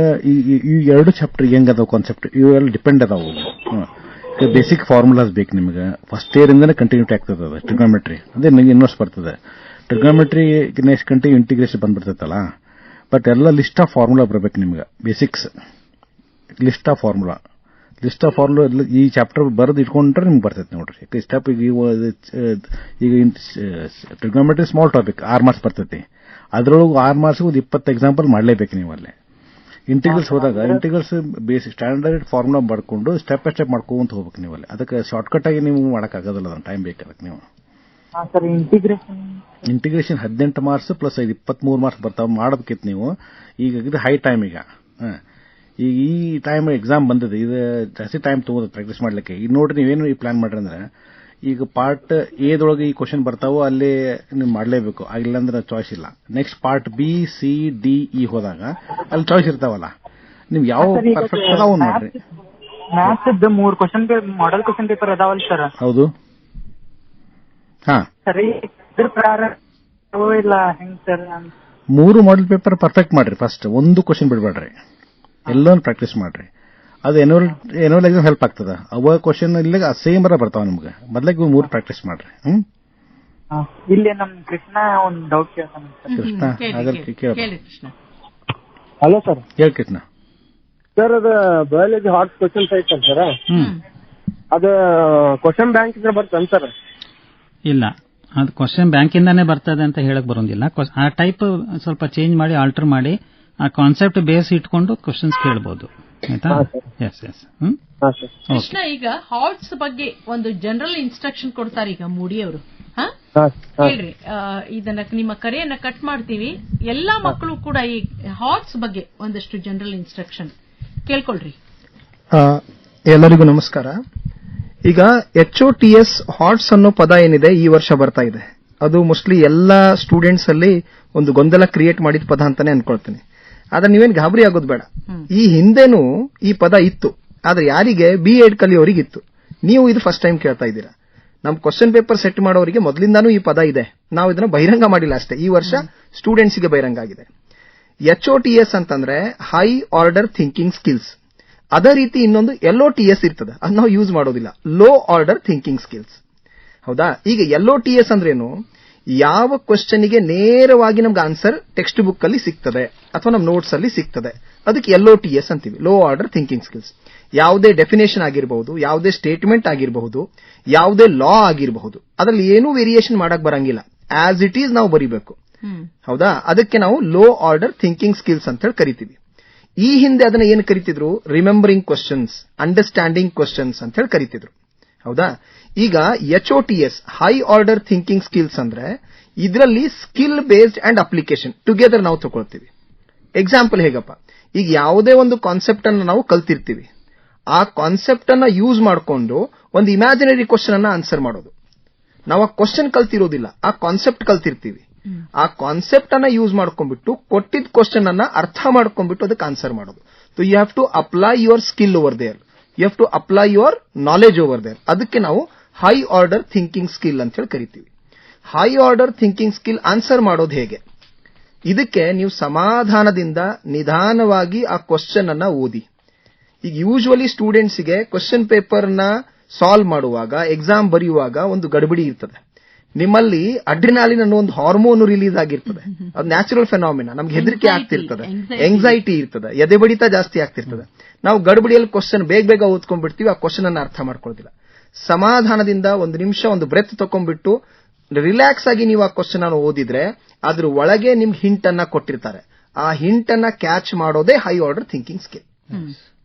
ಈ ಎರಡು ಚಾಪ್ಟರ್ ಹೆಂಗ್ ಅದಾವ ಕಾನ್ಸೆಪ್ಟ್ ಇವೆಲ್ಲ ಡಿಪೆಂಡ್ ಅದಾವು. ಬೇಸಿಕ್ ಫಾರ್ಮುಲಾಸ್ ಬೇಕು ನಿಮ್ಗೆ, ಫಸ್ಟ್ ಇಯರ್ ಇಂದಾನೆ ಕಂಟಿನ್ಯೂಟಿ ಆಗ್ತದೆ ಅದು ಟ್ರಿಗ್ನಾಮೆಟ್ರಿ. ಅದೇ ನಿಮ್ಗೆ ಇನ್ವೆಸ್ಟ್ ಬರ್ತದೆ ಟ್ರಿಗ್ನಾಮೆಟ್ರಿ, ನೆಕ್ಸ್ಟ್ ಕಂಟಿನ್ಯೂ ಇಂಟಿಗ್ರೇಷನ್ ಬಂದ್ಬಿಡ್ತೈತಲ್ಲ. ಬಟ್ ಎಲ್ಲ ಲಿಸ್ಟ್ ಆಫ್ ಫಾರ್ಮುಲಾ ಬರ್ಬೇಕು ನಿಮ್ಗೆ, ಬೇಸಿಕ್ಸ್ ಲಿಸ್ಟ್ ಆಫ್ ಫಾರ್ಮುಲಾ ಈ ಚಾಪ್ಟರ್ ಬರೆದು ಇಟ್ಕೊಂಡ್ರೆ ನಿಮ್ಗೆ ಬರ್ತೈತೆ ನೋಡ್ರಿ. ಸ್ಟೆಪ್ ಈಗ ಟ್ರಿಗ್ನಾಮೆಟ್ರಿ ಸ್ಮಾಲ್ ಟಾಪಿಕ್ 6 ಮಾರ್ಕ್ಸ್ ಬರ್ತೈತಿ, ಅದ್ರೊಳಗೆ 6 ಮಾರ್ಕ್ಸ್ 20 ಎಕ್ಸಾಂಪಲ್ ಮಾಡಲೇಬೇಕು ನೀವು ಅಲ್ಲಿ. ಇಂಟಿಗ್ರಲ್ಸ್ ಹೋದಾಗ ಇಂಟಿಗ್ರಲ್ಸ್ ಬೇಸಿಕ್ ಸ್ಟ್ಯಾಂಡರ್ಡ್ ಫಾರ್ಮುಲಾ ಮಾಡ್ಕೊಂಡು ಸ್ಟೆಪ್ ಬೈ ಸ್ಟೆಪ್ ಮಾಡ್ಕೊಂತ ಹೋಗ್ಬೇಕು ನೀವು ಅಲ್ಲಿ. ಅದಕ್ಕೆ ಶಾರ್ಟ್ಕಟ್ ಆಗಿ ನೀವು ಮಾಡೋಕ್ಕಾಗೋದಿಲ್ಲ, ಅದನ್ನ ಟೈಮ್ ಬೇಕು ಅದಕ್ಕೆ. ನೀವು ಇಂಟಿಗ್ರೇಷನ್ 18 ಮಾರ್ಕ್ಸ್ ಪ್ಲಸ್ 23 ಮಾರ್ಕ್ಸ್ ಬರ್ತಾವ, ಮಾಡಬೇಕಿತ್ತು ನೀವು. ಈಗ ಇದು ಹೈ ಟೈಮ್. ಈಗ ಈ ಟೈಮ್ ಎಕ್ಸಾಮ್ ಬಂದಿದೆ, ಇದು ಜಾಸ್ತಿ ಟೈಮ್ ತಗೋದು ಪ್ರಾಕ್ಟೀಸ್ ಮಾಡ್ಲಿಕ್ಕೆ. ಈಗ ನೋಡ್ರಿ ನೀವೇನು ಈ ಪ್ಲಾನ್ ಮಾಡ್ರಿ ಅಂದ್ರೆ, ಈಗ ಪಾರ್ಟ್ ಎದೊಳಗೆ ಈ ಕ್ವಶನ್ ಬರ್ತಾವೋ ಅಲ್ಲಿ ನೀವು ಮಾಡಲೇಬೇಕು, ಆಗಿಲ್ಲ ಅಂದ್ರೆ ಚಾಯ್ಸ್ ಇಲ್ಲ. Next part B C D E ಹೋದಾಗ ಅಲ್ಲಿ ಚಾಯ್ಸ್ ಇರ್ತಾವಲ್ಲ, ನೀವು ಯಾವ ಪರ್ಫೆಕ್ಟ್ ಅದಾವ ಮಾಡ್ರಿ. Maths 3 question model question paper ಅದಾವಲ್ಲ ಸರ್? ಹೌದು. ಹಾ ಸರಿ, ಇದ್ರ ಪ್ರಕಾರ ಇಲ್ಲ ಹೆಂಗ್ ಸರ್? 3 ಮಾಡೆಲ್ ಪೇಪರ್ ಪರ್ಫೆಕ್ಟ್ ಮಾಡ್ರಿ. ಫಸ್ಟ್ ಒಂದು ಕ್ವಶನ್ ಬಿಡ್ಬೇಡ್ರಿ, ಎಲ್ಲೊಂದು ಪ್ರಾಕ್ಟೀಸ್ ಮಾಡ್ರಿ. ಅದು ಎನ್ಯುವಲ್ ಎಕ್ಸಾಮ್ ಹೆಲ್ಪ್ ಆಗ್ತದ. ಅವ ಕ್ವಶನ್ ಇಲ್ಲಿ ಸೇಮ್ ಬರ್ತಾವ ನಿಮ್ಗೆ. ಮೊದ್ಲಿಗೆ 3 ಪ್ರಾಕ್ಟೀಸ್ ಮಾಡ್ರಿ. ಇಲ್ಲಿ ನಮ್ ಕೃಷ್ಣ ಒಂದು ಡೌಟ್ ಕೇಳ್ತಾನೆ. Krishna hello sir. ಹೇಳಿ ಕೃಷ್ಣ. ಸರ್, ಅದು ಬಯಾಲಜಿ ಹಾರ್ಟ್ ಕ್ವಶನ್ಸ್ ಐತಲ್ಲ ಸರ್, ಅದು ಕ್ವಶನ್ ಬ್ಯಾಂಕ್ ಇದ್ರೆ ಬರ್ತದೆ ಸರ್? ಇಲ್ಲ, ಅದು ಕ್ವಶನ್ ಬ್ಯಾಂಕಿಂದಾನೇ ಬರ್ತದೆ ಅಂತ ಹೇಳಕ್ ಬರೋದಿಲ್ಲ. ಆ ಟೈಪ್ ಸ್ವಲ್ಪ ಚೇಂಜ್ ಮಾಡಿ ಆಲ್ಟರ್ ಮಾಡಿ ಆ ಕಾನ್ಸೆಪ್ಟ್ ಬೇಸ್ ಇಟ್ಕೊಂಡು ಕ್ವಶನ್ಸ್ ಕೇಳಬಹುದು. ಆಯ್ತಾ? S S. ಕೃಷ್ಣ, ಈಗ ಹಾರ್ಟ್ಸ್ ಬಗ್ಗೆ ಒಂದು ಜನರಲ್ ಇನ್ಸ್ಟ್ರಕ್ಷನ್ ಕೊಡ್ತಾರೆ ಈಗ ಮೂಡಿ ಅವರು. ಹೇಳ್ರಿ, ಇದನ್ನ ನಿಮ್ಮ ಕರೆಯನ್ನ ಕಟ್ ಮಾಡ್ತೀವಿ. ಎಲ್ಲಾ ಮಕ್ಕಳು ಕೂಡ ಈ ಹಾರ್ಟ್ಸ್ ಬಗ್ಗೆ ಒಂದಷ್ಟು ಜನರಲ್ ಇನ್ಸ್ಟ್ರಕ್ಷನ್ ಕೇಳ್ಕೊಳ್ರಿ. ಎಲ್ಲರಿಗೂ ನಮಸ್ಕಾರ. ಈಗ HOTS ಹಾರ್ಟ್ಸ್ ಅನ್ನೋ ಪದ ಏನಿದೆ ಈ ವರ್ಷ ಬರ್ತಾ ಇದೆ, ಅದು ಮೋಸ್ಟ್ಲಿ ಎಲ್ಲಾ ಸ್ಟೂಡೆಂಟ್ಸ್ ಅಲ್ಲಿ ಒಂದು ಗೊಂದಲ ಕ್ರಿಯೇಟ್ ಮಾಡಿದ ಪದ ಅಂತಾನೆ ಅನ್ಕೊಳ್ತೀನಿ. ಆದ್ರೆ ನೀವೇನು ಗಾಬರಿ ಆಗೋದು ಬೇಡ. ಈ ಹಿಂದೆನೂ ಈ ಪದ ಇತ್ತು, ಆದ್ರೆ ಯಾರಿಗೆ B.Ed ಕಲಿಯೋರಿಗೆ ಇತ್ತು. ನೀವು ಇದು ಫಸ್ಟ್ ಟೈಮ್ ಕೇಳ್ತಾ ಇದ್ದೀರಾ. ನಮ್ ಕ್ವಶನ್ ಪೇಪರ್ ಸೆಟ್ ಮಾಡೋರಿಗೆ ಮೊದಲಿಂದಾನೂ ಈ ಪದ ಇದೆ, ನಾವು ಇದನ್ನ ಬಹಿರಂಗ ಮಾಡಿಲ್ಲ ಅಷ್ಟೇ. ಈ ವರ್ಷ ಸ್ಟೂಡೆಂಟ್ಸ್ಗೆ ಬಹಿರಂಗ ಆಗಿದೆ. HOTS ಅಂತಂದ್ರೆ ಹೈ ಆರ್ಡರ್ ಥಿಂಕಿಂಗ್ ಸ್ಕಿಲ್ಸ್. ಅದೇ ರೀತಿ ಇನ್ನೊಂದು LOTS ಇರ್ತದೆ, ಅದು ನಾವು ಯೂಸ್ ಮಾಡೋದಿಲ್ಲ, ಲೋ ಆರ್ಡರ್ ಥಿಂಕಿಂಗ್ ಸ್ಕಿಲ್ಸ್. ಹೌದಾ? ಈಗ LOTS ಅಂದ್ರೇನು? ಯಾವ ಕ್ವಶನ್ಗೆ ನೇರವಾಗಿ ನಮ್ಗೆ ಆನ್ಸರ್ ಟೆಕ್ಸ್ಟ್ ಬುಕ್ ಅಲ್ಲಿ ಸಿಗ್ತದೆ ಅಥವಾ ನಮ್ಮ ನೋಟ್ಸ್ ಅಲ್ಲಿ ಸಿಗ್ತದೆ, ಅದಕ್ಕೆ LOTS ಅಂತೀವಿ, ಲೋ ಆರ್ಡರ್ ಥಿಂಕಿಂಗ್ ಸ್ಕಿಲ್ಸ್. ಯಾವುದೇ ಡೆಫಿನೇಷನ್ ಆಗಿರಬಹುದು, ಯಾವುದೇ ಸ್ಟೇಟ್ಮೆಂಟ್ ಆಗಿರಬಹುದು, ಯಾವುದೇ ಲಾ ಆಗಿರಬಹುದು, ಅದರಲ್ಲಿ ಏನೂ ವೇರಿಯೇಷನ್ ಮಾಡಕ್ ಬರಂಗಿಲ್ಲ, ಆಸ್ ಇಟ್ ಈಸ್ ನಾವು ಬರೀಬೇಕು. ಹೌದಾ? ಅದಕ್ಕೆ ನಾವು ಲೋ ಆರ್ಡರ್ ಥಿಂಕಿಂಗ್ ಸ್ಕಿಲ್ಸ್ ಅಂತ ಹೇಳಿ ಕರಿತೀವಿ. ಈ ಹಿಂದೆ ಅದನ್ನ ಏನು ಕರಿತಿದ್ರು? ರಿಮೆಂಬರಿಂಗ್ ಕ್ವಶನ್ಸ್, ಅಂಡರ್ಸ್ಟ್ಯಾಂಡಿಂಗ್ ಕ್ವಶನ್ಸ್ ಅಂತ ಹೇಳಿ ಕರಿತಿದ್ರು. ಹೌದಾ? ಈಗ HOTS high order thinking skills ಅಂದ್ರೆ ಇದರಲ್ಲಿ skill based and application together ನಾವು ತಗೊಳ್ತೀವಿ. ಎಕ್ಸಾಂಪಲ್ ಹೇಗಪ್ಪ? ಈಗ ಯಾವುದೇ ಒಂದು ಕಾನ್ಸೆಪ್ಟ್ ಅನ್ನು ನಾವು ಕಲ್ತಿರ್ತೀವಿ, ಆ ಕಾನ್ಸೆಪ್ಟ್ ಅನ್ನ ಯೂಸ್ ಮಾಡಿಕೊಂಡು ಒಂದು ಇಮ್ಯಾಜಿನರಿ ಕ್ವಶನ್ ಅನ್ನ ಆನ್ಸರ್ ಮಾಡೋದು. ನಾವು ಆ ಕ್ವಶನ್ ಕಲ್ತಿರೋದಿಲ್ಲ, ಆ ಕಾನ್ಸೆಪ್ಟ್ ಕಲ್ತಿರ್ತೀವಿ. ಆ ಕಾನ್ಸೆಪ್ಟ್ ಅನ್ನ ಯೂಸ್ ಮಾಡ್ಕೊಂಡ್ಬಿಟ್ಟು ಕೊಟ್ಟಿದ್ದ ಕ್ವಶನ್ ಅನ್ನ ಅರ್ಥ ಮಾಡ್ಕೊಂಡ್ಬಿಟ್ಟು ಅದಕ್ಕೆ ಆನ್ಸರ್ ಮಾಡೋದು. So you have to apply your skill over there, you have to apply your knowledge over there. ಅದಕ್ಕೆ ನಾವು ಹೈ ಆರ್ಡರ್ ಥಿಂಕಿಂಗ್ ಸ್ಕಿಲ್ ಅಂತ ಹೇಳಿ ಕರಿತೀವಿ. High order thinking skill answer ಮಾಡೋದು ಹೇಗೆ? ಇದಕ್ಕೆ ನೀವು ಸಮಾಧಾನದಿಂದ ನಿಧಾನವಾಗಿ ಆ ಕ್ವಶನ್ ಅನ್ನ ಓದಿ. ಈಗ ಯೂಶುವಲಿ ಸ್ಟೂಡೆಂಟ್ಸ್ಗೆ ಕ್ವಶನ್ ಪೇಪರ್ ನ ಸಾಲ್ವ್ ಮಾಡುವಾಗ, ಎಕ್ಸಾಮ್ ಬರೆಯುವಾಗ ಒಂದು ಗಡಬಡಿ ಇರ್ತದೆ. ನಿಮ್ಮಲ್ಲಿ ಅಡ್ರಿನಾಲಿನ್ ಅನ್ನೋ ಒಂದು ಹಾರ್ಮೋನ್ ರಿಲೀಸ್ ಆಗಿರ್ತದೆ, ಅದು ನ್ಯಾಚುರಲ್ ಫೆನಾಮಿನಾ. ನಮ್ಗೆ ಹೆದರಿಕೆ ಆಗ್ತಿರ್ತದೆ, ಎಂಗ್ಸೈಟಿ ಇರ್ತದೆ, ಎದೆ ಬಡಿತ ಜಾಸ್ತಿ ಆಗ್ತಿರ್ತದೆ. ನಾವು ಗಡಬಡಿಯಲ್ಲಿ ಕ್ವಶನ್ ಬೇಗ ಓದ್ಕೊಂಡ್ಬಿಡ್ತೀವಿ, ಆ ಕ್ವಶನ್ ಅನ್ನ ಅರ್ಥ ಮಾಡ್ಕೊಳ್ಳೋದಿಲ್ಲ. ಸಮಾಧಾನದಿಂದ ಒಂದು ನಿಮಿಷ ಒಂದು ಬ್ರೆತ್ ತಕೊಂಡ್ಬಿಟ್ಟು ರಿಲ್ಯಾಕ್ಸ್ ಆಗಿ ನೀವು ಆ ಕ್ವಶನ್ ಅನ್ನು ಓದಿದ್ರೆ ಅದ್ರ ಒಳಗೆ ನಿಮ್ಗೆ ಹಿಂಟ್ ಅನ್ನ ಕೊಟ್ಟಿರ್ತಾರೆ. ಆ ಹಿಂಟ್ ಅನ್ನ ಕ್ಯಾಚ್ ಮಾಡೋದೇ high order thinking skill.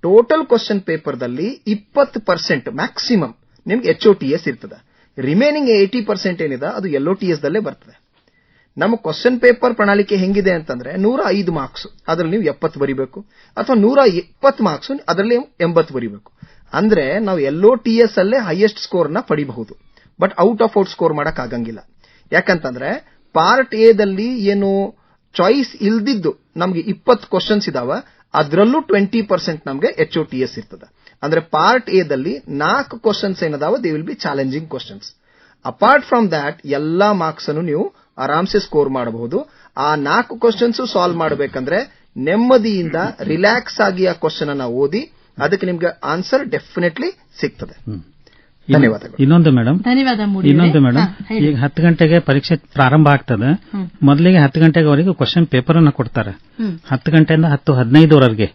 Total question paper ದಲ್ಲಿ 20% ಮ್ಯಾಕ್ಸಿಮಮ್ ನಿಮ್ಗೆ HOTS ಇರ್ತದೆ. ರಿಮೈನಿಂಗ್ 80% ಏನಿದೆ ಅದು LOTS ದಲ್ಲೇ ಬರ್ತದೆ. ನಮ್ಮ ಕ್ವಶನ್ ಪೇಪರ್ ಪ್ರಣಾಳಿಕೆ ಹೆಂಗಿದೆ ಅಂತಂದ್ರೆ 105 ಮಾರ್ಕ್ಸ್ ಅದ್ರಲ್ಲಿ ನೀವು 70 ಬರೀಬೇಕು, ಅಥವಾ 120 ಮಾರ್ಕ್ಸ್ ಅದರಲ್ಲಿ 80 ಬರೀಬೇಕು. ಅಂದ್ರೆ ನಾವು LOTS ಅಲ್ಲೇ ಹೈಯೆಸ್ಟ್ ಸ್ಕೋರ್ ನ ಪಡಿಬಹುದು, but out of out score ಮಾಡಕ್ ಆಗಂಗಿಲ್ಲ. ಯಾಕಂತಂದ್ರೆ ಪಾರ್ಟ್ ಎ ದಲ್ಲಿ ಏನು ಚಾಯ್ಸ್ ಇಲ್ದಿದ್ದು ನಮ್ಗೆ 20 ಕ್ವಶನ್ಸ್ ಇದಾವ, ಅದರಲ್ಲೂ 20% ನಮ್ಗೆ HOTS ಇರ್ತದೆ. ಅಂದ್ರೆ ಪಾರ್ಟ್ ಎ ದಲ್ಲಿ 4 ಕ್ವಶನ್ಸ್ ಏನದಾವ they will be challenging questions. Apart from that ಎಲ್ಲಾ ಮಾರ್ಕ್ಸ್ ಅನ್ನು ನೀವು ಆರಾಮ್ಸೆ ಸ್ಕೋರ್ ಮಾಡಬಹುದು. ಆ 4 ಕ್ವಶನ್ಸ್ ಸಾಲ್ವ್ ಮಾಡಬೇಕಂದ್ರೆ ನೆಮ್ಮದಿಯಿಂದ ರಿಲ್ಯಾಕ್ಸ್ ಆಗಿ ಆ ಕ್ವಶನ್ ಅನ್ನ ಓದಿ ಅದಕ್ಕೆ ನಿಮ್ಗೆ ಆನ್ಸರ್ ಡೆಫಿನೆಟ್ಲಿ ಸಿಗ್ತದೆ. ಧನ್ಯವಾದಗಳು. ಇನ್ನೊಂದು ಮೇಡಮ್, ಈಗ 10 ಗಂಟೆಗೆ ಪರೀಕ್ಷೆ ಪ್ರಾರಂಭ ಆಗ್ತದೆ. ಮೊದಲಿಗೆ 10 ಗಂಟೆವರೆಗೂ ಕ್ವಶನ್ ಪೇಪರ್ ಅನ್ನ ಕೊಡ್ತಾರೆ. 10 ಗಂಟೆಯಿಂದ 10:15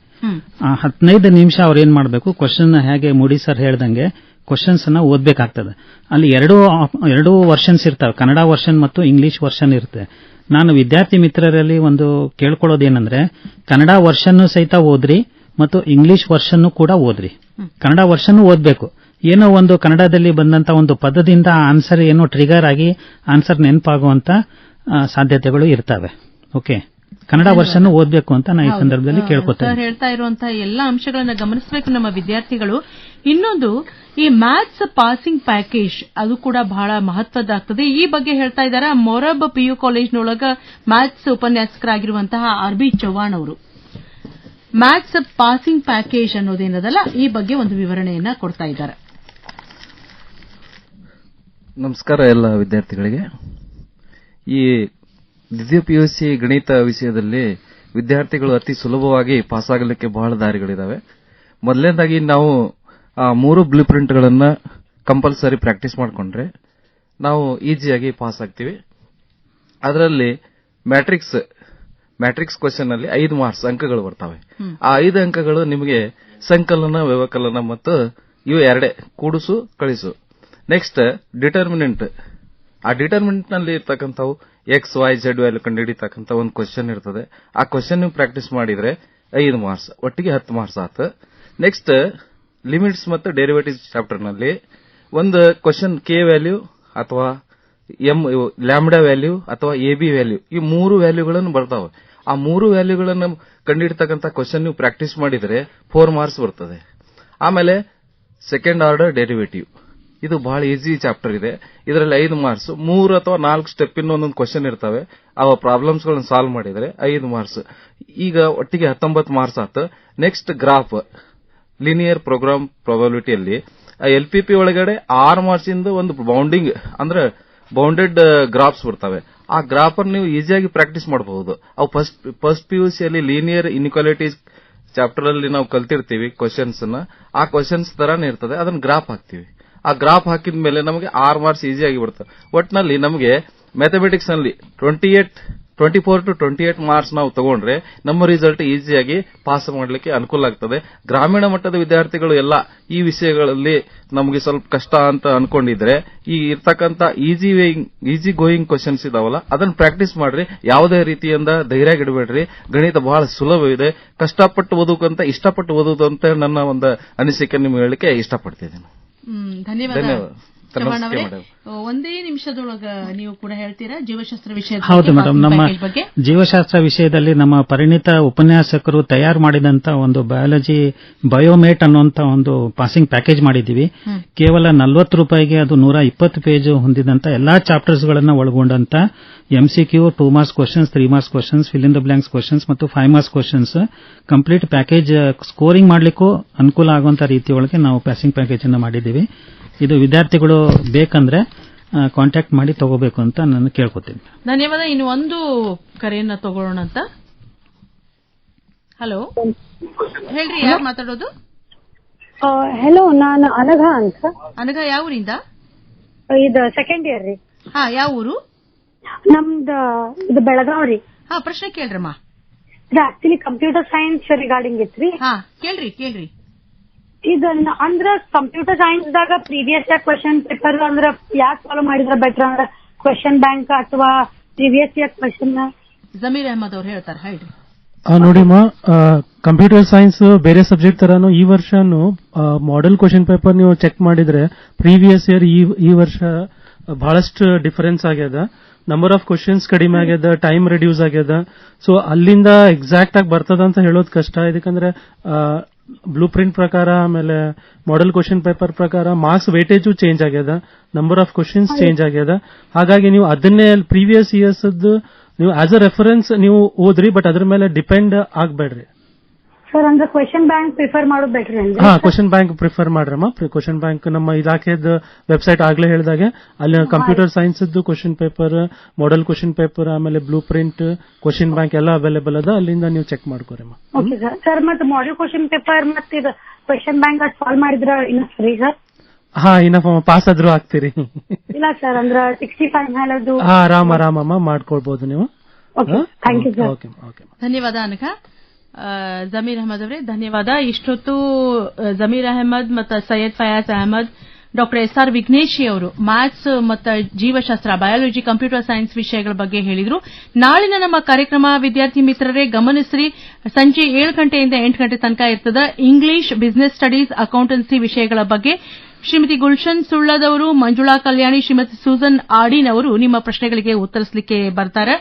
ಆ 15 ನಿಮಿಷ ಅವ್ರು ಏನ್ ಮಾಡಬೇಕು, ಕ್ವಶನ್ ಹೇಗೆ ಮೂಡಿ ಸರ್ ಹೇಳ್ದಂಗೆ ಕ್ವಶನ್ಸ್ ಅನ್ನ ಓದ್ಬೇಕಾಗ್ತದೆ. ಅಲ್ಲಿ ಎರಡು ವರ್ಷನ್ಸ್ ಇರ್ತವೆ, ಕನ್ನಡ ವರ್ಷನ್ ಮತ್ತು ಇಂಗ್ಲಿಷ್ ವರ್ಷನ್ ಇರುತ್ತೆ. ನಾನು ವಿದ್ಯಾರ್ಥಿ ಮಿತ್ರರಲ್ಲಿ ಒಂದು ಕೇಳ್ಕೊಳ್ಳೋದೇನಂದ್ರೆ, ಕನ್ನಡ ವರ್ಷನ್ ಸಹಿತ ಓದ್ರಿ ಮತ್ತು ಇಂಗ್ಲಿಷ್ ವರ್ಷನ್ ಕೂಡ ಓದ್ರಿ. ಕನ್ನಡ ವರ್ಷನ್ ಓದ್ಬೇಕು. ಏನೋ ಒಂದು ಕನ್ನಡದಲ್ಲಿ ಬಂದಂತ ಒಂದು ಪದದಿಂದ ಆನ್ಸರ್ ಏನೋ ಟ್ರಿಗರ್ ಆಗಿ ಆನ್ಸರ್ ನೆನಪಾಗುವಂತ ಸಾಧ್ಯತೆಗಳು ಇರ್ತವೆ. ಓಕೆ, ಕನ್ನಡ ವರ್ಷನ್ ಓದ್ಬೇಕು ಅಂತ ನಾನು ಈ ಸಂದರ್ಭದಲ್ಲಿ ಕೇಳ್ಕೊತೇನೆ. ಹೇಳ್ತಾ ಇರುವಂತಹ ಎಲ್ಲಾ ಅಂಶಗಳನ್ನ ಗಮನಿಸಬೇಕು ನಮ್ಮ ವಿದ್ಯಾರ್ಥಿಗಳು. ಇನ್ನೊಂದು, ಈ ಮ್ಯಾಥ್ಸ್ ಪಾಸಿಂಗ್ ಪ್ಯಾಕೇಜ್ ಅದು ಕೂಡ ಬಹಳ ಮಹತ್ವದ್ದಾಗ್ತದೆ. ಈ ಬಗ್ಗೆ ಹೇಳ್ತಾ ಇದ್ದಾರೆ ಮೊರಬ್ PU ಕಾಲೇಜ್ನೊಳಗ ಮ್ಯಾಥ್ಸ್ ಉಪನ್ಯಾಸಕರಾಗಿರುವಂತಹ RB ಚೌಹಾಣ್ ಅವರು. ಮ್ಯಾಥ್ಸ್ ಪಾಸಿಂಗ್ ಪ್ಯಾಕೇಜ್ ಅನ್ನೋದೇನದಲ್ಲ, ಈ ಬಗ್ಗೆ ಒಂದು ವಿವರಣೆಯನ್ನ ಕೊಡ್ತಾ ಇದ್ದಾರೆ. ನಮಸ್ಕಾರ ಎಲ್ಲ ವಿದ್ಯಾರ್ಥಿಗಳಿಗೆ. ಈ ದ್ವಿತೀಯ PUC ಗಣಿತ ವಿಷಯದಲ್ಲಿ ವಿದ್ಯಾರ್ಥಿಗಳು ಅತಿ ಸುಲಭವಾಗಿ ಪಾಸಾಗಲಿಕ್ಕೆ ಬಹಳ ದಾರಿಗಳಿದಾವೆ. ಮೊದಲನೇದಾಗಿ ನಾವು 3 ಬ್ಲೂ ಪ್ರಿಂಟ್ಗಳನ್ನ ಕಂಪಲ್ಸರಿ ಪ್ರಾಕ್ಟೀಸ್ ಮಾಡಿಕೊಂಡ್ರೆ ನಾವು ಈಸಿಯಾಗಿ ಪಾಸ್ ಆಗ್ತೀವಿ. ಅದರಲ್ಲಿ ಮ್ಯಾಟ್ರಿಕ್ಸ್ ಕ್ವೆಶ್ಚನ್ ಅಲ್ಲಿ 5 ಮಾರ್ಕ್ಸ್ ಅಂಕಗಳು ಬರ್ತವೆ. ಆ 5 ಅಂಕಗಳು ನಿಮಗೆ ಸಂಕಲನ, ವ್ಯವಕಲನ ಮತ್ತು ಇವು ಎರಡೇ, ಕೂಡಿಸು ಕಳಿಸು. Next determinant. ಆ ಡಿಟರ್ಮಿನೆಂಟ್ ನಲ್ಲಿ ಇರ್ತಕ್ಕಂಥವು XYZ ವ್ಯಾಲ್ಯೂ ಕಂಡುಹಿಡಿತಕ್ಕಂಥ ಒಂದು ಕ್ವಶನ್ ಇರ್ತದೆ. ಆ ಕ್ವಶನ್ ನೀವು ಪ್ರಾಕ್ಟೀಸ್ ಮಾಡಿದ್ರೆ 5 ಮಾರ್ಕ್ಸ್, ಒಟ್ಟಿಗೆ 10 ಮಾರ್ಕ್ಸ್ ಆಯ್ತು. ನೆಕ್ಸ್ಟ್ ಲಿಮಿಟ್ಸ್ ಮತ್ತು ಡೆರಿವೇಟಿವ್ಸ್ ಚಾಪ್ಟರ್ ನಲ್ಲಿ ಒಂದು ಕ್ವಶನ್ K ವ್ಯಾಲ್ಯೂ ಅಥವಾ ಲ್ಯಾಂಬ್ಡಾ ವ್ಯಾಲ್ಯೂ ಅಥವಾ AB ವ್ಯಾಲ್ಯೂ, ಈ 3 ವ್ಯಾಲ್ಯೂಗಳನ್ನು ಬರ್ತಾವೆ. ಆ 3 ವ್ಯಾಲ್ಯೂಗಳನ್ನು ಕಂಡುಹಿಡಿತಕ್ಕಂಥ ಕ್ವಶನ್ ನೀವು ಪ್ರಾಕ್ಟೀಸ್ ಮಾಡಿದ್ರೆ 4 ಮಾರ್ಕ್ಸ್ ಬರ್ತದೆ. ಆಮೇಲೆ ಸೆಕೆಂಡ್ ಆರ್ಡರ್ ಡೆರಿವೇಟಿವ್, ಇದು ಬಹಳ ಈಸಿ ಚಾಪ್ಟರ್ ಇದೆ. ಇದರಲ್ಲಿ 5 ಮಾರ್ಕ್ಸ್, 3 ಅಥವಾ 4 ಸ್ಟೆಪ್ ಇನ್ನು ಒಂದೊಂದು ಕ್ವಶನ್ ಇರ್ತವೆ. ಆ ಪ್ರಾಬ್ಲಮ್ಸ್ ಗಳನ್ನು ಸಾಲ್ವ್ ಮಾಡಿದ್ರೆ 5 ಮಾರ್ಕ್ಸ್, ಈಗ ಒಟ್ಟಿಗೆ 19 ಮಾರ್ಕ್ಸ್ ಆಯ್ತು. ನೆಕ್ಸ್ಟ್ ಗ್ರಾಫ್, ಲೀನಿಯರ್ ಪ್ರೋಗ್ರಾಮ್ ಪ್ರಾಬಬಿಲಿಟಿಯಲ್ಲಿ LPP ಒಳಗಡೆ 6 ಮಾರ್ಕ್ಸ್ ಇಂದ ಒಂದು ಬೌಂಡಿಂಗ್ ಅಂದ್ರೆ ಬೌಂಡೆಡ್ ಗ್ರಾಫ್ಸ್ ಬರ್ತವೆ. ಆ ಗ್ರಾಫ್ ಅನ್ನು ನೀವು ಈಸಿಯಾಗಿ ಪ್ರಾಕ್ಟೀಸ್ ಮಾಡಬಹುದು. ಅವು ಫಸ್ಟ್ PUC ಅಲ್ಲಿ ಲೀನಿಯರ್ ಇನ್ಇಕ್ವಾಲಿಟೀಸ್ ಚಾಪ್ಟರ್ ಅಲ್ಲಿ ನಾವು ಕಲ್ತಿರ್ತೀವಿ ಕ್ವಶನ್ಸ್ ನ. ಆ ಕ್ವಶನ್ಸ್ ತರಾನೇ ಇರ್ತದೆ, ಅದನ್ನ ಗ್ರಾಫ್ ಹಾಕ್ತಿವಿ. ಆ ಗ್ರಾಫ್ ಹಾಕಿದ ಮೇಲೆ ನಮಗೆ 6 ಮಾರ್ಕ್ಸ್ ಈಸಿಯಾಗಿ ಬರ್ತವೆ. ಒಟ್ಟಿನಲ್ಲಿ ನಮಗೆ ಮ್ಯಾಥಮೆಟಿಕ್ಸ್ ನಲ್ಲಿ 24 to 28 ಮಾರ್ಕ್ಸ್ ನಾವು ತಗೊಂಡ್ರೆ ನಮ್ಮ ರಿಸಲ್ಟ್ ಈಸಿಯಾಗಿ ಪಾಸ್ ಮಾಡಲಿಕ್ಕೆ ಅನುಕೂಲ ಆಗ್ತದೆ. ಗ್ರಾಮೀಣ ಮಟ್ಟದ ವಿದ್ಯಾರ್ಥಿಗಳು ಎಲ್ಲ ಈ ವಿಷಯಗಳಲ್ಲಿ ನಮಗೆ ಸ್ವಲ್ಪ ಕಷ್ಟ ಅಂತ ಅನ್ಕೊಂಡಿದ್ರೆ ಈ ಇರ್ತಕ್ಕಂಥ ಈಸಿ ಗೋಯಿಂಗ್ ಕ್ವಶನ್ಸ್ ಇದಾವಲ್ಲ ಅದನ್ನ ಪ್ರಾಕ್ಟೀಸ್ ಮಾಡ್ರಿ. ಯಾವುದೇ ರೀತಿಯಿಂದ ಧೈರ್ಯ ಗಿಡಬೇಡ್ರಿ. ಗಣಿತ ಬಹಳ ಸುಲಭವಿದೆ. ಕಷ್ಟಪಟ್ಟು ಓದುವಂತ ಇಷ್ಟಪಟ್ಟು ಓದುವುದು ಅಂತ ನನ್ನ ಒಂದು ಅನಿಸಿಕೆ ನಿಮ್ಗೆ ಹೇಳಲಿಕ್ಕೆ ಇಷ್ಟಪಡ್ತಿದ್ದೇನೆ. ಧನ್ಯವಾದ. ಒಂದೇ ನಿಮಿಷದೊಳಗ ನೀವು ಕೂಡ ಹೇಳ್ತೀರಾ ಜೀವಶಾಸ್ತ್ರ ವಿಷಯ? ಹೌದು ಮೇಡಮ್, ನಮ್ಮ ಜೀವಶಾಸ್ತ್ರ ವಿಷಯದಲ್ಲಿ ನಮ್ಮ ಪರಿಣಿತ ಉಪನ್ಯಾಸಕರು ತಯಾರು ಮಾಡಿದಂತ ಒಂದು ಬಯೋಮೇಟ್ ಅನ್ನುವಂತ ಒಂದು ಪಾಸಿಂಗ್ ಪ್ಯಾಕೇಜ್ ಮಾಡಿದೀವಿ. ಕೇವಲ 40 ರೂಪಾಯಿಗೆ ಅದು 120 ಪೇಜ್ ಹೊಂದಿದಂತ ಎಲ್ಲಾ ಚಾಪ್ಟರ್ಸ್ ಗಳನ್ನ ಒಳಗೊಂಡಂತ MCQ, 2 marks questions, 3 marks questions, fill in the blanks questions ಮತ್ತು 5 marks questions complete package scoring ಮಾಡ್ಲಿಕ್ಕೂ ಅನುಕೂಲ ಆಗುವಂತ ರೀತಿಯೊಳಗೆ ನಾವು ಪಾಸಿಂಗ್ ಪ್ಯಾಕೇಜ್ ಅನ್ನು ಮಾಡಿದ್ದೀವಿ. ಇದು ವಿದ್ಯಾರ್ಥಿಗಳು ಬೇಕಂದ್ರೆ ಕಾಂಟ್ಯಾಕ್ಟ್ ಮಾಡಿ ತಗೋಬೇಕು ಅಂತ ನಾನು ಕೇಳ್ಕೊತೀನಿ. ಧನ್ಯವಾದ. ಇನ್ನು ಒಂದು ಕರೆಯನ್ನ ತಗೊಳ್ಳೋಣ ಅಂತ. ಹಲೋ, ಹೇಳ್ರಿ, ಯಾರು ಮಾತಾಡೋದು? ಹಲೋ, ನಾನು ಅನಘ ಅಂತ. ಅನಘ, ಯಾವ ಊರಿಂದ? ಇದು ಸೆಕೆಂಡ್ ಇಯರ್ ರೀ. ಹಾ, ಯಾವ ಊರು? ನಮ್ದು ಇದು ಬೆಳಗಾವ್ ರೀ. ಹಾ, ಪ್ರಶ್ನೆ ಕೇಳ್ರಮ್ಮ. ಇದು ಆಕ್ಚುಲಿ ಕಂಪ್ಯೂಟರ್ ಸೈನ್ಸ್ ರಿಗಾರ್ಡಿಂಗ್ ಇತ್ರಿ. ಹಾ, ಕೇಳ್ರಿ. ಇದನ್ನ ಅಂದ್ರ ಕಂಪ್ಯೂಟರ್ ಸೈನ್ಸ್ ದಾಗ ಪ್ರೀವಿಯಸ್ ಇಯರ್ ಕ್ವೆಶ್ಚನ್ ಪೇಪರ್ ಅಂದ್ರ ಯಾಕೆ ಫಾಲೋ ಮಾಡಿದ್ರೆ ಬೆಟರ್ ಅಂದ್ರ ಕ್ವೆಶ್ಚನ್ ಬ್ಯಾಂಕ್ ಅಥವಾ previous year question? Zameer Ahmed ಅವ್ರು ಹೇಳ್ತಾರೆ, ಹೇಳ್ರಿ. ನೋಡಿಮ್ಮ, ಕಂಪ್ಯೂಟರ್ ಸೈನ್ಸ್ ಬೇರೆ ಸಬ್ಜೆಕ್ಟ್ ತರಾನು ಈ ವರ್ಷನು ಮಾಡೆಲ್ ಕ್ವಶನ್ ಪೇಪರ್ ನೀವು ಚೆಕ್ ಮಾಡಿದ್ರೆ ಪ್ರೀವಿಯಸ್ ಇಯರ್ ಈ ವರ್ಷ ಬಹಳಷ್ಟು ಡಿಫರೆನ್ಸ್ ಆಗ್ಯದ. ನಂಬರ್ ಆಫ್ ಕ್ವಶನ್ಸ್ ಕಡಿಮೆ ಆಗ್ಯದ, ಟೈಮ್ ರಿಡ್ಯೂಸ್ ಆಗ್ಯದ. ಸೊ ಅಲ್ಲಿಂದ ಎಕ್ಸಾಕ್ಟ್ ಆಗಿ ಬರ್ತದ ಅಂತ ಹೇಳೋದು ಕಷ್ಟ. ಇದಕ್ಕಂದ್ರೆ ಬ್ಲೂ ಪ್ರಿಂಟ್ ಪ್ರಕಾರ ಆಮೇಲೆ ಮಾಡೆಲ್ ಕ್ವಶನ್ ಪೇಪರ್ ಪ್ರಕಾರ ಮಾರ್ಕ್ಸ್ ವೇಟೇಜು ಚೇಂಜ್ ಆಗ್ಯದ, ನಂಬರ್ ಆಫ್ ಕ್ವಶನ್ಸ್ ಚೇಂಜ್ ಆಗ್ಯದ. ಹಾಗಾಗಿ ನೀವು ಅದನ್ನೇ ಪ್ರೀವಿಯಸ್ ಇಯರ್ಸ್ ನೀವು ಆಸ್ ಅ ರೆಫರೆನ್ಸ್ ನೀವು ಓದ್ರಿ, ಬಟ್ ಅದ್ರ ಮೇಲೆ ಡಿಪೆಂಡ್ ಆಗ್ಬೇಡ್ರಿ. ಸರ್ ಅಂದ್ರೆ ಕ್ವೆಶನ್ ಬ್ಯಾಂಕ್ ಪ್ರಿಫರ್ ಮಾಡೋದು ಬೆಟರ್ ಅಂದ್ರೆ? ಹಾ, ಕ್ವಶನ್ ಬ್ಯಾಂಕ್ ಪ್ರಿಫರ್ ಮಾಡ್ರಮ್ಮ. ಕ್ವಶನ್ ಬ್ಯಾಂಕ್ ನಮ್ಮ ಇಲಾಖೆದ ವೆಬ್ಸೈಟ್ ಆಗ್ಲೇ ಹೇಳಿದಾಗೆ ಅಲ್ಲಿ computer science question paper, model question paper, ಆಮೇಲೆ ಬ್ಲೂ ಪ್ರಿಂಟ್, ಕ್ವಶನ್ ಬ್ಯಾಂಕ್ ಎಲ್ಲ ಅವೈಲೇಬಲ್ ಅದ. ಅಲ್ಲಿಂದ ನೀವು ಚೆಕ್ ಮಾಡ್ಕೋರಮ್ಮ. Okay sir. ಸರ್ ಮತ್ತೆ ಮಾಡೆಲ್ ಕ್ವಶನ್ ಪೇಪರ್ ಮತ್ತೆ ಇದು ಕ್ವೆಶನ್ ಬ್ಯಾಂಕ್ ಅದು ಸಾಲ್ವ್ ಮಾಡಿದ್ರೆ ಇನ್ನು ಸರಿ ಸರ್? ಹಾ, ಇನ್ನ ಪಾಸ್ ಆದ್ರೂ ಆಗ್ತೀರಿ. ಇಲ್ಲ ಸರ್, ಅಂದ್ರೆ 65 ಮೇಲದು ಆರಾಮಮ್ಮ ಮಾಡ್ಕೊಳ್ಬಹುದು ನೀವು. Thank you sir. ಓಕೆ, ಧನ್ಯವಾದ ಅನಘ. ಜಮೀರ್ ಅಹಮದ್ ಅವರೇ ಧನ್ಯವಾದ. ಇಷ್ಟೊತ್ತು ಜಮೀರ್ ಅಹಮದ್ ಮತ್ತು ಸೈಯದ್ ಫಯಾಜ್ ಅಹಮದ್, ಡಾಕ್ಟರ್ SR ವಿಘ್ನೇಶಿ ಅವರು ಮ್ಯಾಥ್ಸ್ ಮತ್ತು ಜೀವಶಾಸ್ತ್ರ, ಬಯಾಲಜಿ, ಕಂಪ್ಯೂಟರ್ ಸೈನ್ಸ್ ವಿಷಯಗಳ ಬಗ್ಗೆ ಹೇಳಿದ್ರು. ನಾಳಿನ ನಮ್ಮ ಕಾರ್ಯಕ್ರಮ ವಿದ್ಯಾರ್ಥಿ ಮಿತ್ರರೇ ಗಮನಿಸ್ರಿ, ಸಂಜೆ 7 ಗಂಟೆಯಿಂದ 8 ಗಂಟೆ ತನಕ ಇರ್ತದೆ. ಇಂಗ್ಲಿಷ್, ಬಿಸಿನೆಸ್ ಸ್ಟಡೀಸ್, ಅಕೌಂಟೆನ್ಸಿ ವಿಷಯಗಳ ಬಗ್ಗೆ ಶ್ರೀಮತಿ ಗುಲ್ಶನ್ ಸುಳ್ಳದವರು, ಮಂಜುಳಾ ಕಲ್ಯಾಣಿ, ಶ್ರೀಮತಿ ಸೂಸನ್ ಆಡಿನ್ ಅವರು ನಿಮ್ಮ ಪ್ರಶ್ನೆಗಳಿಗೆ ಉತ್ತರಿಸಲಿಕ್ಕೆ ಬರ್ತಾರೆ.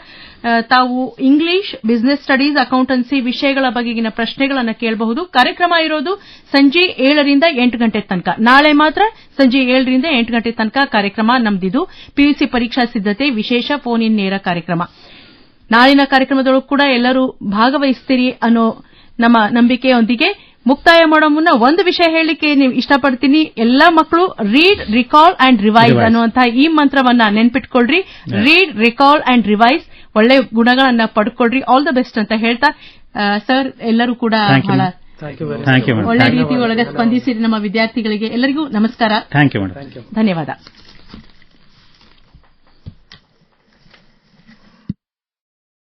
ತಾವು ಇಂಗ್ಲಿಷ್, ಬಿಸಿನೆಸ್ ಸ್ಟಡೀಸ್, ಅಕೌಂಟೆನ್ಸಿ ವಿಷಯಗಳ ಬಗೆಗಿನ ಪ್ರಶ್ನೆಗಳನ್ನು ಕೇಳಬಹುದು. ಕಾರ್ಯಕ್ರಮ ಇರೋದು ಸಂಜೆ 7 ರಿಂದ 8 ಗಂಟೆ ತನಕ. ನಾಳೆ ಮಾತ್ರ ಸಂಜೆ 7 ರಿಂದ 8 ಗಂಟೆ ತನಕ ಕಾರ್ಯಕ್ರಮ ನಮ್ದಿದು. PUC ಪರೀಕ್ಷಾ ಸಿದ್ಧತೆ ವಿಶೇಷ ಫೋನ್ ಇನ್ ನೇರ ಕಾರ್ಯಕ್ರಮ. ನಾಳಿನ ಕಾರ್ಯಕ್ರಮದೊಳಗೂ ಕೂಡ ಎಲ್ಲರೂ ಭಾಗವಹಿಸ್ತೀರಿ ಅನ್ನೋ ನಮ್ಮ ನಂಬಿಕೆಯೊಂದಿಗೆ ಮುಕ್ತಾಯ ಮಾಡೋ ಮುನ್ನ ಒಂದು ವಿಷಯ ಹೇಳಲಿಕ್ಕೆ ನೀವು ಇಷ್ಟಪಡ್ತೀನಿ. ಎಲ್ಲಾ ಮಕ್ಕಳು ರೀಡ್, ರಿಕಾಲ್ ಅಂಡ್ ರಿವೈಸ್ ಅನ್ನುವಂತಹ ಈ ಮಂತ್ರವನ್ನ ನೆನ್ಪಿಟ್ಕೊಳ್ರಿ. ರೀಡ್, ರಿಕಾಲ್ ಅಂಡ್ ರಿವೈಸ್, ಒಳ್ಳೆ ಗುಣಗಳನ್ನ ಪಡ್ಕೊಳ್ರಿ. ಆಲ್ ದ ಬೆಸ್ಟ್ ಅಂತ ಹೇಳ್ತಾ ಸರ್ ಎಲ್ಲರೂ ಕೂಡ ಬಹಳ ಒಳ್ಳೆ ರೀತಿ ಒಳಗೆ ಸ್ಪಂದಿಸಿರಿ ನಮ್ಮ ವಿದ್ಯಾರ್ಥಿಗಳಿಗೆ. ಎಲ್ಲರಿಗೂ ನಮಸ್ಕಾರ, ಥ್ಯಾಂಕ್ ಯು ಮೇಡಮ್. ಧನ್ಯವಾದ.